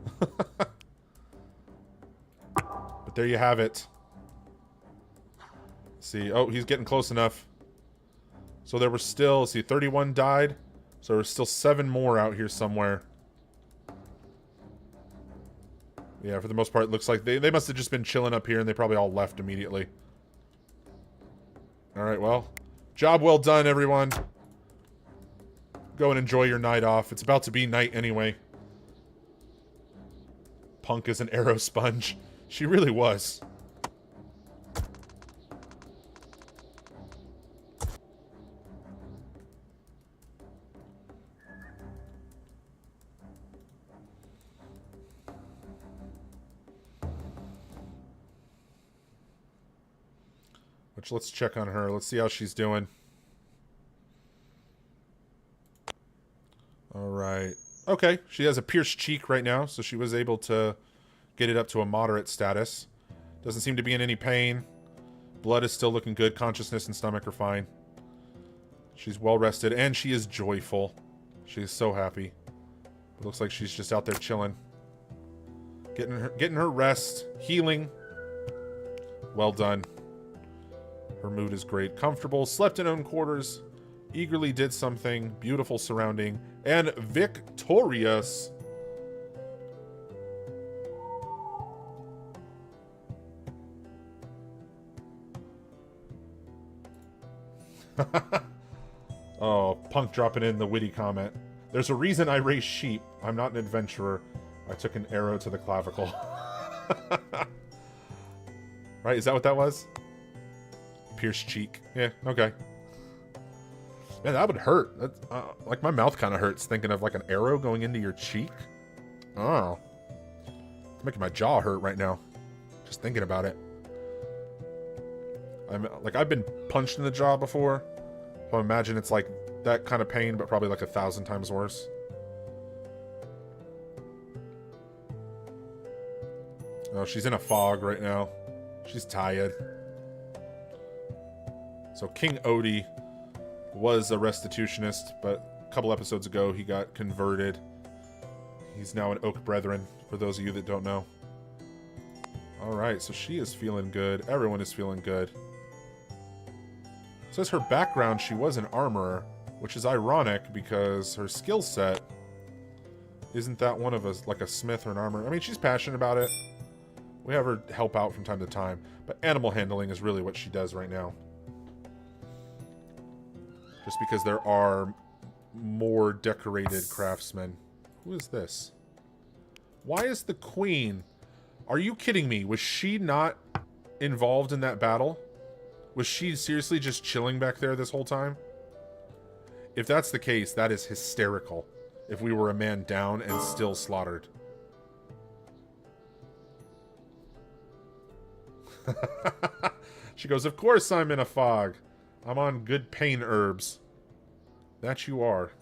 Speaker 1: But there you have it. See, oh, he's getting close enough. So there were still, see, 31 died. So there were still 7 more out here somewhere. Yeah, for the most part, it looks like they must have just been chilling up here and they probably all left immediately. Alright, well. Job well done, everyone. Go and enjoy your night off. It's about to be night anyway. Punk is an arrow sponge. She really was. Which, let's check on her. Let's see how she's doing. Alright. Okay, she has a pierced cheek right now, so she was able to get it up to a moderate status. Doesn't seem to be in any pain. Blood is still looking good. Consciousness and stomach are fine. She's well rested, and she is joyful. She is so happy. It looks like she's just out there chilling. Getting her rest. Healing. Well done. Her mood is great. Comfortable. Slept in own quarters. Eagerly did something. Beautiful surrounding. And victorious. Oh, Punk dropping in the witty comment. There's a reason I raise sheep. I'm not an adventurer. I took an arrow to the clavicle. Right, is that what that was? Pierced cheek. Yeah, okay. Man, that would hurt. That's, like, my mouth kind of hurts thinking of, like, an arrow going into your cheek. Oh. It's making my jaw hurt right now. Just thinking about it. I've been punched in the jaw before. So I imagine it's, like, that kind of pain, but probably, like, 1,000 times worse. Oh, she's in a fog right now. She's tired. So King Odie was a restitutionist, but a couple episodes ago he got converted. He's now an Oak Brethren, for those of you that don't know. Alright, so she is feeling good. Everyone is feeling good. Says her background, she was an armorer, which is ironic because her skill set isn't that one of us, like a smith or an armorer. I mean, she's passionate about it. We have her help out from time to time, but animal handling is really what she does right now. Just because there are more decorated craftsmen. Who is this? Why is the queen? Are you kidding me? Was she not involved in that battle? Was she seriously just chilling back there this whole time? If that's the case, that is hysterical. If we were a man down and still slaughtered. She goes, of course I'm in a fog. I'm on good pain herbs. That you are.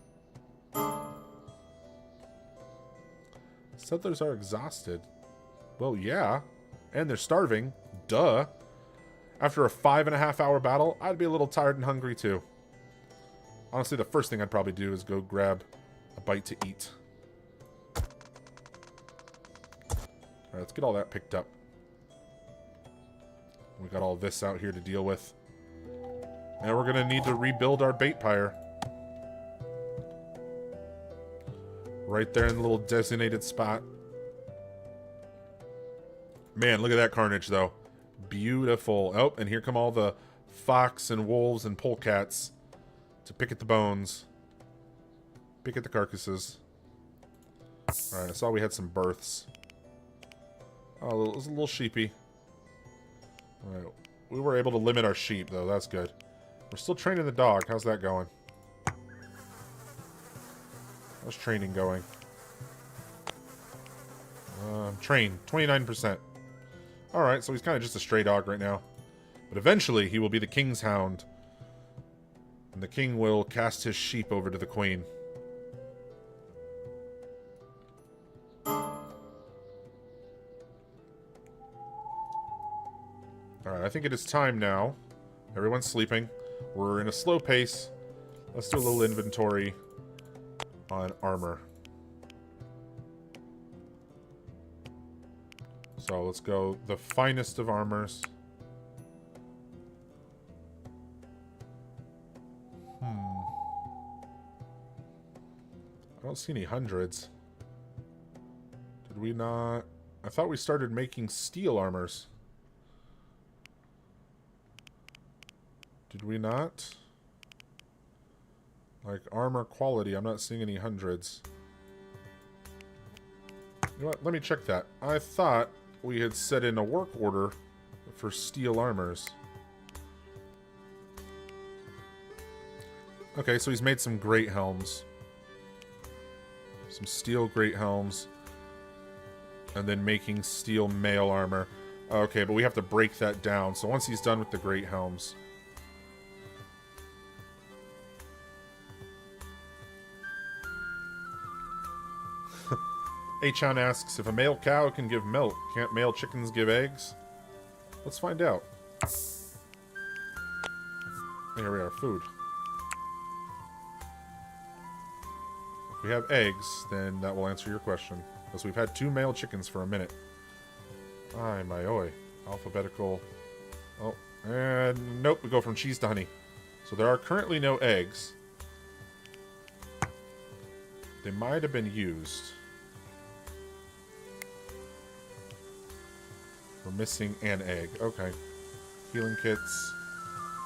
Speaker 1: Settlers are exhausted. Well, yeah. And they're starving. Duh. After a 5.5 hour battle, I'd be a little tired and hungry too. Honestly, the first thing I'd probably do is go grab a bite to eat. Alright, let's get all that picked up. We got all this out here to deal with. And we're going to need to rebuild our bait pyre. Right there in the little designated spot. Man, look at that carnage, though. Beautiful. Oh, and here come all the fox and wolves and polecats to pick at the bones. Pick at the carcasses. Alright, I saw we had some births. Oh, it was a little sheepy. Alright, we were able to limit our sheep, though. That's good. We're still training the dog. How's that going? How's training going? Train. 29%. Alright, so he's kind of just a stray dog right now. But eventually, he will be the king's hound. And the king will cast his sheep over to the queen. I think it is time now. Everyone's sleeping. We're in a slow pace. Let's do a little inventory on armor. So let's go the finest of armors. I don't see any hundreds. Did we not? I thought we started making steel armors. Did we not? Like armor quality, I'm not seeing any hundreds. You know what? Let me check that. I thought we had set in a work order for steel armors. Okay, so he's made some great helms. Some steel great helms. And then making steel mail armor. Okay, but we have to break that down. So once he's done with the great helms. Achan asks, if a male cow can give milk, can't male chickens give eggs? Let's find out. Here we are, food. If we have eggs, then that will answer your question. Because we've had 2 male chickens for a minute. Ay, my oi. Alphabetical. Oh, and nope, we go from cheese to honey. So there are currently no eggs. They might have been used. We're missing an egg. Okay. Healing kits.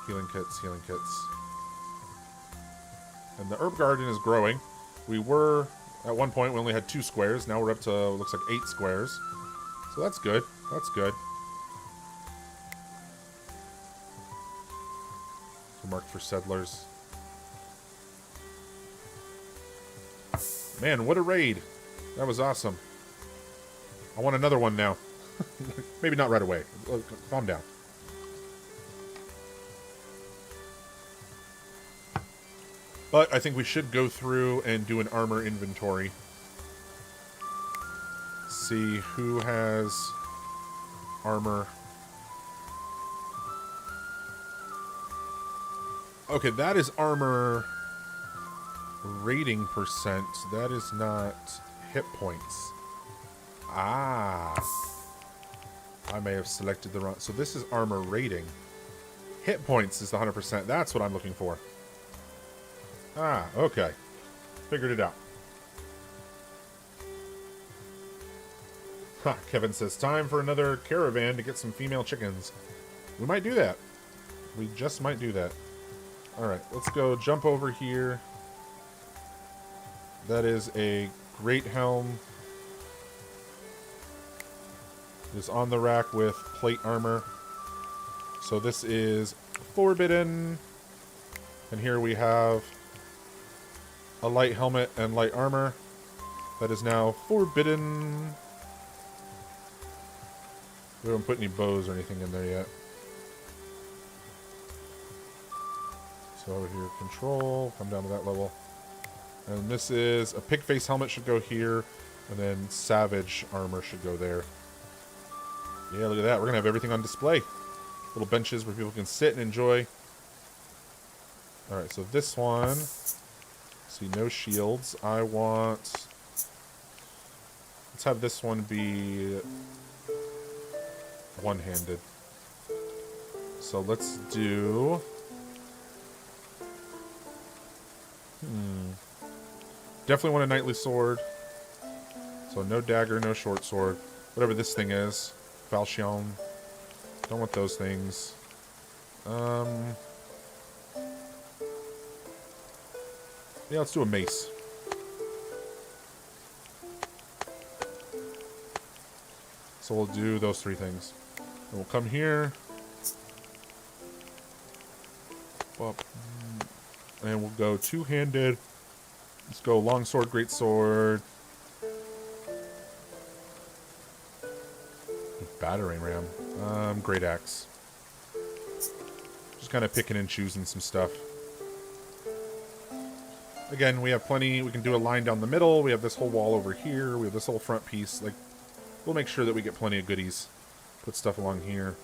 Speaker 1: Healing kits. Healing kits. And the herb garden is growing. We were, at one point, we only had 2 squares. Now we're up to, looks like 8 squares. So that's good. That's good. Marked for settlers. Man, what a raid. That was awesome. I want another one now. Maybe not right away. Calm down. But I think we should go through and do an armor inventory. See who has armor. Okay, that is armor rating percent. That is not hit points. Ah. I may have selected the wrong... So this is armor rating. Hit points is the 100%. That's what I'm looking for. Ah, okay. Figured it out. Ha, Kevin says, time for another caravan to get some female chickens. We might do that. We just might do that. Alright, let's go jump over here. That is a great helm. It is on the rack with plate armor. So this is forbidden. And here we have a light helmet and light armor. That is now forbidden. We haven't put any bows or anything in there yet. So over here, control, come down to that level. And this is a pig face helmet should go here. And then savage armor should go there. Yeah, look at that. We're going to have everything on display. Little benches where people can sit and enjoy. Alright, so this one. See, no shields. I want... Let's have this one be one-handed. So let's do... Definitely want a knightly sword. So no dagger, no short sword. Whatever this thing is. Falchion. Don't want those things. Yeah, let's do a mace. So we'll do those 3 things. And we'll come here. And we'll go 2-handed. Let's go longsword, great sword. Battering ram. Great axe. Just kind of picking and choosing some stuff. Again, we have plenty. We can do a line down the middle. We have this whole wall over here. We have this whole front piece. Like, we'll make sure that we get plenty of goodies. Put stuff along here.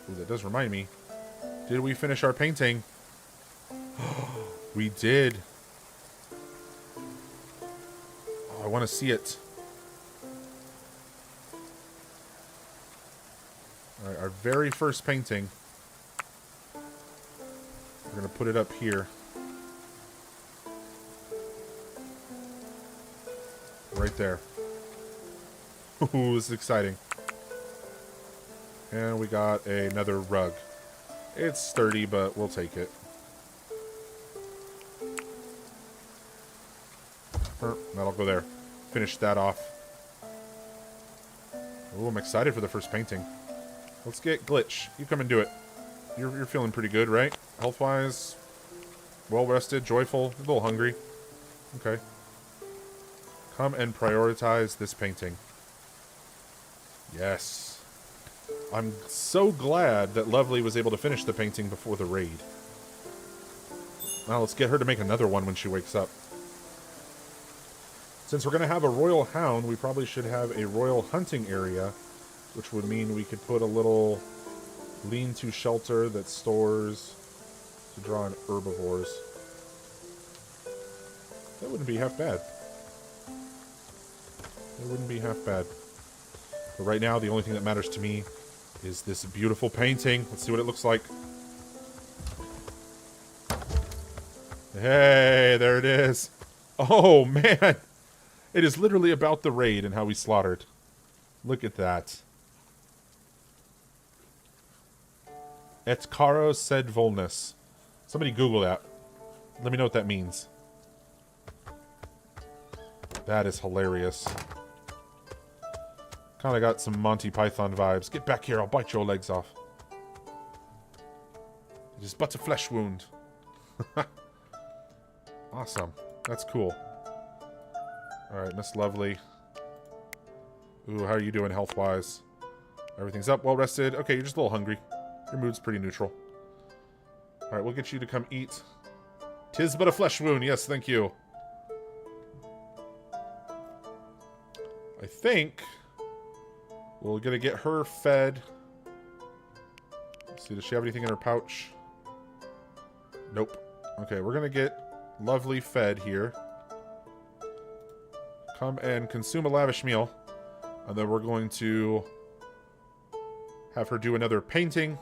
Speaker 1: Ooh, that does remind me. Did we finish our painting? We did. Oh, I want to see it. Alright, our very first painting. We're going to put it up here. Right there. Ooh, this is exciting. And we got another rug. It's sturdy, but we'll take it. That'll go there. Finish that off. Ooh, I'm excited for the first painting. Let's get Glitch. You come and do it. You're feeling pretty good, right? Health-wise, well-rested, joyful, a little hungry. Okay. Come and prioritize this painting. Yes. I'm so glad that Lovely was able to finish the painting before the raid. Now let's get her to make another one when she wakes up. Since we're going to have a royal hound, we probably should have a royal hunting area, which would mean we could put a little lean-to shelter that stores to draw in herbivores. That wouldn't be half bad. It wouldn't be half bad. But right now, the only thing that matters to me is this beautiful painting. Let's see what it looks like. Hey, there it is. Oh, man. It is literally about the raid and how we slaughtered. Look at that. Et caro sed volnus. Somebody Google that. Let me know what that means. That is hilarious. Kind of got some Monty Python vibes. Get back here, I'll bite your legs off. It is but a flesh wound. Awesome. That's cool. Alright, Miss Lovely. Ooh, how are you doing health-wise? Everything's up, well-rested. Okay, you're just a little hungry. Your mood's pretty neutral. Alright, we'll get you to come eat. 'Tis but a flesh wound. Yes, thank you. I think we're going to get her fed. Let's see, does she have anything in her pouch? Nope. Okay, we're going to get Lovely fed here. Come and consume a lavish meal. And then we're going to have her do another painting.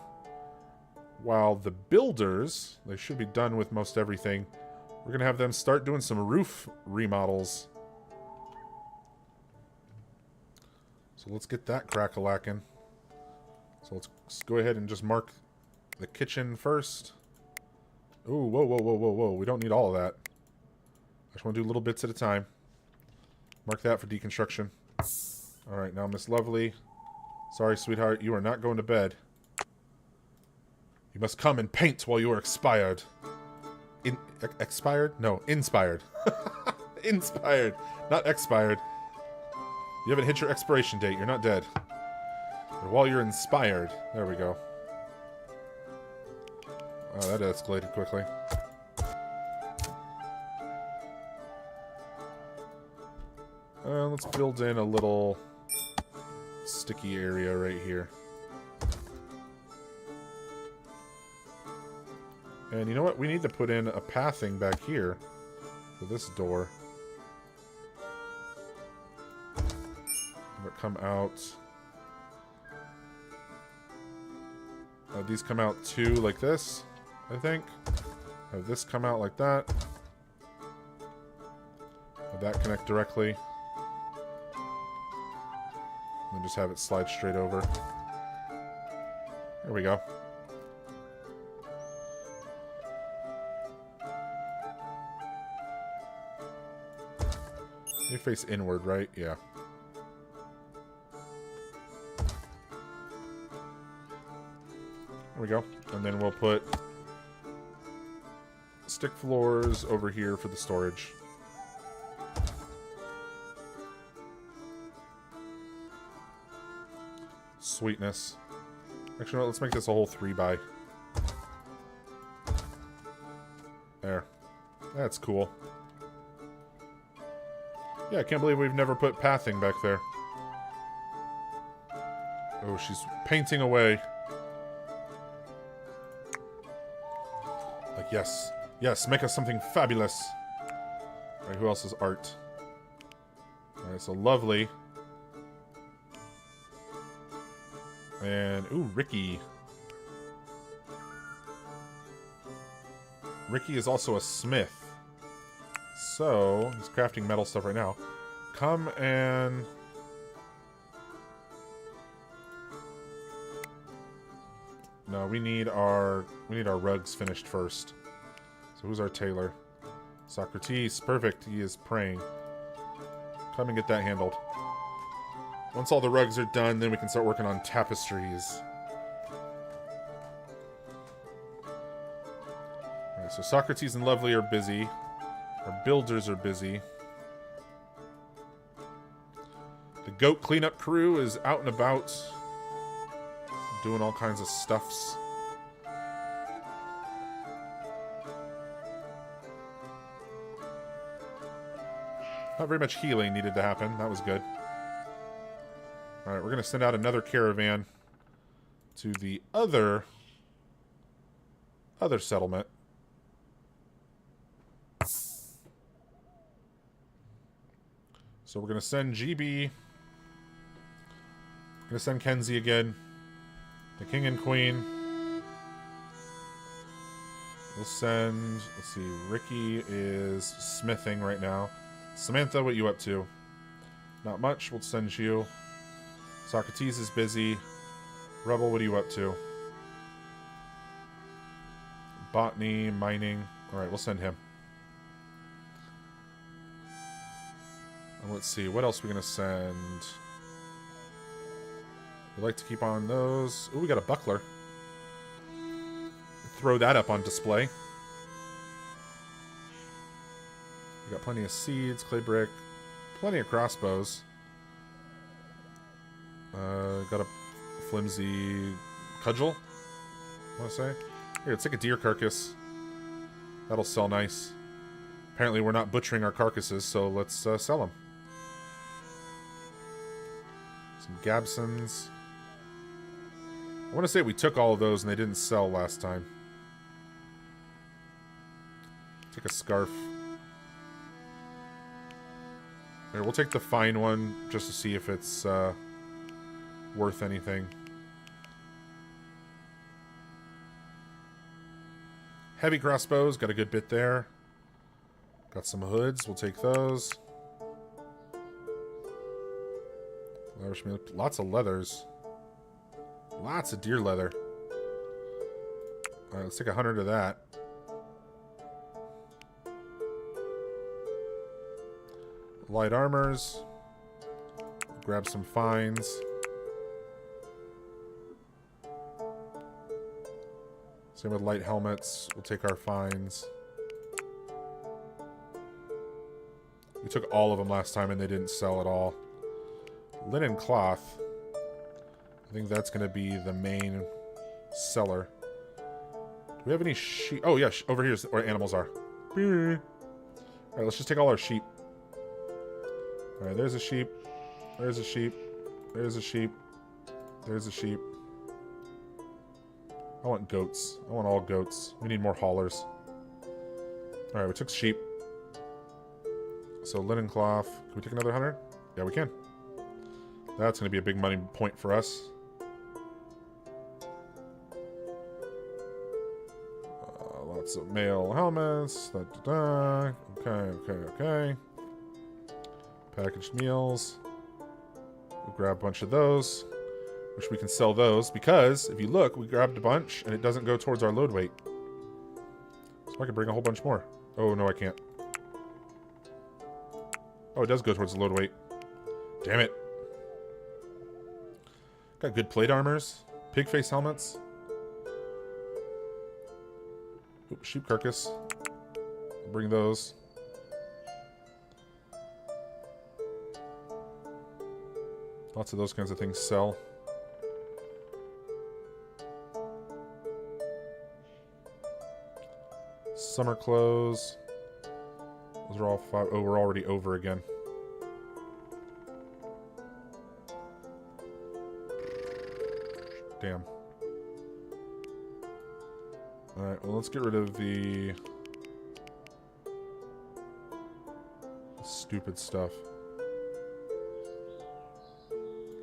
Speaker 1: While the builders, they should be done with most everything. We're going to have them start doing some roof remodels. So let's get that crack-a-lackin'. So let's go ahead and just mark the kitchen first. Ooh, whoa, whoa, whoa, whoa, whoa. We don't need all of that. I just want to do little bits at a time. Mark that for deconstruction. Alright, now Miss Lovely. Sorry, sweetheart, you are not going to bed. You must come and paint while you are expired. Expired? No, inspired. Inspired, not expired. You haven't hit your expiration date. You're not dead. But while you're inspired. There we go. Oh, that escalated quickly. Let's build in a little sticky area right here. And you know what? We need to put in a pathing back here for this door. Have it come out. These come out too, like this, I think. Have this come out like that. Have that connect directly. And just have it slide straight over. There we go. You face inward, right? Yeah. There we go. And then we'll put stick floors over here for the storage. Sweetness. Actually, no, let's make this a whole 3x. There. That's cool. Yeah, I can't believe we've never put pathing back there. Oh, she's painting away. Yes. Yes, make us something fabulous. Alright, who else is art? Alright, so Lovely. And, ooh, Ricky. Ricky is also a smith. So, he's crafting metal stuff right now. Come and... No, we need our rugs finished first. So who's our tailor? Socrates. Perfect. He is praying. Come and get that handled. Once all the rugs are done, then we can start working on tapestries. Alright, so Socrates and Lovely are busy. Our builders are busy. The goat cleanup crew is out and about, doing all kinds of stuffs. Not very much healing needed to happen. That was good. Alright, we're going to send out another caravan to the other settlement. So we're going to send GB. We're going to send Kenzie again. The king and queen. We'll send... Let's see. Ricky is smithing right now. Samantha, what you up to? Not much. We'll send you. Socrates is busy. Rebel, what are you up to? Botany, mining. Alright, we'll send him. And let's see. What else are we going to send? We'd like to keep on those. Ooh, we got a buckler. Throw that up on display. We got plenty of seeds, clay brick, plenty of crossbows. Got a flimsy cudgel, I want to say. Here, let's take a deer carcass. That'll sell nice. Apparently we're not butchering our carcasses, so let's sell them. Some Gabsons. I want to say we took all of those and they didn't sell last time. Take a scarf. Here, we'll take the fine one just to see if it's worth anything. Heavy crossbows, got a good bit there. Got some hoods, we'll take those. Lots of leathers. Lots of deer leather. Alright, let's take 100 of that. Light armors. Grab some fines. Same with light helmets. We'll take our fines. We took all of them last time and they didn't sell at all. Linen cloth. I think that's going to be the main seller. Do we have any sheep? Oh, yeah. Over here is where animals are. Alright, let's just take all our sheep. Alright, there's a sheep. There's a sheep. There's a sheep. There's a sheep. I want goats. I want all goats. We need more haulers. Alright, we took sheep. So linen cloth. Can we take another 100? Yeah, we can. That's going to be a big money point for us. Lots of mail helmets. Okay. Packaged meals. We'll grab a bunch of those. Wish we can sell those, because if you look, we grabbed a bunch and it doesn't go towards our load weight. So I can bring a whole bunch more. Oh, no, I can't. Oh, it does go towards the load weight. Damn it. Got good plate armors. Pig face helmets. Oops, sheep carcass. I'll bring those. Lots of those kinds of things sell. Summer clothes. Those are all 5. Oh, we're already over again. Damn. Alright, well, let's get rid of the stupid stuff.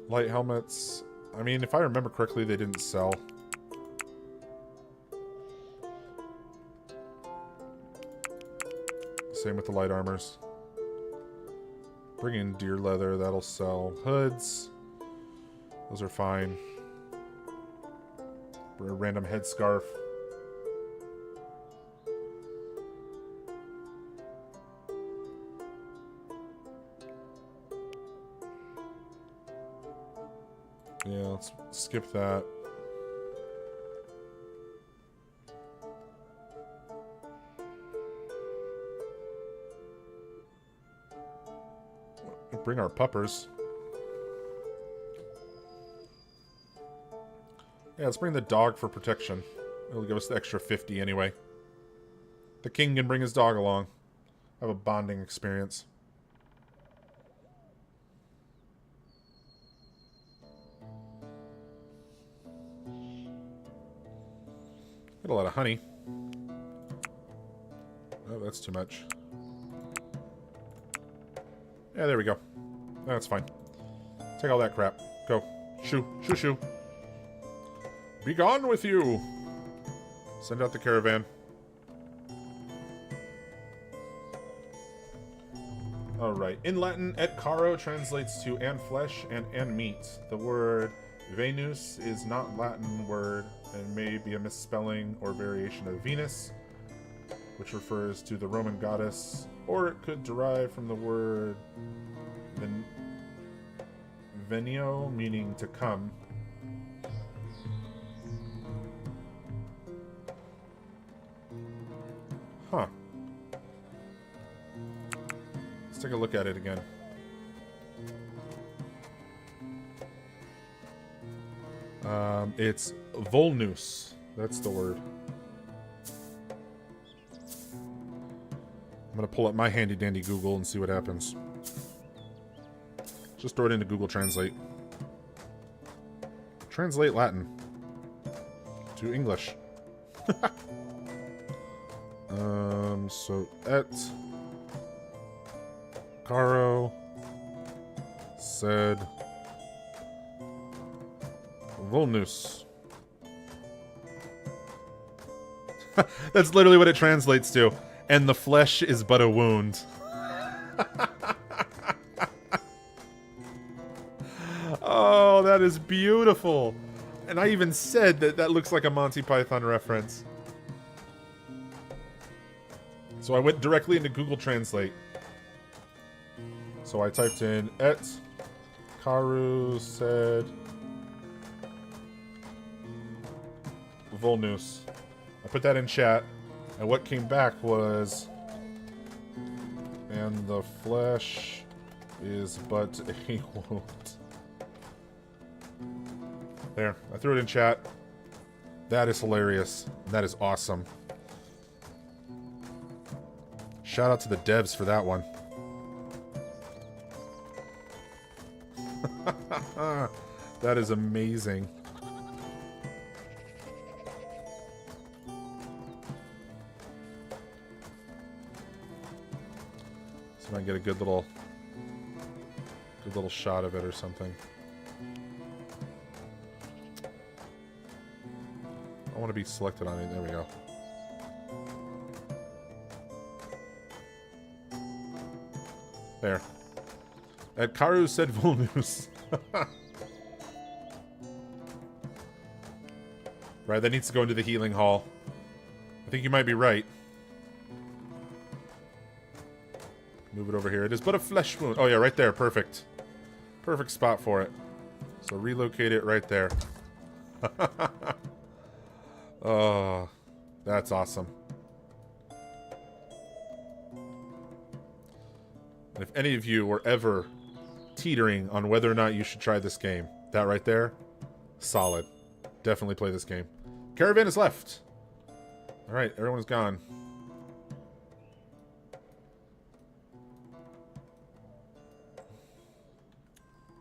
Speaker 1: Light helmets. I mean, if I remember correctly, they didn't sell. Same with the light armors. Bring in deer leather, that'll sell. Hoods. Those are fine. For a random headscarf. Yeah, let's skip that. Bring our puppers. Yeah, let's bring the dog for protection. It'll give us the extra 50 anyway. The king can bring his dog along. Have a bonding experience. Get a lot of honey. Oh, that's too much. Yeah, there we go. That's fine. Take all that crap. Go. Shoo. Shoo, shoo. Be gone with you! Send out the caravan. Alright. In Latin, et caro translates to and flesh and meat. The word Venus is not Latin word and may be a misspelling or variation of Venus, which refers to the Roman goddess, or it could derive from the word venio, meaning to come. Huh. Let's take a look at it again. It's Volnus. That's the word. I'm going to pull up my handy-dandy Google and see what happens. Just throw it into Google Translate. Translate Latin to English. So et caro sed volnus. That's literally what it translates to. And the flesh is but a wound. Oh, that is beautiful. And I even said that that looks like a Monty Python reference. So I went directly into Google Translate. So I typed in et caro sed volnus. I put that in chat. And what came back was, and the flesh is but a wound. There, I threw it in chat. That is hilarious. That is awesome. Shout out to the devs for that one. That is amazing. So I can get a good little shot of it or something. I want to be selected on it. There we go. There. At Karu said Volnus. Right, that needs to go into the healing hall. I think you might be right. Move it over here. It is but a flesh wound. Oh yeah, right there. Perfect. Perfect spot for it. So relocate it right there. Oh, that's awesome. And if any of you were ever teetering on whether or not you should try this game, that right there, solid. Definitely play this game. Caravan is left. Alright, everyone's gone.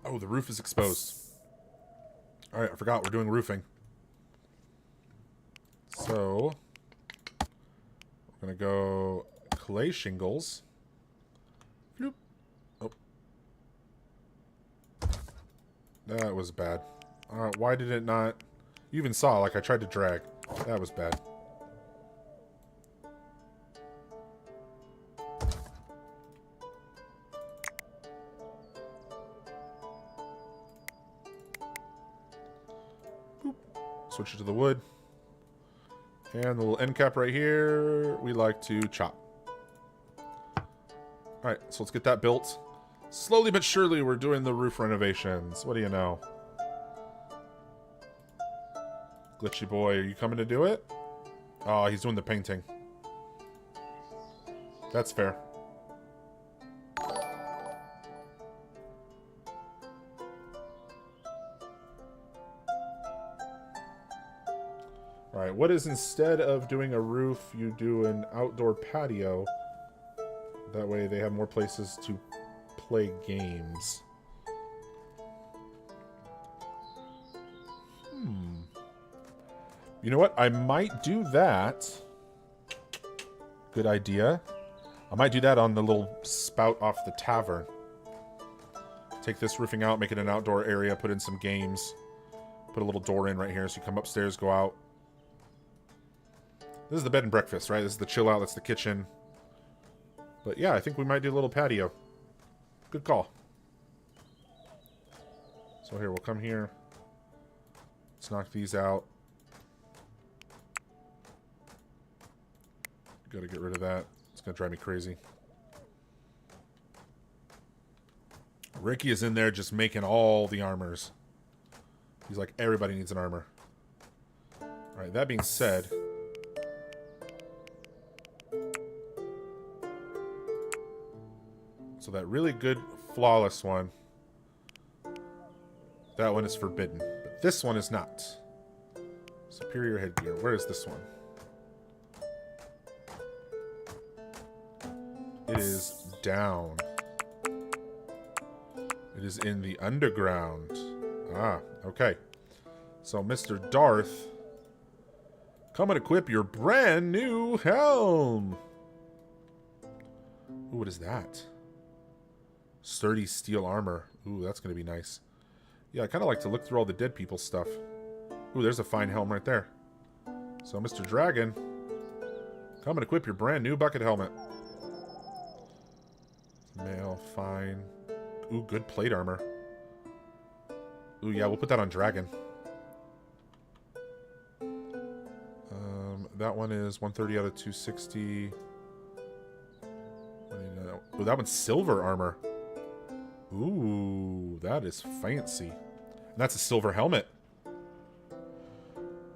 Speaker 1: Oh, the roof is exposed. Alright, I forgot we're doing roofing. So, gonna go clay shingles. Bloop. Oh. That was bad. Alright, why did it not... You even saw, like, I tried to drag. That was bad. Boop. Switch it to the wood. And the little end cap right here, we like to chop. Alright, so let's get that built. Slowly but surely, we're doing the roof renovations. What do you know? Glitchy boy, are you coming to do it? Oh, he's doing the painting. That's fair. Alright, what is instead of doing a roof, you do an outdoor patio? That way they have more places to play games. You know what? I might do that. Good idea. I might do that on the little spout off the tavern. Take this roofing out, make it an outdoor area, put in some games. Put a little door in right here so you come upstairs, go out. This is the bed and breakfast, right? This is the chill out, that's the kitchen. But yeah, I think we might do a little patio. Good call. So here, we'll come here. Let's knock these out. Gotta get rid of that. It's gonna drive me crazy. Ricky is in there just making all the armors. He's like, everybody needs an armor. Alright, that being said... So that really good, flawless one, that one is forbidden. But this one is not. Superior headgear. Where is this one? It is down. It is in the underground. Ah, okay. So, Mr. Darth, come and equip your brand new helm. Ooh, what is that? Sturdy steel armor. Ooh, that's going to be nice. Yeah, I kind of like to look through all the dead people stuff. Ooh, there's a fine helm right there. So, Mr. Dragon, come and equip your brand new bucket helmet. Mail, fine. Ooh, good plate armor. Ooh, yeah, we'll put that on Dragon. That one is 130 out of 260. Ooh, that one's silver armor. Ooh, that is fancy. And that's a silver helmet.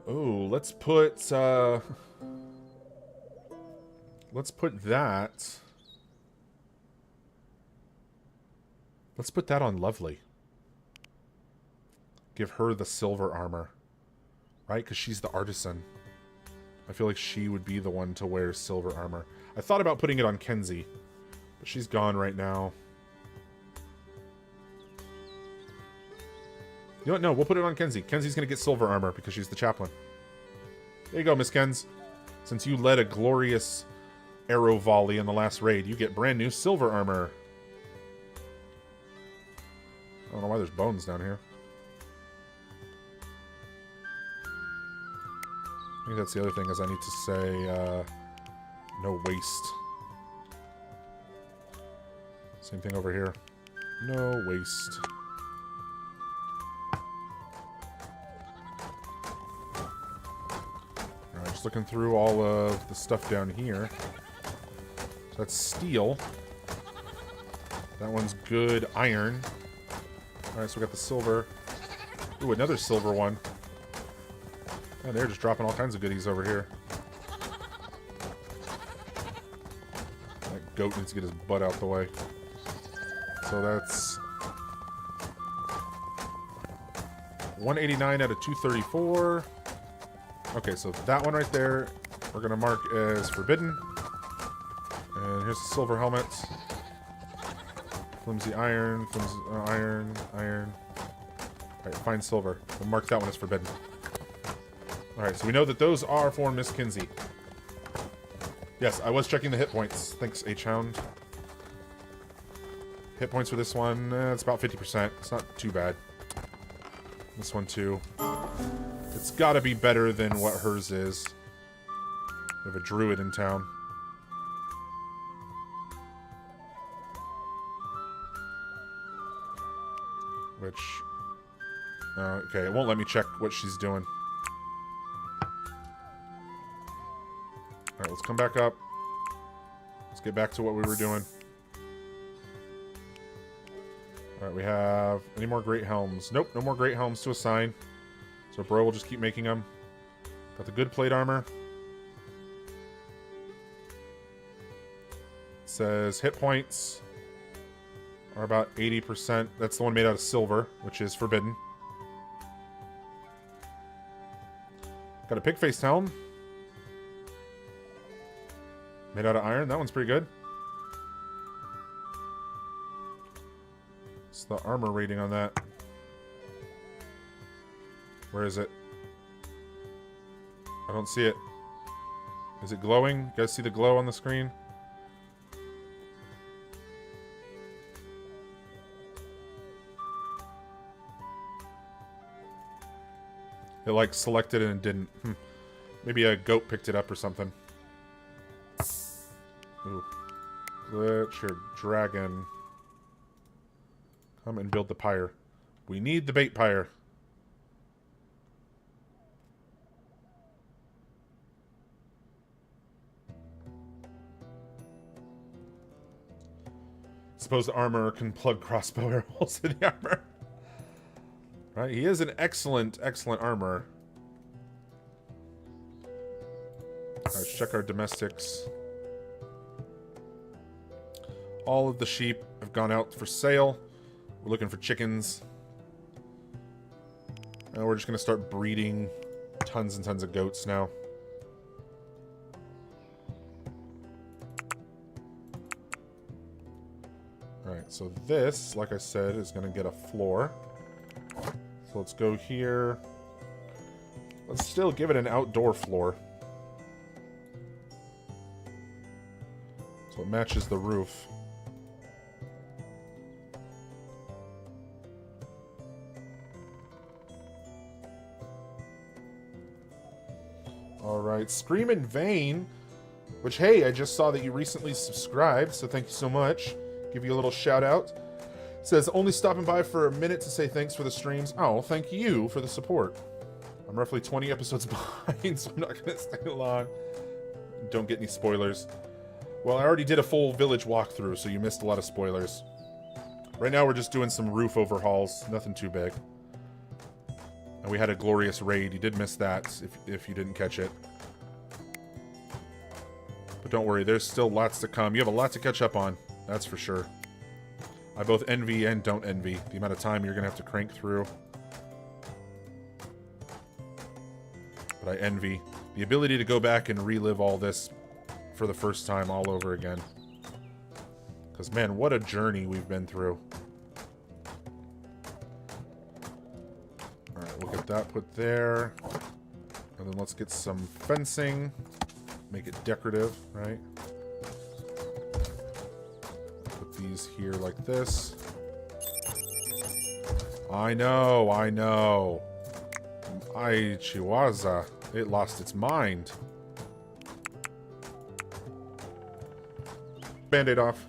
Speaker 1: Oh, let's put that. Let's put that on Lovely. Give her the silver armor. Right? Because she's the artisan. I feel like she would be the one to wear silver armor. I thought about putting it on Kenzie. But she's gone right now. You know what? No, we'll put it on Kenzie. Kenzie's going to get silver armor because she's the chaplain. There you go, Miss Kenz. Since you led a glorious arrow volley in the last raid, you get brand new silver armor. I don't know why there's bones down here. I think that's the other thing is I need to say no waste. Same thing over here. No waste. Alright, just looking through all of the stuff down here. So that's steel. That one's good iron. Alright, so we got the silver. Ooh, another silver one. And they're just dropping all kinds of goodies over here. That goat needs to get his butt out the way. So that's 189 out of 234. Okay, so that one right there, we're going to mark as forbidden. And here's the silver helmet. Flimsy iron, iron. Alright, fine silver. We'll mark that one as forbidden. Alright, so we know that those are for Miss Kinsey. Yes, I was checking the hit points. Thanks, H-Hound. Hit points for this one, it's about 50%. It's not too bad. This one, too. It's gotta be better than what hers is. We have a druid in town. Which... okay, it won't let me check what she's doing. Alright, let's come back up. Let's get back to what we were doing. Alright, we have... Any more great helms? Nope, no more great helms to assign. So bro will just keep making them. Got the good plate armor. It says hit points are about 80%. That's the one made out of silver, which is forbidden. Got a pig-faced helm. Made out of iron. That one's pretty good. What's the armor rating on that? Where is it? I don't see it. Is it glowing? You guys see the glow on the screen? It like selected and it didn't. Maybe a goat picked it up or something. Ooh. Glitch your dragon. Come and build the pyre. We need the bait pyre. Suppose the armor can plug crossbow arrows in the armor. Right, he is an excellent, excellent armor. Alright, let's check our domestics. All of the sheep have gone out for sale. We're looking for chickens. And we're just going to start breeding tons and tons of goats now. Alright, so this, like I said, is going to get a floor. So let's go here. Let's still give it an outdoor floor. So it matches the roof. Alright, Scream in Vain. Which, hey, I just saw that you recently subscribed, so thank you so much. Give you a little shout out. Says, only stopping by for a minute to say thanks for the streams. Oh, thank you for the support. I'm roughly 20 episodes behind, so I'm not going to stay long. Don't get any spoilers. Well, I already did a full village walkthrough, so you missed a lot of spoilers. Right now we're just doing some roof overhauls. Nothing too big. And we had a glorious raid. You did miss that, if you didn't catch it. But don't worry, there's still lots to come. You have a lot to catch up on. That's for sure. I both envy and don't envy the amount of time you're going to have to crank through. But I envy the ability to go back and relive all this for the first time all over again. Because, man, what a journey we've been through. Alright, we'll get that put there. And then let's get some fencing. Make it decorative, right? These here like this. I know. Chihuahua. It lost its mind. Band-aid off.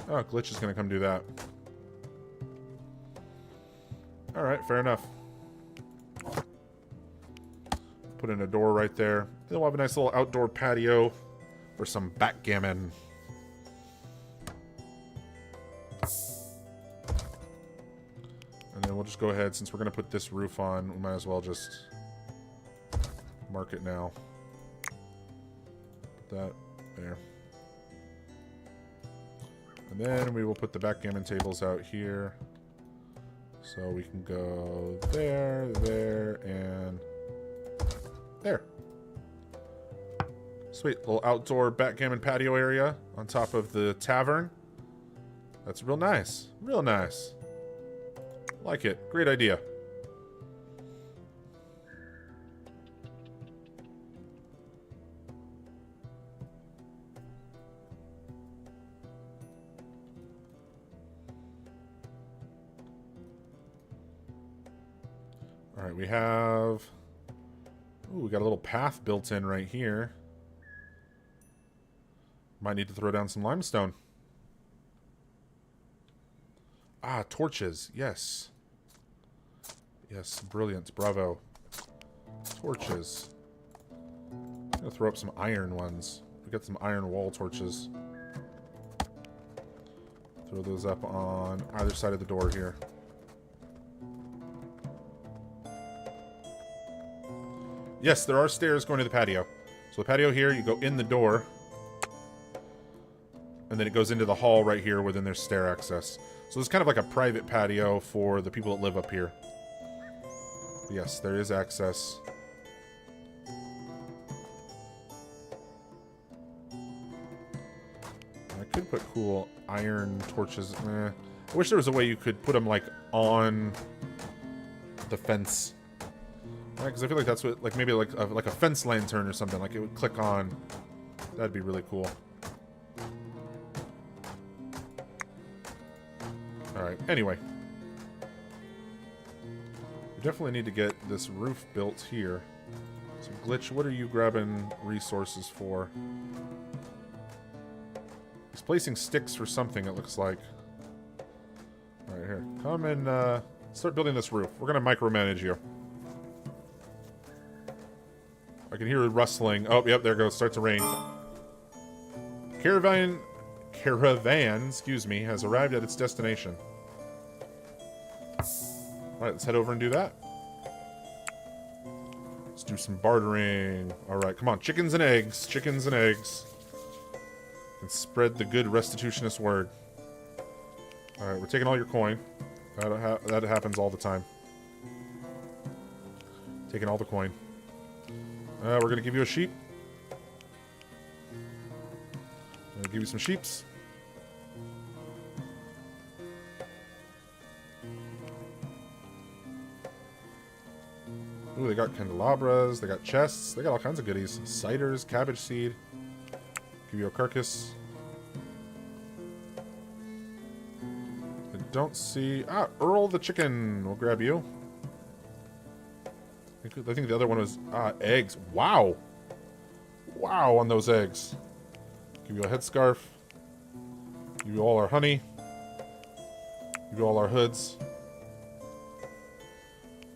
Speaker 1: Oh, Glitch is going to come do that. Alright, fair enough. Put in a door right there. Then we'll have a nice little outdoor patio for some backgammon. And then we'll just go ahead, since we're going to put this roof on, we might as well just mark it now. Put that there. And then we will put the backgammon tables out here. So we can go there, there, and there. Sweet. Little outdoor backgammon patio area on top of the tavern. That's real nice. Real nice. Like it. Great idea. Alright, we have... Ooh, we got a little path built in right here. Might need to throw down some limestone. Ah, torches. Yes. Yes, brilliant. Bravo. Torches. I'm gonna throw up some iron ones. We got some iron wall torches. Throw those up on either side of the door here. Yes, there are stairs going to the patio. So the patio here, you go in the door. And then it goes into the hall right here where then there's stair access. So it's kind of like a private patio for the people that live up here. Yes, there is access. I could put cool iron torches. I wish there was a way you could put them like on the fence. Because I feel like that's what, like maybe like a fence lantern or something. Like it would click on. That'd be really cool. Alright, anyway. We definitely need to get this roof built here. So, Glitch, what are you grabbing resources for? He's placing sticks for something, it looks like. Alright, here. Come and start building this roof. We're going to micromanage you. I can hear it rustling. Oh, yep, there it goes. Starts to rain. Caravan, excuse me, has arrived at its destination. Alright, let's head over and do that. Let's do some bartering. Alright, come on. Chickens and eggs. Chickens and eggs. And spread the good restitutionist word. Alright, we're taking all your coin. That happens all the time. Taking all the coin. We're going to give you a sheep. I'm going to give you some sheeps. Ooh, they got candelabras, they got chests, they got all kinds of goodies. Ciders, cabbage seed. Give you a carcass. I don't see... Ah, Earl the chicken. We'll grab you. I think the other one was... eggs. Wow! Wow on those eggs. Give you a headscarf. Give you all our honey. Give you all our hoods.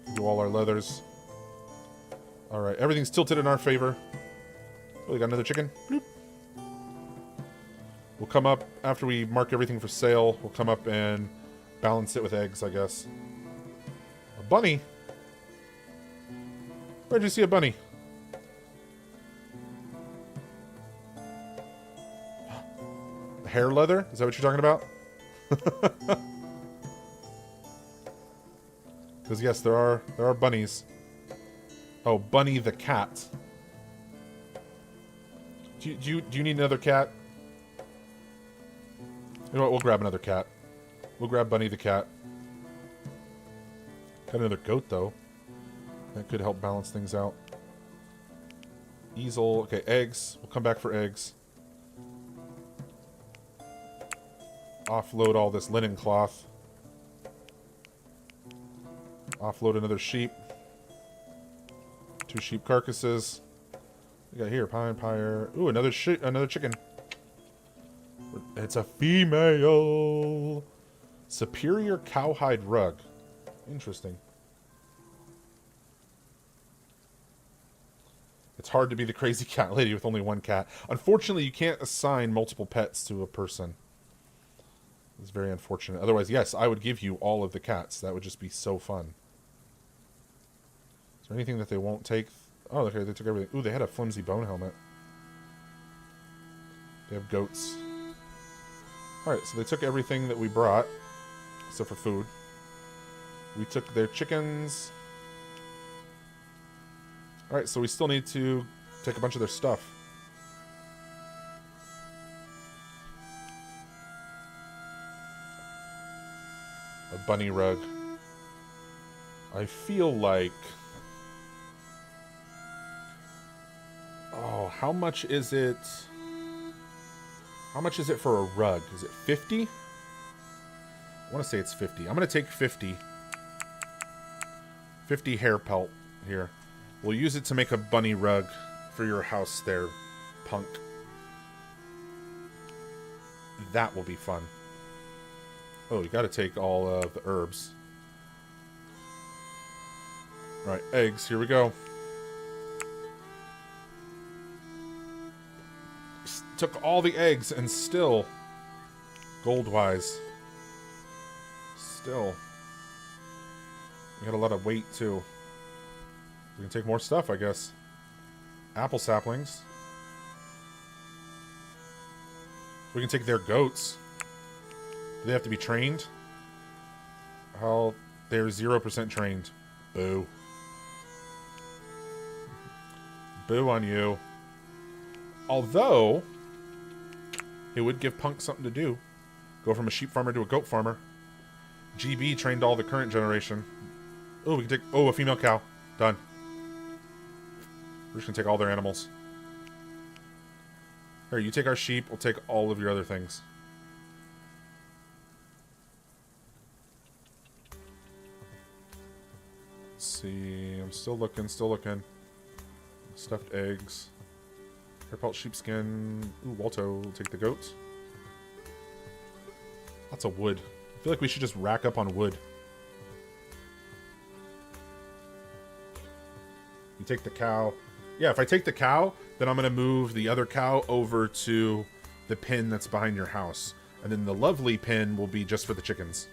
Speaker 1: Give you all our leathers. Alright, everything's tilted in our favor. Oh, we got another chicken. Bloop. We'll come up, after we mark everything for sale, we'll come up and balance it with eggs, I guess. A bunny? Where'd you see a bunny? Hair leather? Is that what you're talking about? Because yes, there are bunnies. Oh, Bunny the cat. Do you need another cat? You know what? We'll grab another cat. We'll grab Bunny the cat. Got another goat though. That could help balance things out. Easel. Okay, eggs. We'll come back for eggs. Offload all this linen cloth. Offload another sheep. 2 sheep carcasses. We got here pine pyre. Ooh, another chicken. It's a female. Superior cowhide rug. Interesting. It's hard to be the crazy cat lady with only one cat. Unfortunately, you can't assign multiple pets to a person. It's very unfortunate. Otherwise, yes, I would give you all of the cats. That would just be so fun. Is there anything that they won't take? Oh, okay, they took everything. Ooh, they had a flimsy bone helmet. They have goats. Alright, so they took everything that we brought, except for food. We took their chickens. Alright, so we still need to take a bunch of their stuff. bunny rug. I feel like... Oh, how much is it? How much is it for a rug? Is it 50? I want to say it's 50. I'm going to take 50. 50 hair pelt here. We'll use it to make a bunny rug for your house there, punk. That will be fun. Oh, you got to take all of the herbs. Alright, eggs. Here we go. Took all the eggs and still, gold-wise, still, we got a lot of weight too. We can take more stuff, I guess. Apple saplings. We can take their goats. Do they have to be trained? Well, they're 0% trained. Boo. Boo on you. Although, it would give Punk something to do. Go from a sheep farmer to a goat farmer. GB trained all the current generation. Oh, we can take... Oh, a female cow. Done. We're just going to take all their animals. Here, you take our sheep. We'll take all of your other things. Let's see. I'm still looking, still looking. Stuffed eggs. Hair pelt, sheepskin. Ooh, Walto will take the goat. Lots of wood. I feel like we should just rack up on wood. You take the cow. Yeah, if I take the cow, then I'm going to move the other cow over to the pin that's behind your house. And then the lovely pin will be just for the chickens.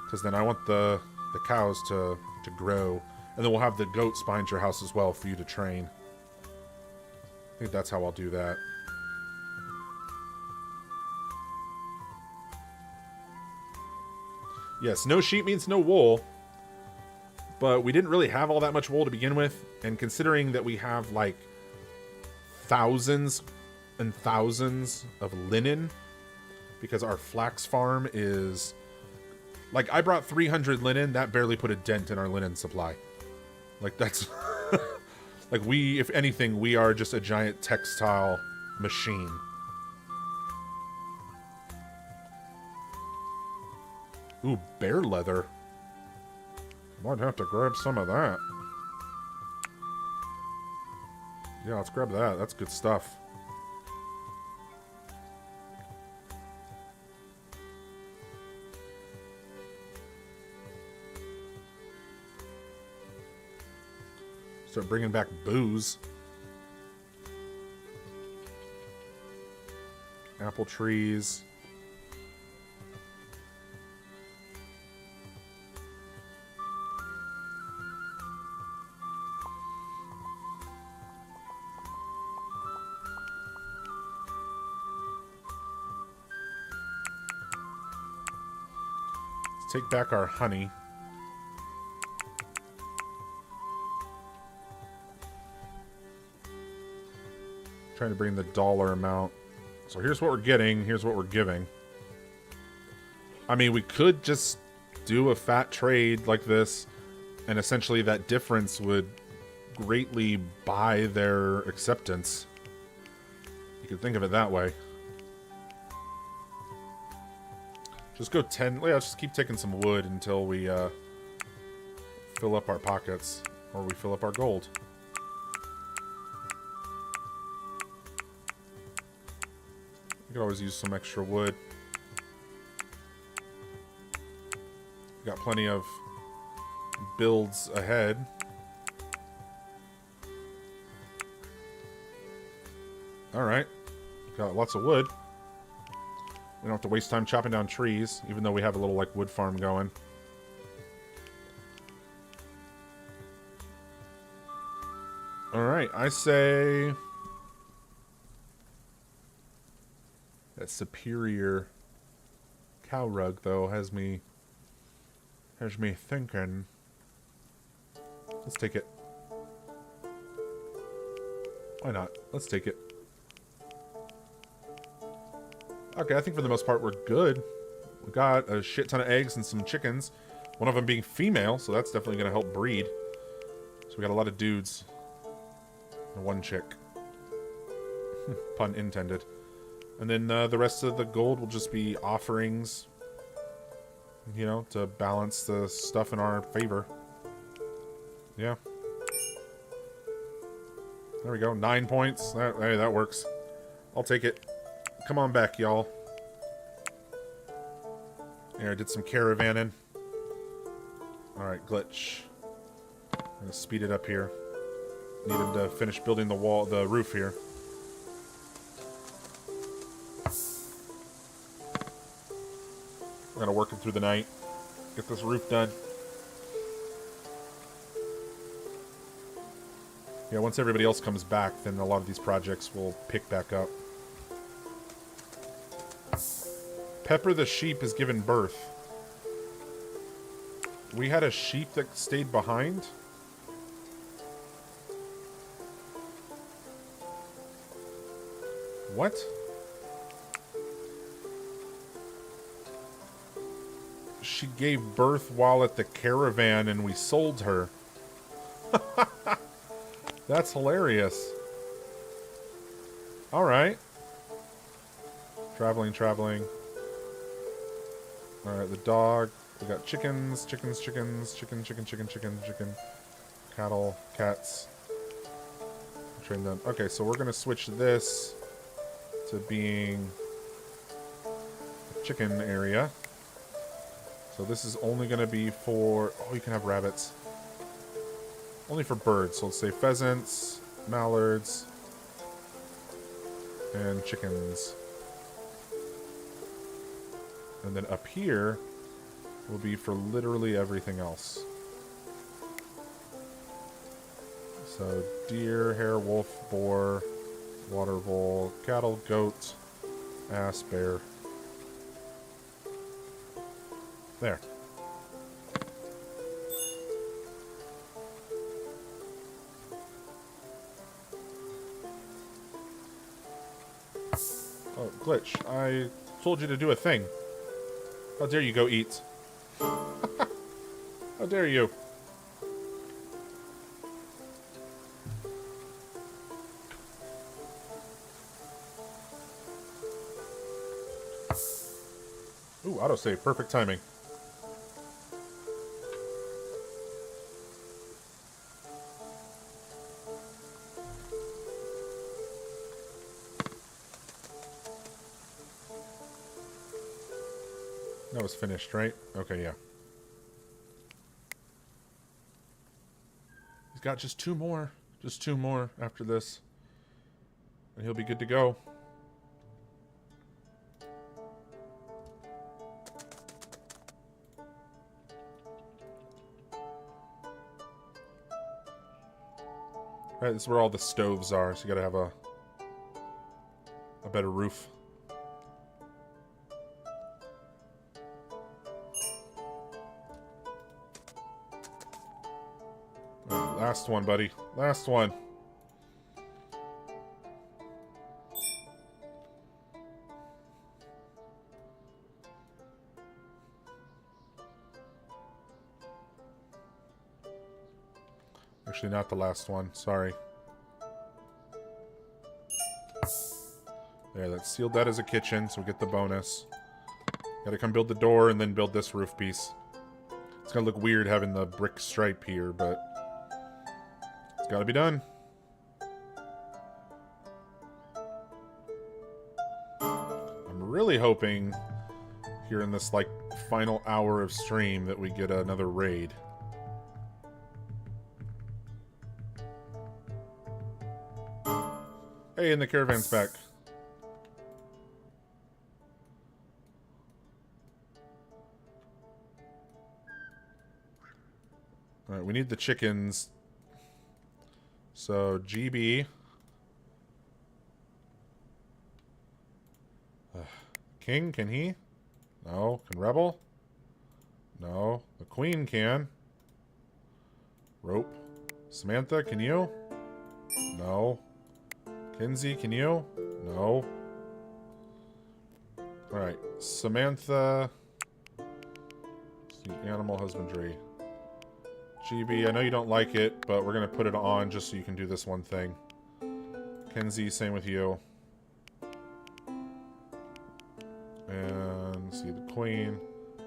Speaker 1: Because then I want the cows to grow. And then we'll have the goats behind your house as well for you to train. I think that's how I'll do that. Yes, no sheep means no wool. But we didn't really have all that much wool to begin with. And considering that we have, like, thousands and thousands of linen, because our flax farm is... Like, I brought 300 linen. That barely put a dent in our linen supply. Like, that's... Like, we, if anything, we are just a giant textile machine. Ooh, bear leather. Might have to grab some of that. Yeah, let's grab that. That's good stuff. Start bringing back booze. Apple trees. Let's take back our honey. Trying to bring the dollar amount. So here's what we're getting. Here's what we're giving. I mean, we could just do a fat trade like this, and essentially that difference would greatly buy their acceptance. You could think of it that way. Just go 10. Yeah, let's just keep taking some wood until we fill up our pockets, or we fill up our gold. You could always use some extra wood. Got plenty of builds ahead. Alright. Got lots of wood. We don't have to waste time chopping down trees, even though we have a little, like, wood farm going. Alright, I say... That superior cow rug, though, has me thinking. Let's take it. Why not? Let's take it. Okay, I think for the most part we're good. We got a shit ton of eggs and some chickens. One of them being female, so that's definitely going to help breed. So we got a lot of dudes. And one chick. Pun intended. And then the rest of the gold will just be offerings. You know, to balance the stuff in our favor. Yeah. There we go. 9 points. Hey, that works. I'll take it. Come on back, y'all. There, I did some caravanning. Alright, Glitch. I'm gonna speed it up here. Need him to finish building the roof here. We're gonna work him through the night. Get this roof done. Yeah, once everybody else comes back, then a lot of these projects will pick back up. Pepper the sheep has given birth. We had a sheep that stayed behind. What? She gave birth while at the caravan and we sold her. That's hilarious. Alright. Traveling. Alright, the dog. We got chickens. Chicken. Cattle, cats. Train them. Okay, so we're going to switch this to being a chicken area. So this is only going to be for... Oh, you can have rabbits. Only for birds. So let's say pheasants, mallards, and chickens. And then up here will be for literally everything else. So deer, hare, wolf, boar, water vole, cattle, goat, ass, bear. There. Oh, Glitch, I told you to do a thing. How dare you go eat? How dare you? Ooh, autosave. Perfect timing. That was finished, right? Okay, yeah. He's got just two more. Just two more after this. And he'll be good to go. Alright, this is where all the stoves are, so you gotta have a better roof. Last one, buddy. Last one. Actually, not the last one. Sorry. There, that sealed that as a kitchen, so we get the bonus. Gotta come build the door and then build this roof piece. It's gonna look weird having the brick stripe here, but it's gotta be done. I'm really hoping here in this, like, final hour of stream that we get another raid. Hey, and the caravan's back. Alright, we need the chickens. So, GB. King, can he? No. Can Rebel? No. The Queen can. Rope. Samantha, can you? No. Kinsey, can you? No. Alright. Samantha. The animal husbandry. GB, I know you don't like it, but we're going to put it on just so you can do this one thing. Kenzie, same with you. And see the queen.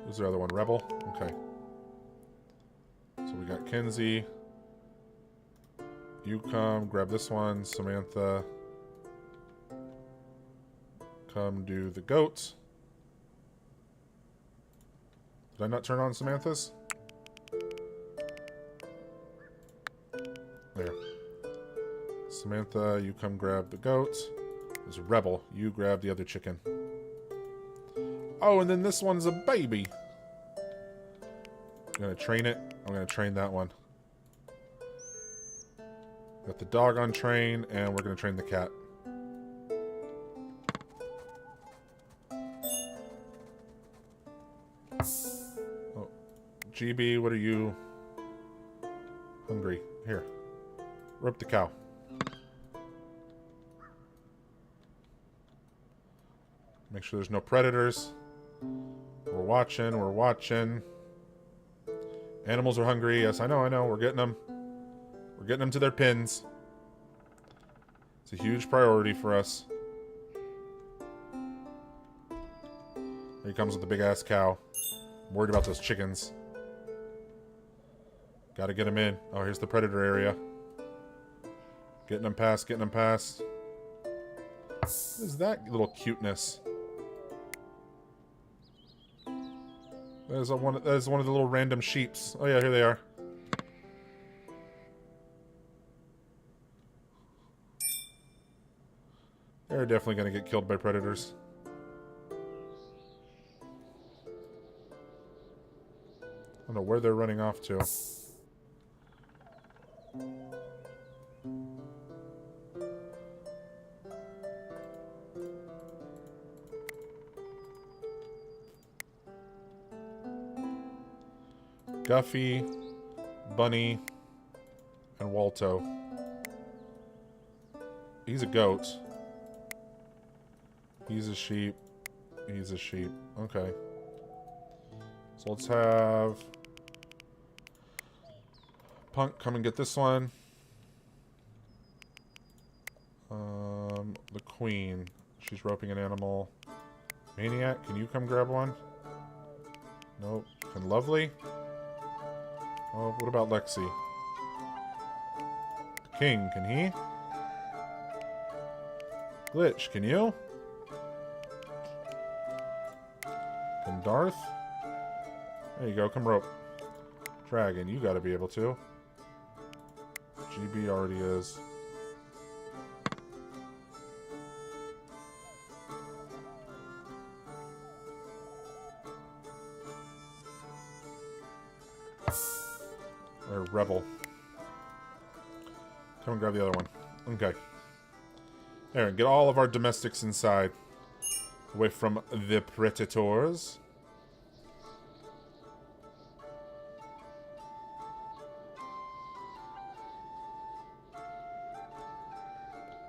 Speaker 1: Who's the other one? Rebel? Okay. So we got Kenzie. You come, grab this one. Samantha. Come do the goat. Did I not turn on Samantha's? There. Samantha, you come grab the goat. There's a Rebel. You grab the other chicken. Oh, and then this one's a baby. I'm going to train it. I'm going to train that one. Got the dog on train, and we're going to train the cat. Oh, GB, what are you? Hungry. Here. Rope the cow. Make sure there's no predators. We're watching, we're watching. Animals are hungry. Yes, I know. We're getting them. We're getting them to their pins. It's a huge priority for us. Here he comes with the big-ass cow. I'm worried about those chickens. Gotta get them in. Oh, here's the predator area. Getting them past, getting them past. What is that little cuteness? That is one of the little random sheeps. Oh yeah, here they are. They're definitely going to get killed by predators. I don't know where they're running off to. Guffy, Bunny, and Walto. He's a goat. He's a sheep. He's a sheep. Okay. So let's have Punk come and get this one. The queen. She's roping an animal. Maniac, can you come grab one? Nope. Can Lovely? Oh, what about Lexi? King, can he? Glitch, can you? Can Darth? There you go, come rope. Dragon, you gotta be able to. GB already is. Or Rebel. Come and grab the other one. Okay. There, get all of our domestics inside. Away from the predators.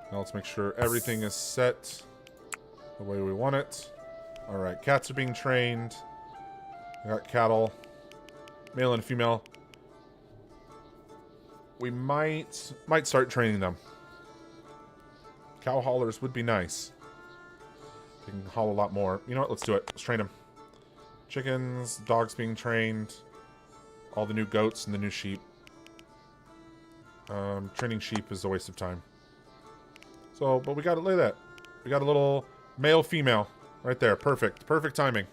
Speaker 1: Now let's make sure everything is set the way we want it. Alright, cats are being trained. I got cattle. Male and female. We might start training them. Cow haulers would be nice. They can haul a lot more. You know what? Let's do it. Let's train them. Chickens, dogs being trained. All the new goats and the new sheep. Training sheep is a waste of time. So, but we got it. Look at that. We got a little male-female right there. Perfect. Perfect timing.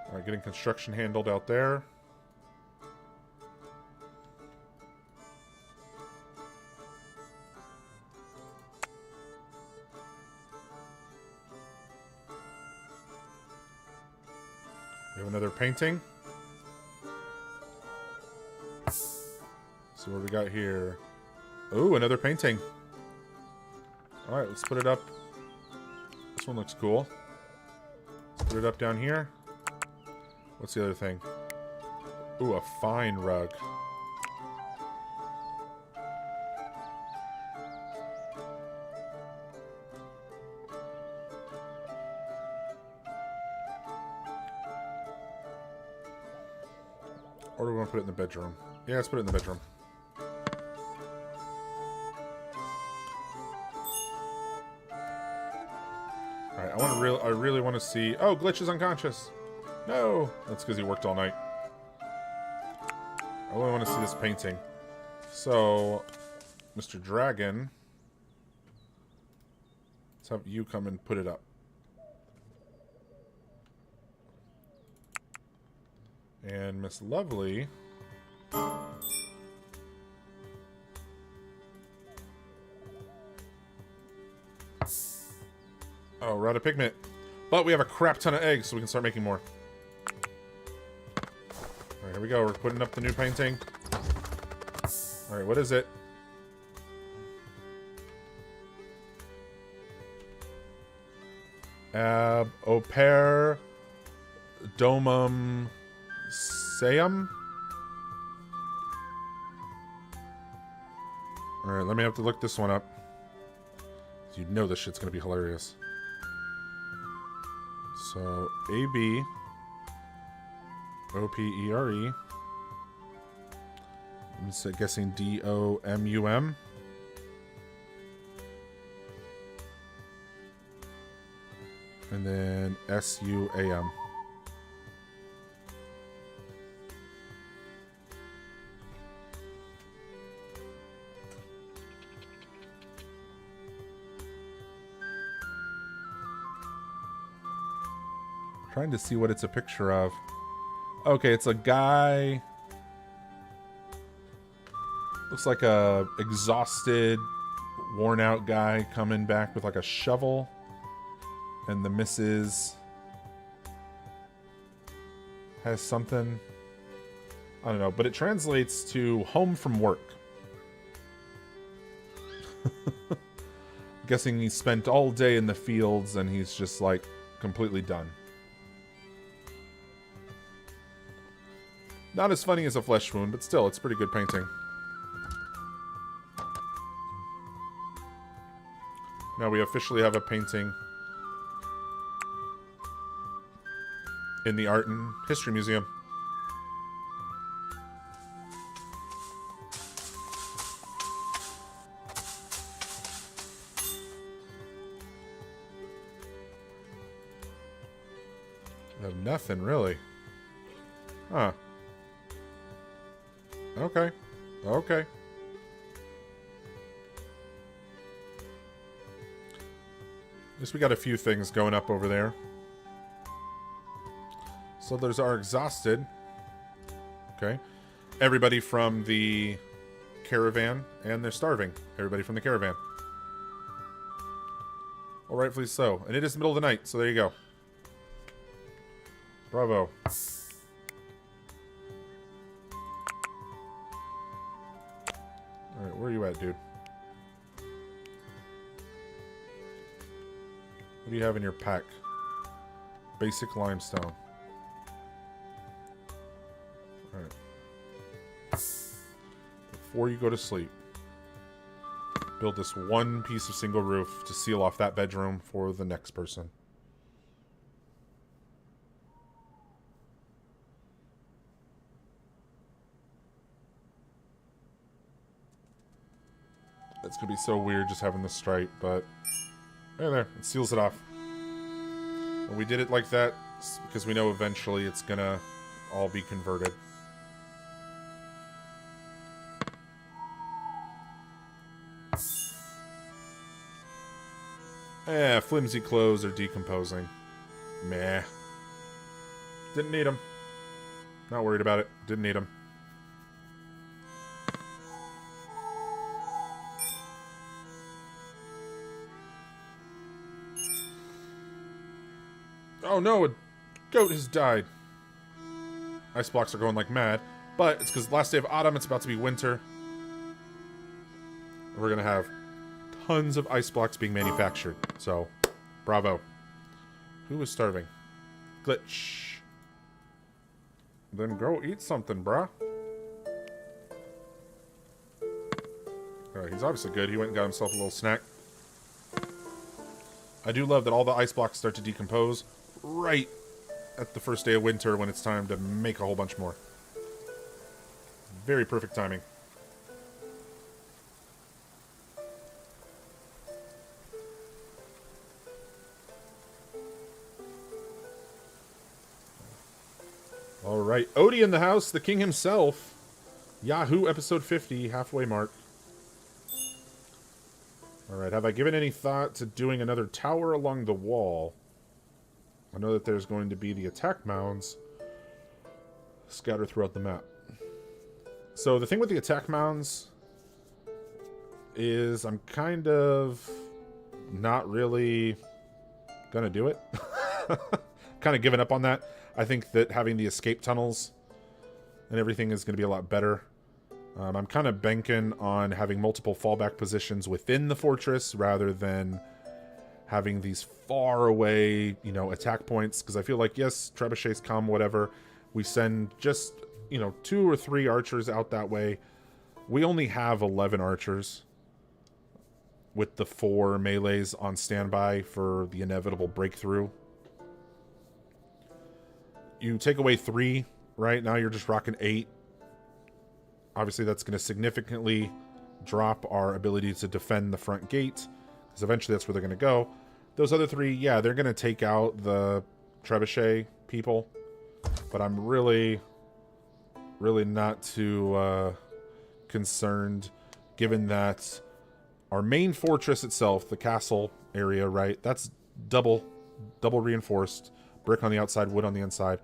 Speaker 1: Alright, getting construction handled out there. We have another painting. So what we got here? Ooh, another painting. Alright, let's put it up. This one looks cool. Let's put it up down here. What's the other thing? Ooh, a fine rug. Or do we want to put it in the bedroom? Yeah, let's put it in the bedroom. Alright, I really want to see... Oh, Glitch is unconscious! No! That's because he worked all night. I really want to see this painting. So, Mr. Dragon... Let's have you come and put it up. And Miss Lovely... Oh, we're out of pigment. But we have a crap ton of eggs, so we can start making more. Alright, here we go. We're putting up the new painting. Alright, what is it? Oper Domum Seum? Alright, let me have to look this one up. You know this shit's gonna be hilarious. So, A-B O-P-E-R-E. I'm guessing D-O-M-U-M. And then S-U-A-M. Trying to see what it's a picture of. Okay, it's a guy. Looks like a exhausted, worn out guy coming back with like a shovel. And the missus has something. I don't know, but it translates to home from work. I'm guessing he spent all day in the fields and he's just like completely done. Not as funny as a flesh wound, but still, it's a pretty good painting. Now we officially have a painting in the Art and History Museum. No, nothing, really. Huh. Okay. Okay. At least we got a few things going up over there. So there's our exhausted. Okay. Everybody from the Caravan, and they're starving. Everybody from the Caravan. Well, rightfully so. And it is the middle of the night, so there you go. Bravo. Alright, where are you at, dude? What do you have in your pack? Basic limestone. Alright. Before you go to sleep, build this one piece of single roof to seal off that bedroom for the next person. It's gonna be so weird just having this stripe, but there, it seals it off. And we did it like that because we know eventually it's gonna all be converted. Flimsy clothes are decomposing. Meh. Didn't need them. Not worried about it. Didn't need them. Oh no, a goat has died. Ice blocks are going like mad, but it's because last day of autumn, it's about to be winter. We're going to have tons of ice blocks being manufactured, so bravo. Who was starving? Glitch. Then go eat something, bruh. Alright, he's obviously good. He went and got himself a little snack. I do love that all the ice blocks start to decompose right at the first day of winter when it's time to make a whole bunch more. Very perfect timing. Alright, Odie in the house, the king himself. Yahoo, episode 50, halfway mark. Alright, have I given any thought to doing another tower along the wall? I know that there's going to be the attack mounds scattered throughout the map. So the thing with the attack mounds is I'm kind of not really gonna do it. Kind of given up on that. I think that having the escape tunnels and everything is going to be a lot better. I'm kind of banking on having multiple fallback positions within the fortress rather than having these far away, you know, attack points. Because I feel like, yes, trebuchets come, whatever. We send just, you know, 2 or 3 archers out that way. We only have 11 archers with the 4 melees on standby for the inevitable breakthrough. You take away 3, right? Now you're just rocking 8. Obviously, that's going to significantly drop our ability to defend the front gate, because eventually that's where they're going to go. Those other 3, yeah, they're going to take out the trebuchet people, but I'm really not too concerned, given that our main fortress itself, the castle area, right, that's double reinforced, brick on the outside, wood on the inside.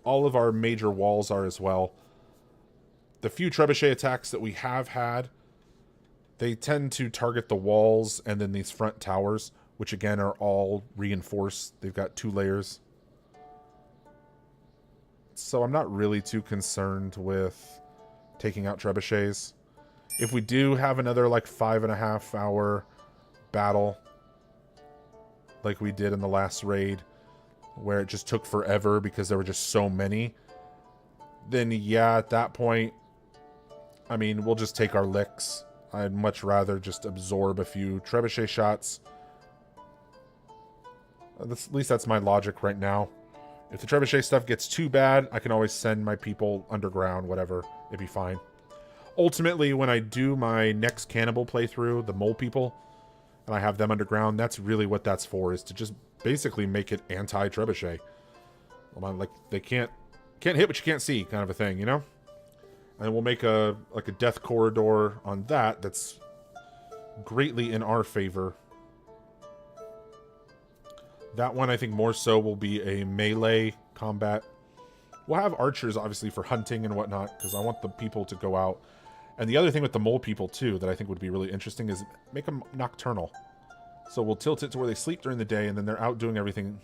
Speaker 1: All of our major walls are as well. The few trebuchet attacks that we have had, they tend to target the walls and then these front towers, which again are all reinforced. They've got 2 layers. So I'm not really too concerned with taking out trebuchets. If we do have another like 5.5 hour battle like we did in the last raid, where it just took forever because there were just so many, then yeah, at that point, I mean, we'll just take our licks. I'd much rather just absorb a few trebuchet shots. At least that's my logic right now. If the trebuchet stuff gets too bad, I can always send my people underground, whatever. It'd be fine. Ultimately, when I do my next cannibal playthrough, the mole people, and I have them underground, that's really what that's for, is to just basically make it anti-trebuchet. Like, they can't hit what you can't see, kind of a thing, you know? And we'll make a death corridor on that that's greatly in our favor. That one, I think, more so will be a melee combat. We'll have archers, obviously, for hunting and whatnot, because I want the people to go out. And the other thing with the mole people, too, that I think would be really interesting is make them nocturnal. So we'll tilt it to where they sleep during the day, and then they're out doing everything,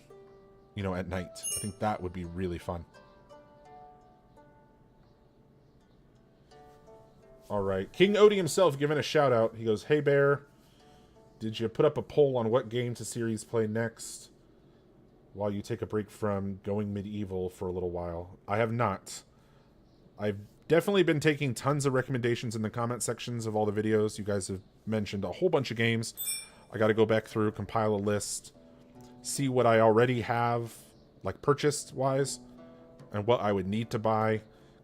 Speaker 1: you know, at night. I think that would be really fun. Alright, King Odie himself giving a shout out. He goes, "Hey Bear, did you put up a poll on what game to series play next while you take a break from going medieval for a little while?" I have not. I've definitely been taking tons of recommendations in the comment sections of all the videos. You guys have mentioned a whole bunch of games. I got to go back through, compile a list, see what I already have, like purchased-wise, and what I would need to buy,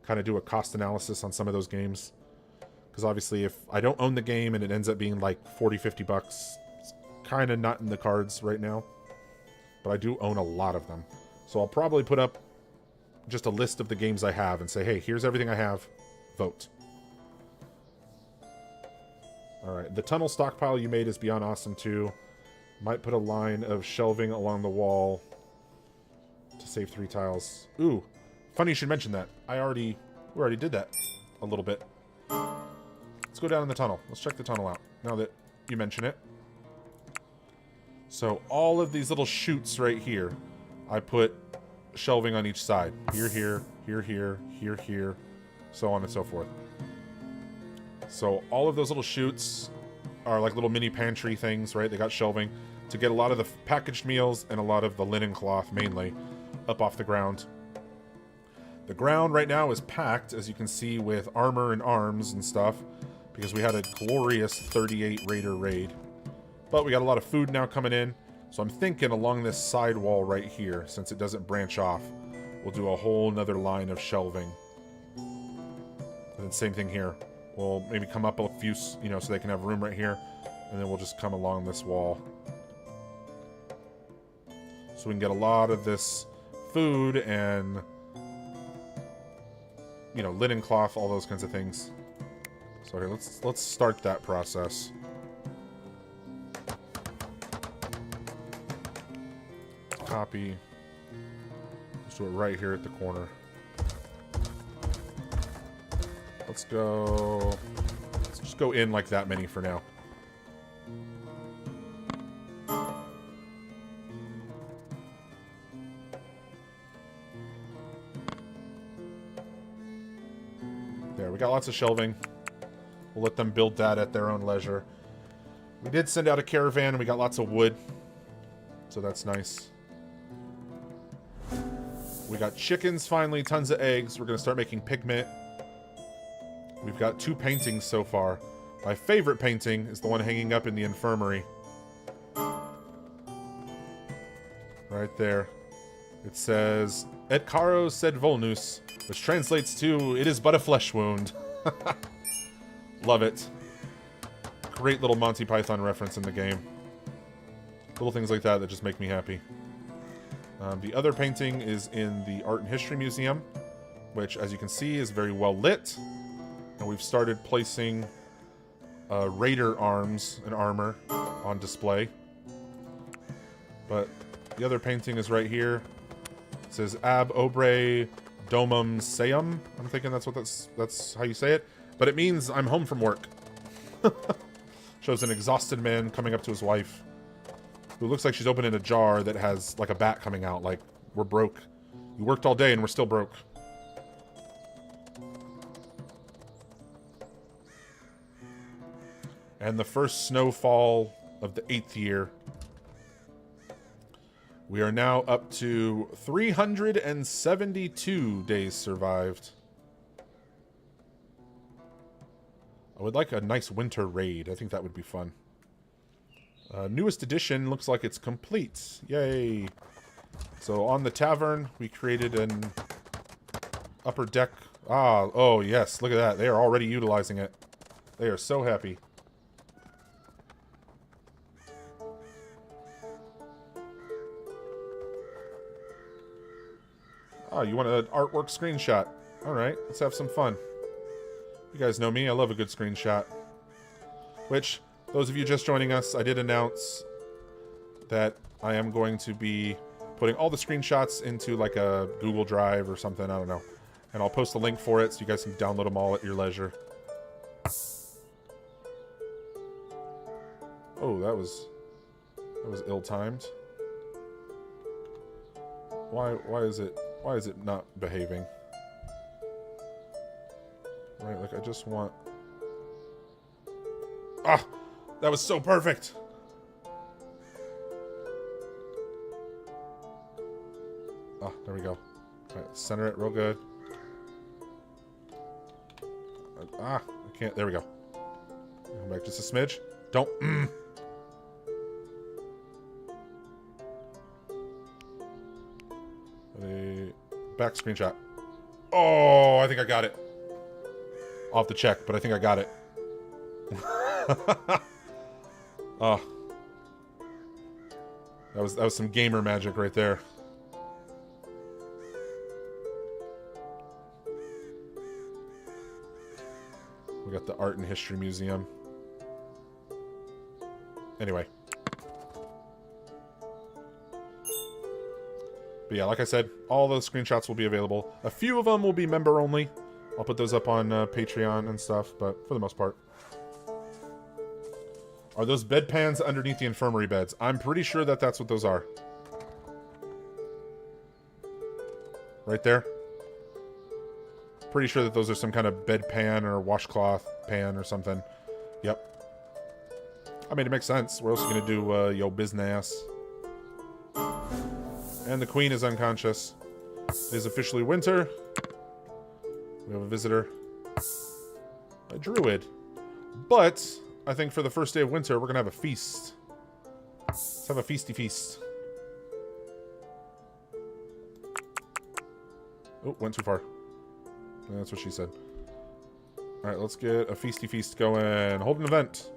Speaker 1: kind of do a cost analysis on some of those games. Because obviously, if I don't own the game and it ends up being like 40, 50 bucks, it's kind of not in the cards right now. But I do own a lot of them. So I'll probably put up just a list of the games I have and say, hey, here's everything I have. Vote. Alright, the tunnel stockpile you made is beyond awesome too. Might put a line of shelving along the wall to save 3 tiles. Ooh, funny you should mention that. We already did that a little bit. Let's go down in the tunnel. Let's check the tunnel out, now that you mention it. So, all of these little chutes right here, I put shelving on each side. Here, here, here, here, here, here, so on and so forth. So, all of those little chutes are like little mini pantry things, right? They got shelving to get a lot of the packaged meals and a lot of the linen cloth, mainly, up off the ground. The ground right now is packed, as you can see, with armor and arms and stuff, because we had a glorious 38 raider raid. But we got a lot of food now coming in, so I'm thinking along this side wall right here, since it doesn't branch off, we'll do a whole nother line of shelving. And then same thing here. We'll maybe come up a few, you know, so they can have room right here, and then we'll just come along this wall. So we can get a lot of this food and, you know, linen cloth, all those kinds of things. So here, let's start that process. Copy. Let's do it right here at the corner. Let's just go in like that many for now. There, we got lots of shelving. We'll let them build that at their own leisure. We did send out a caravan and we got lots of wood. So that's nice. We got chickens finally, tons of eggs. We're going to start making pigment. We've got 2 paintings so far. My favorite painting is the one hanging up in the infirmary. Right there. It says, Et caro sed volnus, which translates to, it is but a flesh wound. Love it. Great little Monty Python reference in the game. Little things like that that just make me happy. The other painting is in the Art and History Museum, which, as you can see, is very well lit. And we've started placing raider arms and armor on display. But the other painting is right here. It says Ab Obre Domum Seum. I'm thinking that's how you say it. But it means I'm home from work. Shows an exhausted man coming up to his wife, who looks like she's opening a jar that has like a bat coming out. Like, we're broke. You worked all day and we're still broke. And the first snowfall of the 8th year. We are now up to 372 days survived. I would like a nice winter raid. I think that would be fun. Newest edition looks like it's complete. Yay! So on the tavern, we created an upper deck. Oh yes, look at that. They are already utilizing it. They are so happy. Oh, you want an artwork screenshot? Alright, let's have some fun. You guys know me, I love a good screenshot. Which, those of you just joining us, I did announce that I am going to be putting all the screenshots into like a Google Drive or something, I don't know. And I'll post a link for it so you guys can download them all at your leisure. Oh, that was ill-timed. Why is it not behaving? Right, like I just want... Ah! That was so perfect! Ah, there we go. Alright, center it real good. I can't. There we go. Come back just a smidge. Don't... Back screenshot. Oh, I think I got it. I'll have to check, but I think I got it. Oh. That was some gamer magic right there. We got the Art and History Museum. Anyway. But yeah, like I said, all those screenshots will be available. A few of them will be member only. I'll put those up on Patreon and stuff, but for the most part. Are those bedpans underneath the infirmary beds? I'm pretty sure that that's what those are. Right there. Pretty sure that those are some kind of bedpan or washcloth pan or something. Yep. I mean, it makes sense. Where else are you going to do yo business? And the queen is unconscious. It is officially winter. We have a visitor. A druid. But I think for the first day of winter, we're going to have a feast. Let's have a feasty feast. Oh, went too far. That's what she said. Alright, let's get a feasty feast going. Hold an event.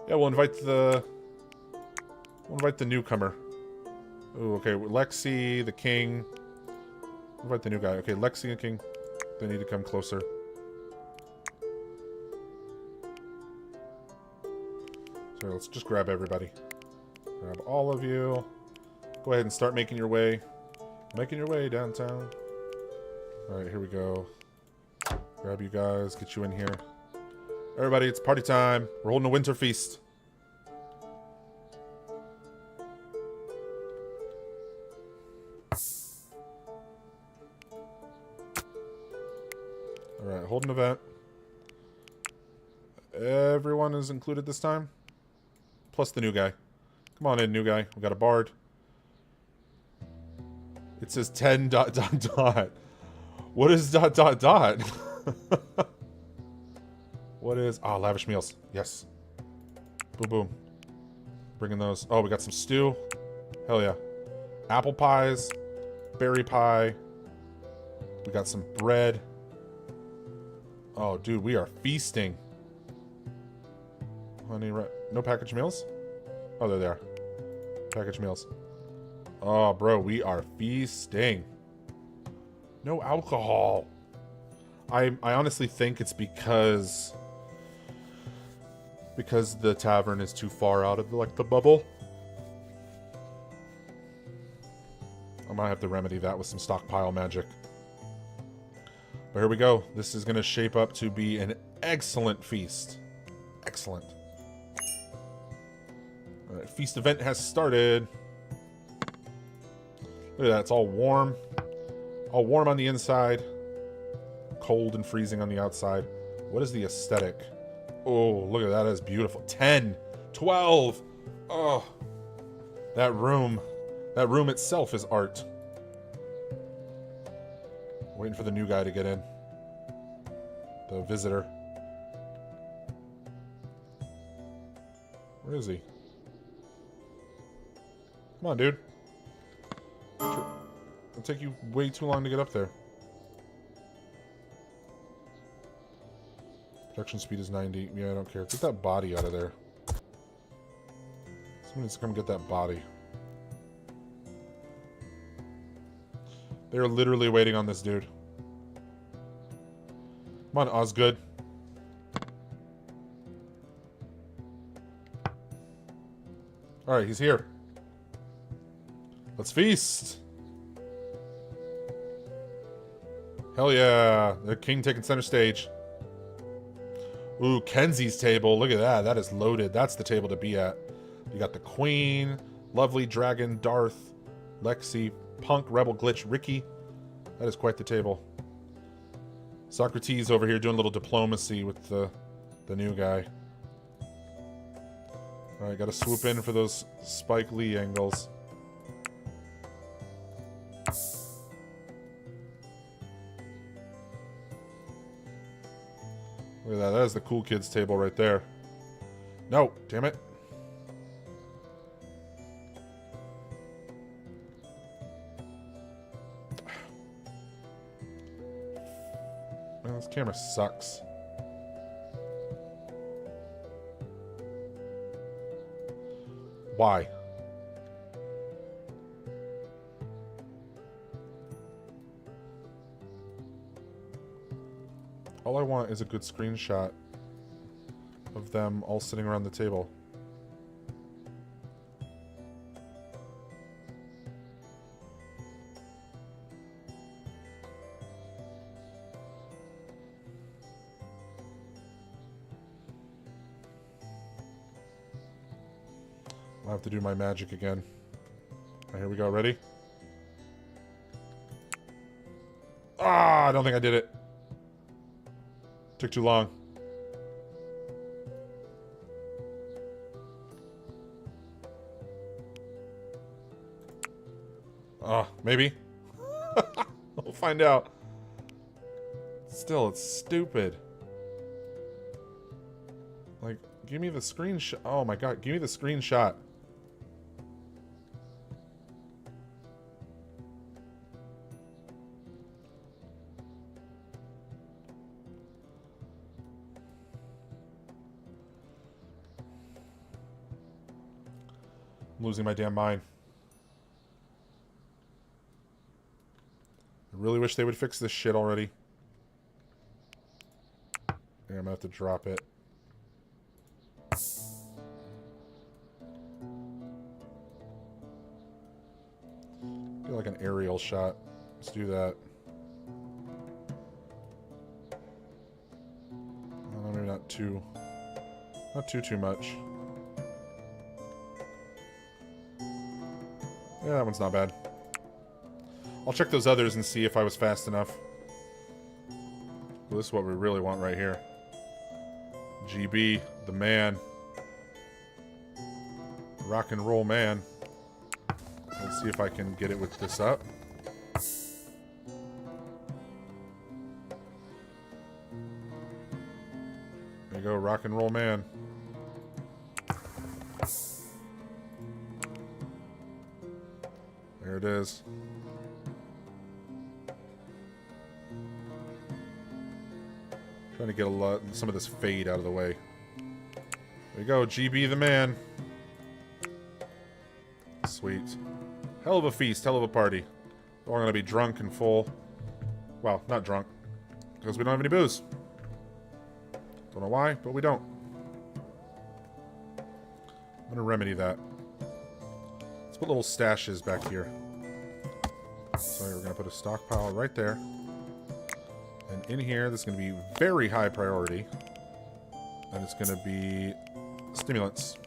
Speaker 1: Yeah, we'll invite the newcomer. Oh, okay. Lexi, the king. Invite the new guy. Okay, Lexi and king. They need to come closer. So let's just grab everybody. Grab all of you. Go ahead and start making your way. Making your way downtown. Alright, here we go. Grab you guys. Get you in here. Everybody, it's party time. We're holding a winter feast. Alright, hold an event. Everyone is included this time. Plus the new guy. Come on in, new guy. We got a bard. It says 10 ... What is ... What is... Ah, lavish meals. Yes. Boom, boom. Bringing those. Oh, we got some stew. Hell yeah. Apple pies. Berry pie. We got some bread. Oh, dude, we are feasting. Honey, no packaged meals? Oh, there they are. Packaged meals. Oh, bro, we are feasting. No alcohol. I honestly think it's because the tavern is too far out of the bubble. I might have to remedy that with some stockpile magic. But here we go. This is going to shape up to be an excellent feast. Excellent. Alright, feast event has started. Look at that. It's all warm. All warm on the inside. Cold and freezing on the outside. What is the aesthetic? Oh, look at that. That is beautiful. 10. 12. Oh. That room. That room itself is art. Waiting for the new guy to get in. The visitor. Where is he? Come on, dude. It'll take you way too long to get up there. Protection speed is 90. Yeah, I don't care. Get that body out of there. Someone needs to come get that body. They're literally waiting on this dude. Come on, Osgood. Alright, he's here. Let's feast. Hell yeah. The king taking center stage. Ooh, Kenzie's table. Look at that. That is loaded. That's the table to be at. You got the queen, lovely dragon, Darth, Lexi, punk, rebel, glitch, Ricky. That is quite the table. Socrates over here doing a little diplomacy with the new guy. Alright, gotta swoop in for those Spike Lee angles. Look at that. That is the cool kids table right there. No, damn it. Man, this camera sucks. Why? All I want is a good screenshot of them all sitting around the table. I'll have to do my magic again. Alright, here we go. Ready? Ah, I don't think I did it. Took too long. Maybe. We'll find out. still, it's stupid. Like, give me the screenshot. Oh my god, give me the screenshot. I'm losing my damn mind. I really wish they would fix this shit already. Yeah, I'm gonna have to drop it. Do like an aerial shot. Let's do that. Oh, maybe not too much. Yeah, that one's not bad. I'll check those others and see if I was fast enough. Well, this is what we really want right here. GB, the man. Rock and roll man. Let's see if I can get it with this up. There you go, rock and roll man. There it is. Trying to get some of this fade out of the way. There you go, GB the man. Sweet. Hell of a feast, hell of a party. We're all gonna be drunk and full. Well, not drunk. Because we don't have any booze. Don't know why, but we don't. I'm gonna remedy that. Let's put little stashes back here. So we're gonna put a stockpile right there. And in here, this is gonna be very high priority. And it's gonna be stimulants.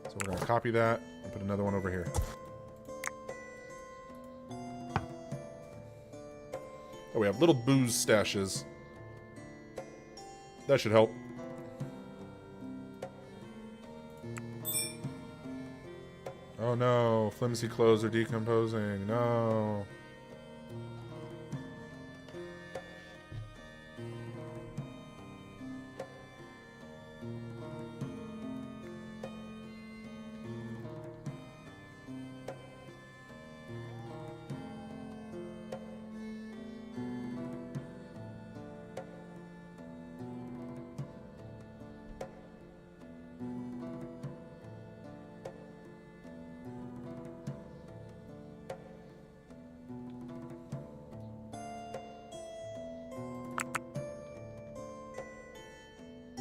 Speaker 1: So we're gonna copy that and put another one over here. Oh, we have little booze stashes. That should help. Oh no, flimsy clothes are decomposing. No.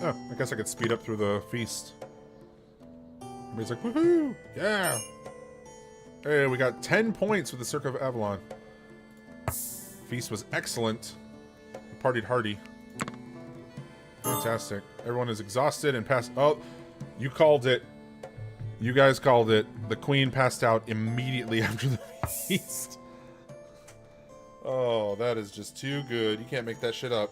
Speaker 1: Oh, I guess I could speed up through the feast. Everybody's like, woohoo! Yeah! Hey, we got 10 points with the Cirque of Avalon. Feast was excellent. We partied hearty. Fantastic. Everyone is exhausted and passed... Oh, you called it. You guys called it. The queen passed out immediately after the feast. Oh, that is just too good. You can't make that shit up.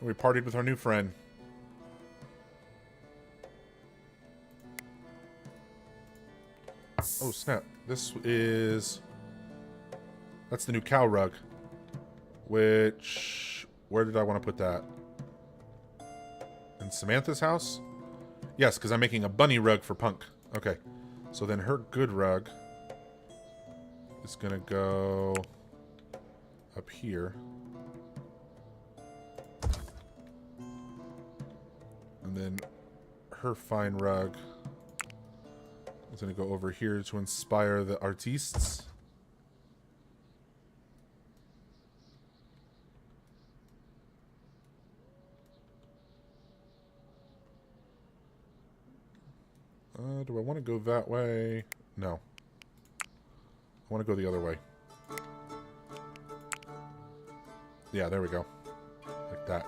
Speaker 1: We partied with our new friend. Oh, snap. This is... That's the new cow rug. Which... Where did I want to put that? In Samantha's house? Yes, because I'm making a bunny rug for Punk. Okay. So then her good rug is going to go up here. And then her fine rug is going to go over here to inspire the artistes. Do I want to go that way? No. I want to go the other way. Yeah, there we go. Like that.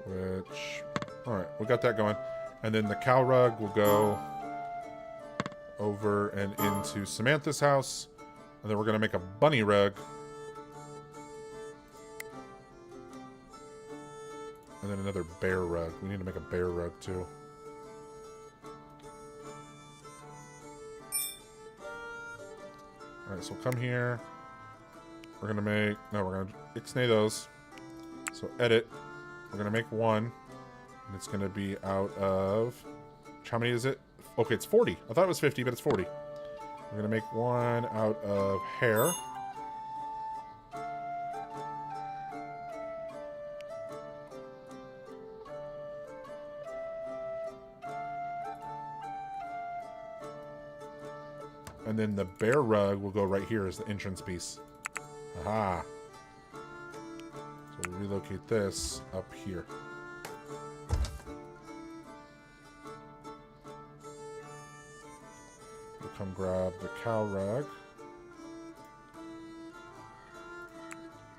Speaker 1: Which... Alright, we got that going. And then the cow rug will go over and into Samantha's house. And then we're going to make a bunny rug And then another bear rug. We need to make a bear rug, too. Alright, so we'll come here. We're gonna make... No, we're gonna ixnay those. So edit. We're gonna make one. And it's gonna be out of... How many is it? Okay, it's 40. I thought it was 50, but it's 40. We're gonna make one out of hair. And then the bear rug will go right here as the entrance piece. Aha. So we'll relocate this up here. We'll come grab the cow rug.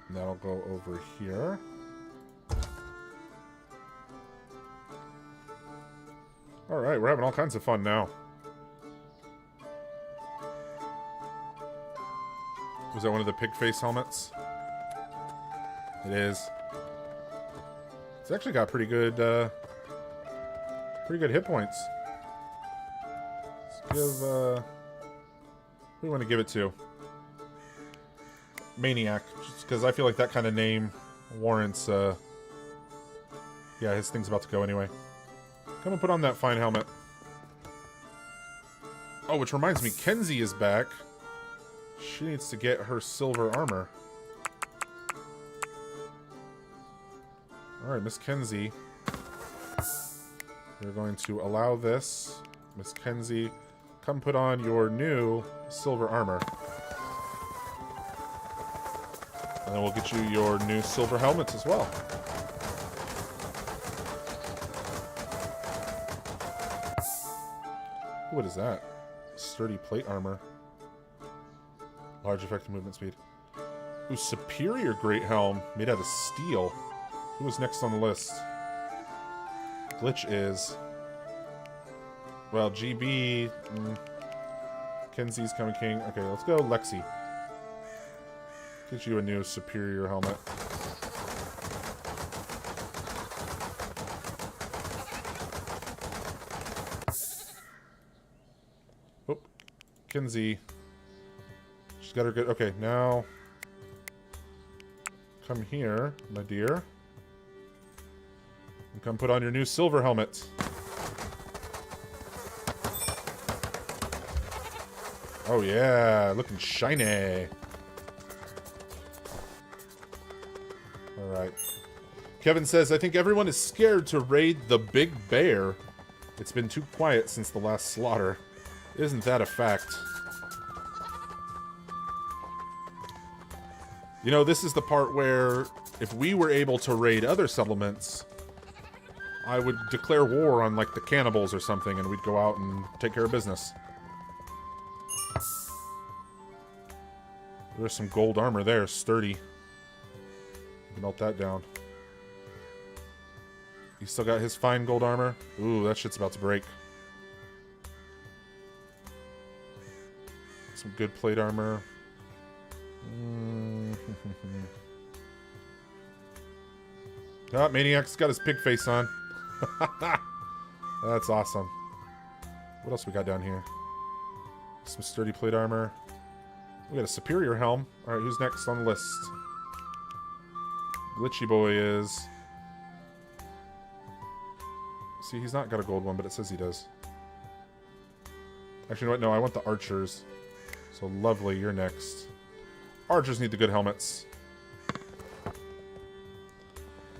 Speaker 1: And that'll go over here. Alright, we're having all kinds of fun now. Was that one of the pig face helmets? It is. It's actually got pretty good hit points. Let's give, who do we want to give it to? Maniac, just because I feel like that kind of name warrants, yeah, his thing's about to go anyway. Come and put on that fine helmet. Oh, which reminds me, Kenzie is back. She needs to get her silver armor. Alright, Miss Kenzie. We're going to allow this. Miss Kenzie, come put on your new silver armor. And then we'll get you your new silver helmets as well. What is that? Sturdy plate armor. Large effective movement speed. Ooh, superior great helm made out of steel. Who was next on the list? Glitch is. Well, GB. Kenzie's coming king. Okay, let's go Lexi. Get you a new superior helmet. Oh, Kenzie. She's got her good. Okay, now come here, my dear. And come put on your new silver helmet. Oh yeah, looking shiny. Alright. Kevin says, I think everyone is scared to raid the big bear. It's been too quiet since the last slaughter. Isn't that a fact? You know, this is the part where if we were able to raid other settlements, I would declare war on, like, the cannibals or something, and we'd go out and take care of business. There's some gold armor there, sturdy. Melt that down. He still got his fine gold armor? Ooh, that shit's about to break. Some good plate armor. Ah, Maniac's got his pig face on. That's awesome. What else we got down here? Some sturdy plate armor. We got a superior helm. Alright, who's next on the list? Glitchy boy is... See, he's not got a gold one, but it says he does. Actually, you know what? No, I want the archers. So, Lovely, you're next. Archers need the good helmets.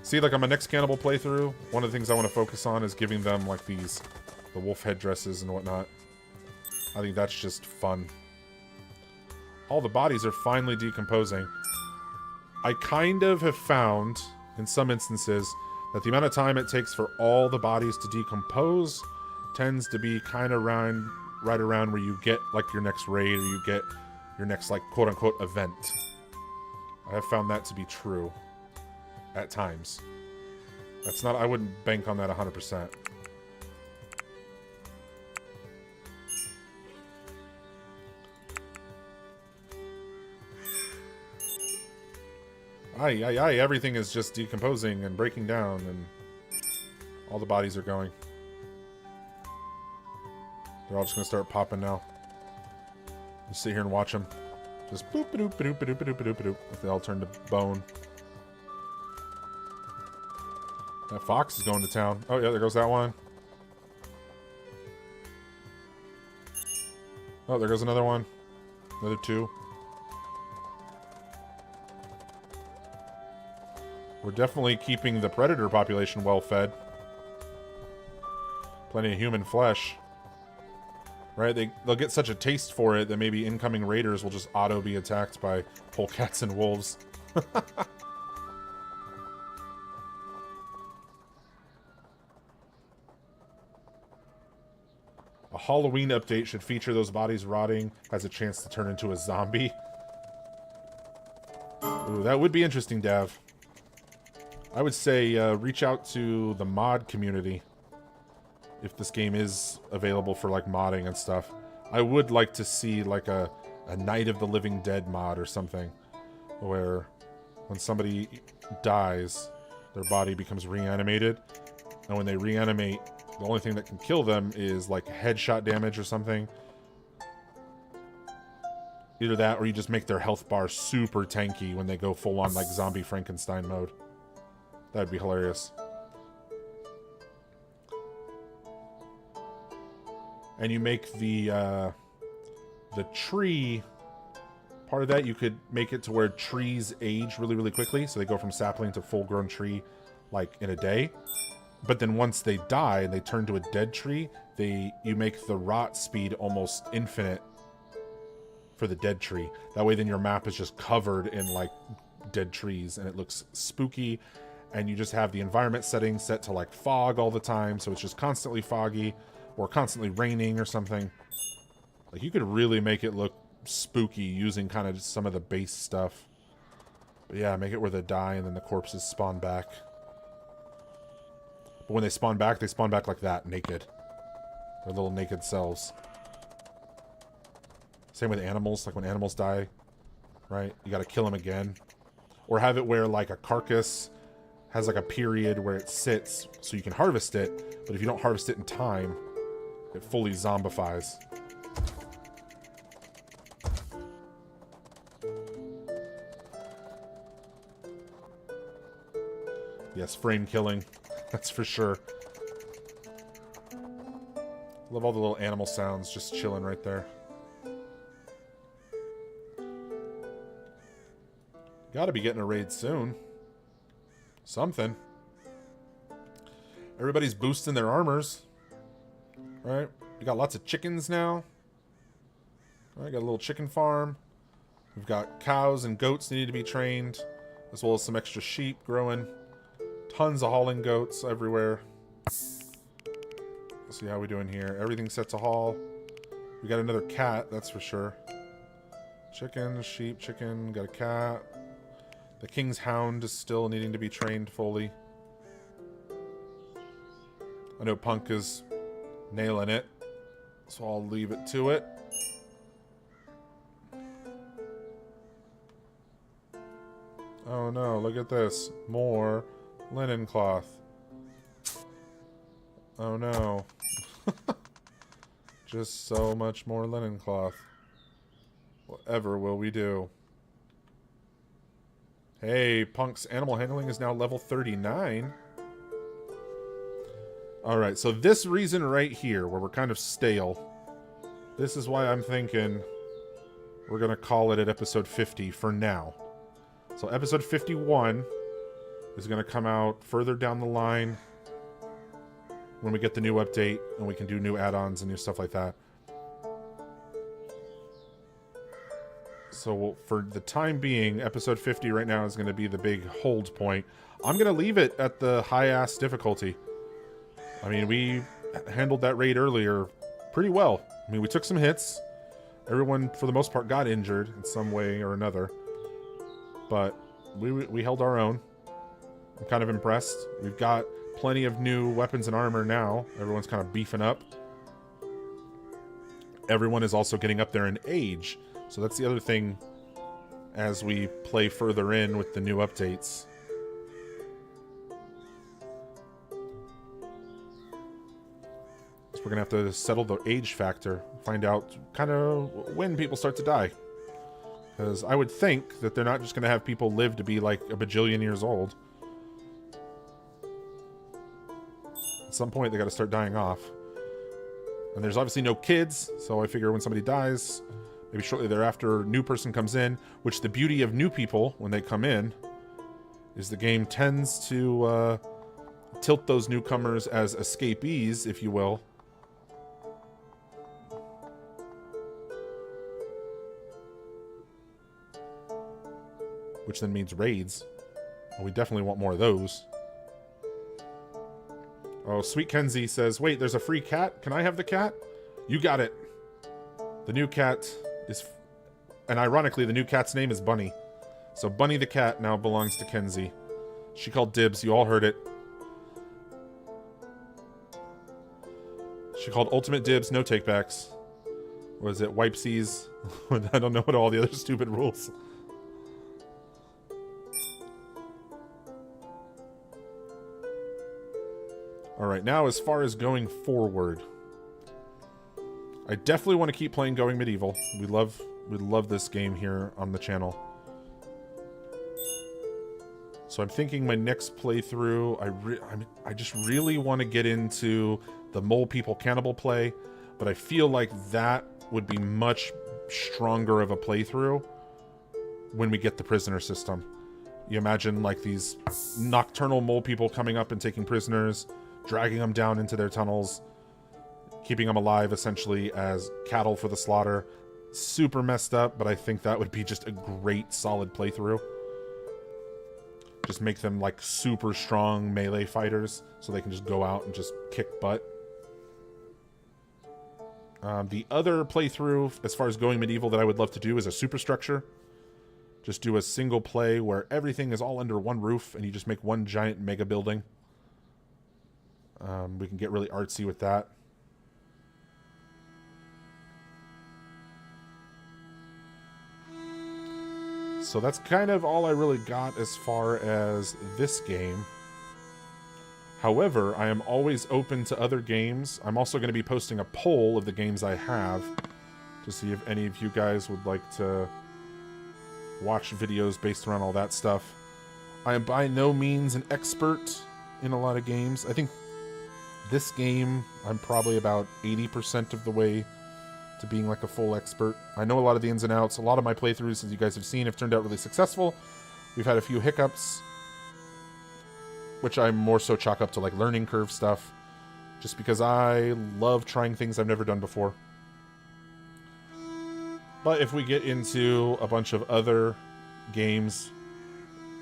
Speaker 1: See, like on my next cannibal playthrough, one of the things I want to focus on is giving them, like, the wolf headdresses and whatnot. I think that's just fun. All the bodies are finally decomposing. I kind of have found, in some instances, that the amount of time it takes for all the bodies to decompose tends to be kind of right around where you get, like, your next raid, or you get your next, like, quote-unquote event. I have found that to be true. At times. That's not... I wouldn't bank on that 100%. Aye, aye, aye. Everything is just decomposing and breaking down, and all the bodies are going. They're all just gonna start popping now. Just sit here and watch them. Just boop ba doop ba doop ba doop ba doop ba doop ba doop. If they all turn to bone. That fox is going to town. Oh yeah, there goes that one. Oh, there goes another one. Another two. We're definitely keeping the predator population well fed. Plenty of human flesh. Right? They'll get such a taste for it that maybe incoming raiders will just auto be attacked by polecats and wolves. A Halloween update should feature those bodies rotting, has a chance to turn into a zombie. Ooh, that would be interesting, Dav. I would say reach out to the mod community if this game is available for like modding and stuff. I would like to see like a Night of the Living Dead mod or something, where when somebody dies, their body becomes reanimated, and when they reanimate, the only thing that can kill them is like headshot damage or something. Either that, or you just make their health bar super tanky when they go full on like zombie Frankenstein mode. That'd be hilarious. And you make the tree part of that. You could make it to where trees age really, really quickly, so they go from sapling to full-grown tree like in a day. But then once they die and they turn to a dead tree, you make the rot speed almost infinite for the dead tree. That way then your map is just covered in like dead trees and it looks spooky, and you just have the environment settings set to like fog all the time, so it's just constantly foggy or constantly raining or something. Like you could really make it look spooky using kind of just some of the base stuff. But yeah, make it where they die and then the corpses spawn back. But when they spawn back like that, naked. Their little naked selves. Same with animals, like when animals die, right? You gotta kill them again. Or have it where like a carcass has like a period where it sits so you can harvest it, but if you don't harvest it in time, it fully zombifies. Yes, frame killing. That's for sure. Love all the little animal sounds just chilling right there. Gotta be getting a raid soon. Something. Everybody's boosting their armors. Right? We got lots of chickens now. Alright, got a little chicken farm. We've got cows and goats that need to be trained, as well as some extra sheep growing. Tons of hauling goats everywhere. Let's see how we're doing here. Everything's set to haul. We got another cat, that's for sure. Chicken, sheep, chicken, got a cat. The King's Hound is still needing to be trained fully. I know Punk is nailing it, so I'll leave it to it. Oh no, look at this. More linen cloth. Oh no. Just so much more linen cloth. Whatever will we do? Hey, Punk's animal handling is now level 39. Alright, so this reason right here, where we're kind of stale, this is why I'm thinking we're going to call it at episode 50 for now. So episode 51 is going to come out further down the line when we get the new update and we can do new add-ons and new stuff like that. So for the time being, episode 50 right now is going to be the big hold point. I'm going to leave it at the high-ass difficulty. I mean, we handled that raid earlier pretty well. I mean, we took some hits. Everyone, for the most part, got injured in some way or another. But we held our own. I'm kind of impressed. We've got plenty of new weapons and armor now. Everyone's kind of beefing up. Everyone is also getting up there in age. So that's the other thing as we play further in with the new updates. So we're going to have to settle the age factor, find out kind of when people start to die. Because I would think that they're not just going to have people live to be like a bajillion years old. At some point, they got to start dying off. And there's obviously no kids, so I figure when somebody dies, maybe shortly thereafter, a new person comes in, which the beauty of new people, when they come in, is the game tends to tilt those newcomers as escapees, if you will. Which then means raids. Well, we definitely want more of those. Oh, Sweet Kenzie says, wait, there's a free cat? Can I have the cat? You got it. The new cat is... And ironically, the new cat's name is Bunny. So Bunny the cat now belongs to Kenzie. She called dibs. You all heard it. She called ultimate dibs, no takebacks. What is it? Wipesies? I don't know what all the other stupid rules. Alright, now as far as going forward, I definitely want to keep playing Going Medieval. We love this game here on the channel. So I'm thinking my next playthrough, I just really want to get into the Mole People Cannibal play, but I feel like that would be much stronger of a playthrough when we get the prisoner system. You imagine like these nocturnal mole people coming up and taking prisoners, dragging them down into their tunnels, keeping them alive essentially as cattle for the slaughter. Super messed up, but I think that would be just a great solid playthrough. Just make them like super strong melee fighters so they can just go out and just kick butt. The other playthrough as far as Going Medieval that I would love to do is a superstructure. Just do a single play where everything is all under one roof and you just make one giant mega building. We can get really artsy with that. So that's kind of all I really got as far as this game. However, I am always open to other games. I'm also going to be posting a poll of the games I have to see if any of you guys would like to watch videos based around all that stuff. I am by no means an expert in a lot of games. I think this game, I'm probably about 80% of the way to being like a full expert. I know a lot of the ins and outs. A lot of my playthroughs, as you guys have seen, have turned out really successful. We've had a few hiccups, which I more so chalk up to like learning curve stuff, just because I love trying things I've never done before. But if we get into a bunch of other games,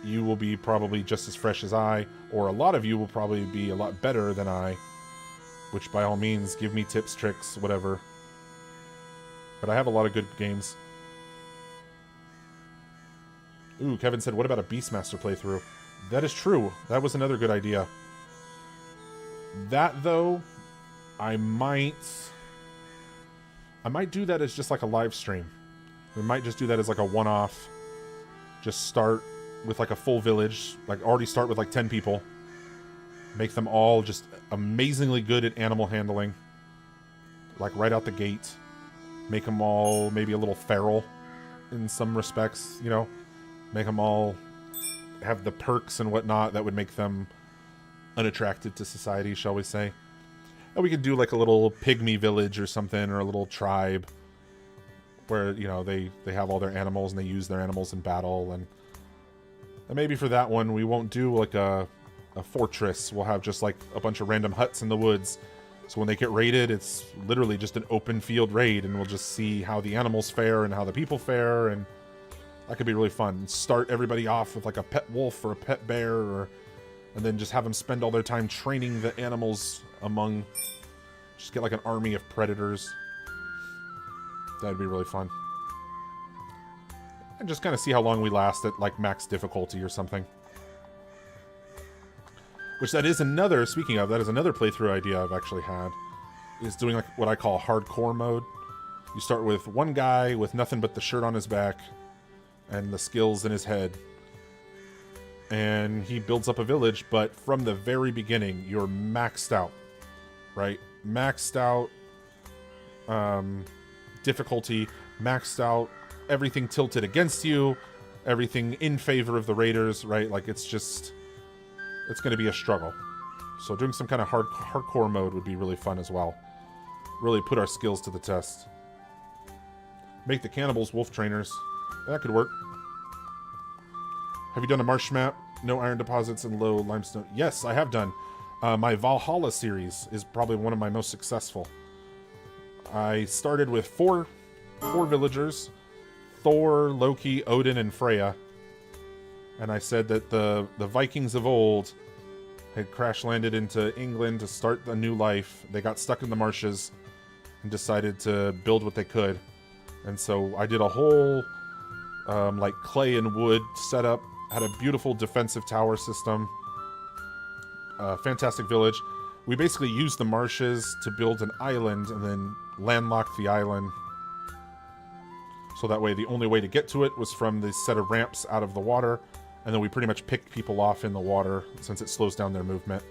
Speaker 1: you will be probably just as fresh as I, or a lot of you will probably be a lot better than I, which by all means, give me tips, tricks, whatever. But I have a lot of good games. Ooh, Kevin said, what about a Beastmaster playthrough? That is true. That was another good idea. That, though, I might do that as just like a live stream. We might just do that as like a one-off. Just start with like a full village. Like already start with like 10 people. Make them all just amazingly good at animal handling. Like right out the gate. Make them all maybe a little feral in some respects, you know. Make them all have the perks and whatnot that would make them unattractive to society, shall we say. And we could do like a little pygmy village or something, or a little tribe where, you know, they have all their animals and they use their animals in battle. And maybe for that one, we won't do like a fortress. We'll have just like a bunch of random huts in the woods. So when they get raided, it's literally just an open field raid, and we'll just see how the animals fare and how the people fare, and that could be really fun. Start everybody off with like a pet wolf or a pet bear, and then just have them spend all their time training the animals among... Just get like an army of predators. That'd be really fun. And just kind of see how long we last at like max difficulty or something. Which that is another, speaking of, that is another playthrough idea I've actually had. Is doing like what I call hardcore mode. You start with one guy with nothing but the shirt on his back. and the skills in his head. And he builds up a village, but from the very beginning, you're maxed out, right? Maxed out difficulty, maxed out everything tilted against you, everything in favor of the raiders, right? Like, it's going to be a struggle. So doing some kind of hardcore mode would be really fun as well. Really put our skills to the test. Make the cannibals wolf trainers. That could work. Have you done a marsh map? No iron deposits and low limestone. Yes, I have done. My Valhalla series is probably one of my most successful. I started with four villagers. Thor, Loki, Odin, and Freya. And I said that the Vikings of old had crash-landed into England to start a new life. They got stuck in the marshes and decided to build what they could. And so I did a whole like clay and wood setup. Had a beautiful defensive tower system. Fantastic village. We basically used the marshes to build an island and then landlocked the island. So that way the only way to get to it was from the set of ramps out of the water. And then we pretty much picked people off in the water since it slows down their movement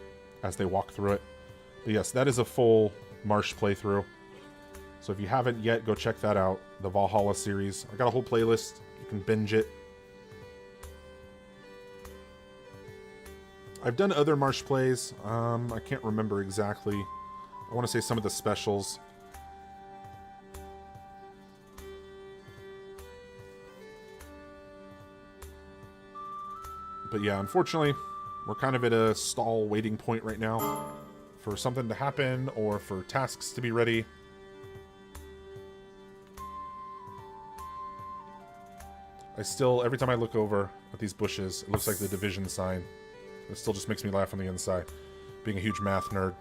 Speaker 1: as they walk through it. But yes, that is a full marsh playthrough. So if you haven't yet, go check that out. The Valhalla series. I got a whole playlist. You can binge it. I've done other marsh plays. I can't remember exactly. I want to say some of the specials. But yeah, unfortunately, we're kind of at a stall waiting point right now for something to happen or for tasks to be ready. Every time I look over at these bushes, it looks like the division sign. It still just makes me laugh on the inside, being a huge math nerd.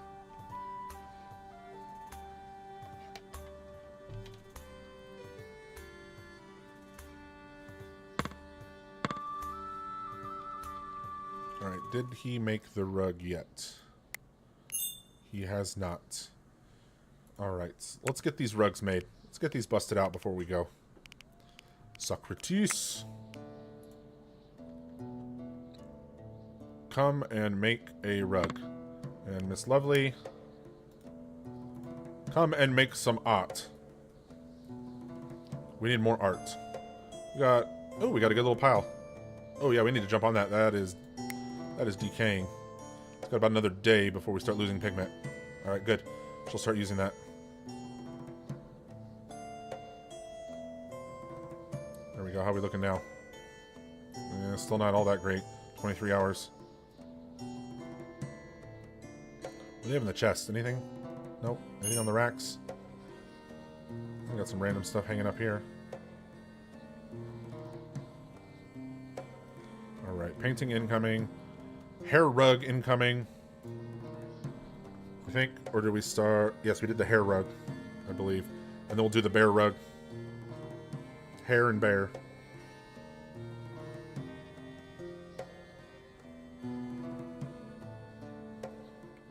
Speaker 1: Alright, did he make the rug yet? He has not. Alright, let's get these rugs made. Let's get these busted out before we go. Socrates. Come and make a rug. And Miss Lovely, come and make some art. We need more art. We got a good little pile. Oh yeah, we need to jump on that. That is decaying. It's got about another day before we start losing pigment. Alright, good. She'll start using that. There we go. How are we looking now? Still not all that great. 23 hours. What do you have in the chest? Anything? Nope. Anything on the racks? I got some random stuff hanging up here. Alright, painting incoming. Hair rug incoming. I think. Or did we start? Yes, we did the hair rug, I believe. And then we'll do the bear rug. Hair and bear.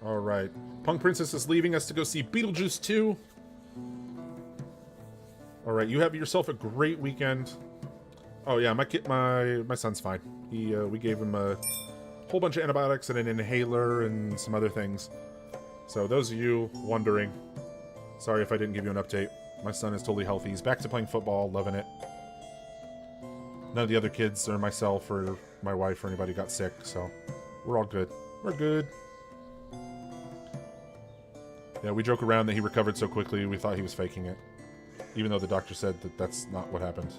Speaker 1: Alright. Punk Princess is leaving us to go see Beetlejuice 2. Alright, you have yourself a great weekend. Oh yeah, my son's fine. We gave him a whole bunch of antibiotics and an inhaler and some other things. So those of you wondering, sorry if I didn't give you an update. My son is totally healthy. He's back to playing football, loving it. None of the other kids or myself or my wife or anybody got sick, so we're all good. We're good. Yeah, we joke around that he recovered so quickly we thought he was faking it. Even though the doctor said that that's not what happened.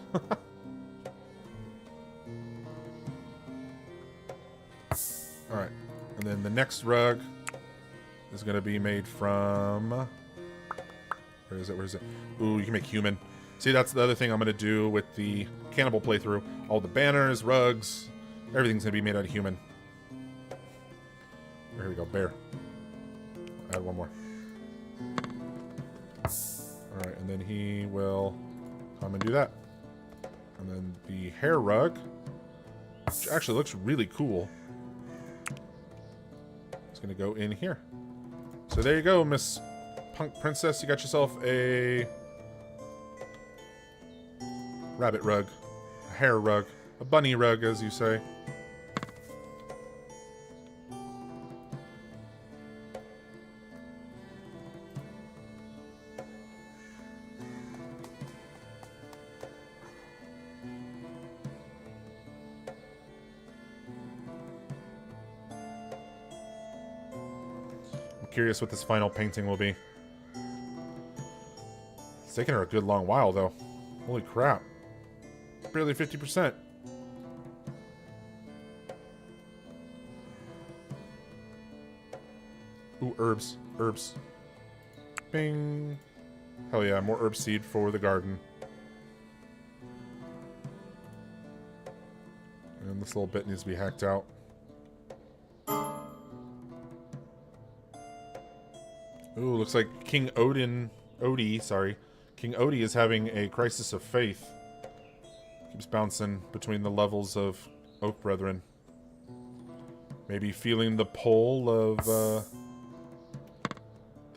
Speaker 1: Alright, and then the next rug is going to be made from... Where is it? Ooh, you can make human. See, that's the other thing I'm going to do with the cannibal playthrough. All the banners, rugs, everything's going to be made out of human. Here we go, bear. I'll add one more. Alright, and then he will come and do that. And then the hair rug, which actually looks really cool, is going to go in here. So there you go, Miss Punk Princess. You got yourself a rabbit rug. hair rug. A bunny rug, as you say. I'm curious what this final painting will be. It's taken her a good long while, though. Holy crap. Barely 50%. Ooh, herbs. Herbs. Bing. Hell yeah, more herb seed for the garden. And this little bit needs to be hacked out. Ooh, looks like King Odie, sorry. King Odie is having a crisis of faith. Keeps bouncing between the levels of Oak Brethren. Maybe feeling the pull of the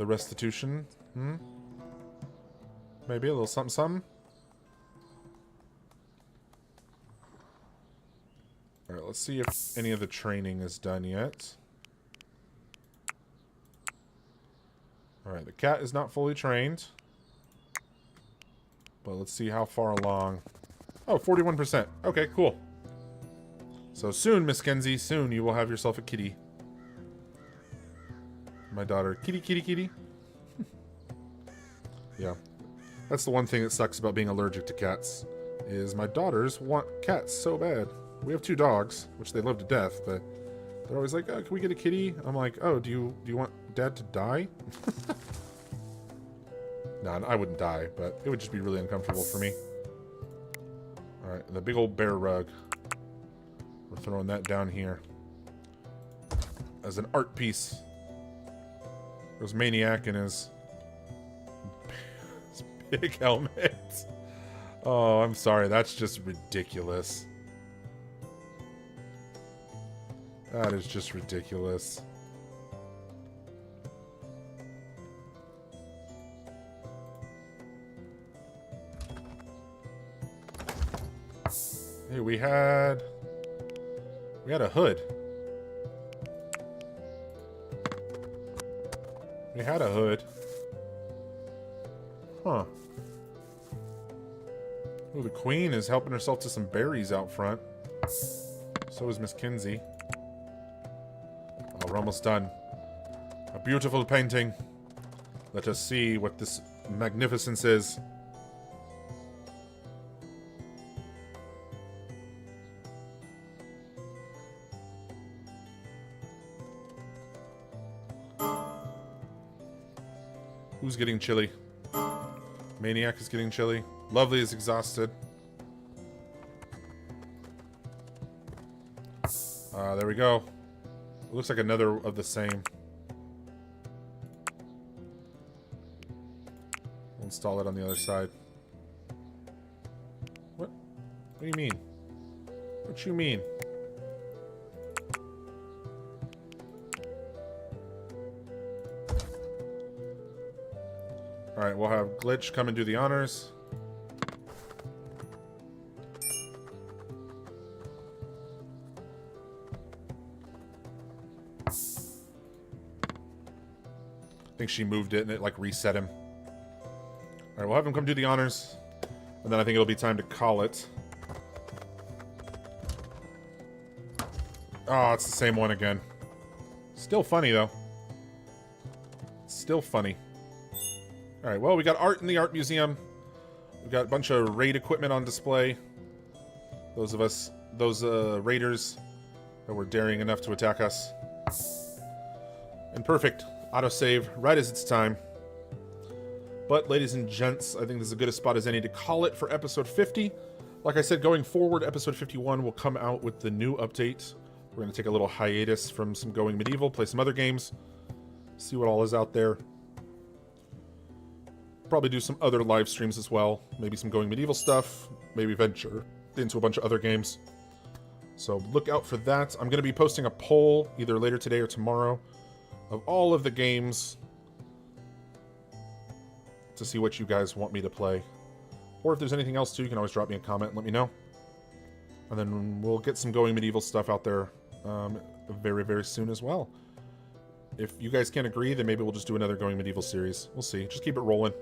Speaker 1: restitution. Maybe a little something something. Alright, let's see if any of the training is done yet. Alright, the cat is not fully trained. But let's see how far along. Oh, 41%. Okay, cool. So soon, Miss Kenzie, soon you will have yourself a kitty. My daughter. Kitty, kitty, kitty. Yeah. That's the one thing that sucks about being allergic to cats. Is my daughters want cats so bad. We have 2 dogs, which they love to death, but they're always like, oh, can we get a kitty? I'm like, oh, do you want Dad to die? No, I wouldn't die, but it would just be really uncomfortable for me. Alright, the big old bear rug. We're throwing that down here. As an art piece. There's Maniac in his big helmet. Oh, I'm sorry. That's just ridiculous. That is just ridiculous. Hey, we had a hood. We had a hood. Huh. Oh, the queen is helping herself to some berries out front. So is Miss Kinsey. Oh, we're almost done. A beautiful painting. Let us see what this magnificence is. Who's getting chilly? Maniac is getting chilly. Lovely is exhausted. There we go. It looks like another of the same. We'll install it on the other side. What? What do you mean? What you mean? Alright, we'll have Glitch come and do the honors. I think she moved it and it like reset him. Alright, we'll have him come do the honors. And then I think it'll be time to call it. Oh, it's the same one again. Still funny though. Still funny. Alright, well, we got art in the art museum. We've got a bunch of raid equipment on display. Those raiders that were daring enough to attack us. And perfect. Autosave right as it's time. But, ladies and gents, I think this is as good a spot as any to call it for episode 50. Like I said, going forward, episode 51 will come out with the new update. We're going to take a little hiatus from some Going Medieval, play some other games, see what all is out there. Probably do some other live streams as well. Maybe some Going Medieval stuff. Maybe venture into a bunch of other games. So look out for that. I'm going to be posting a poll either later today or tomorrow of all of the games to see what you guys want me to play. Or if there's anything else too, you can always drop me a comment and let me know. And then we'll get some Going Medieval stuff out there very, very soon as well. If you guys can't agree, then maybe we'll just do another Going Medieval series. We'll see. Just keep it rolling.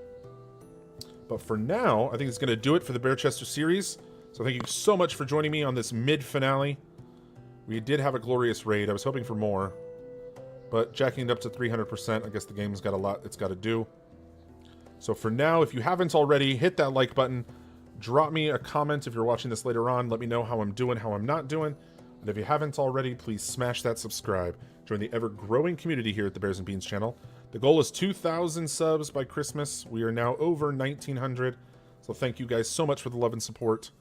Speaker 1: But for now, I think it's going to do it for the Bearchester series. So thank you so much for joining me on this mid-finale. We did have a glorious raid. I was hoping for more. But jacking it up to 300%, I guess the game's got a lot it's got to do. So for now, if you haven't already, hit that like button. Drop me a comment if you're watching this later on. Let me know how I'm doing, how I'm not doing. And if you haven't already, please smash that subscribe. Join the ever-growing community here at the Bears and Beans channel. The goal is 2,000 subs by Christmas. We are now over 1,900. So thank you guys so much for the love and support.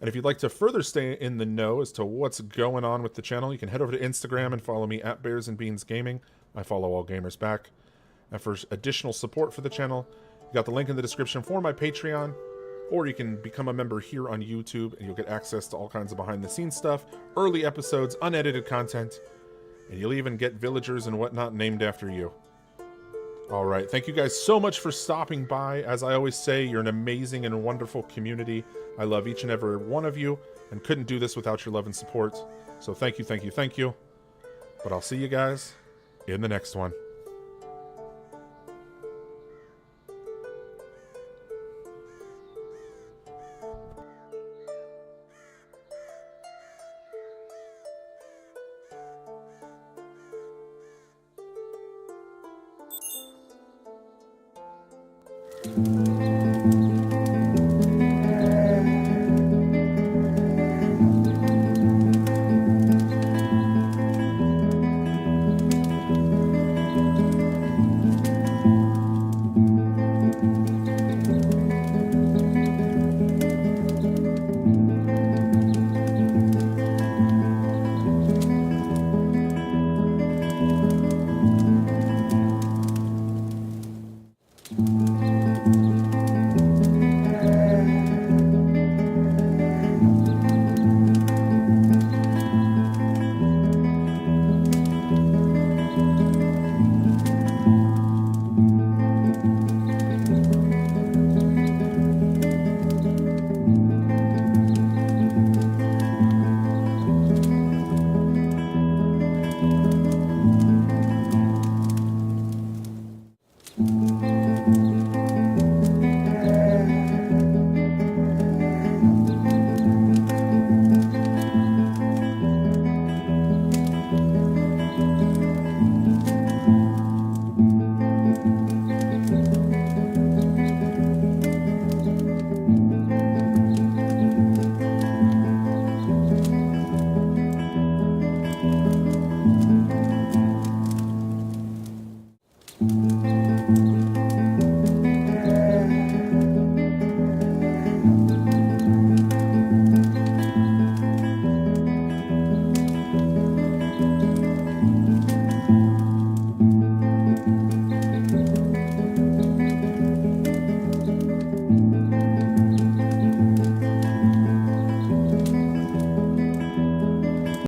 Speaker 1: And if you'd like to further stay in the know as to what's going on with the channel, you can head over to Instagram and follow me at Bears and Beans Gaming. I follow all gamers back. And for additional support for the channel, you got the link in the description for my Patreon. Or you can become a member here on YouTube and you'll get access to all kinds of behind-the-scenes stuff, early episodes, unedited content, and you'll even get villagers and whatnot named after you. Alright, thank you guys so much for stopping by. As I always say, you're an amazing and wonderful community. I love each and every one of you, and couldn't do this without your love and support. So thank you, thank you, thank you. But I'll see you guys in the next one.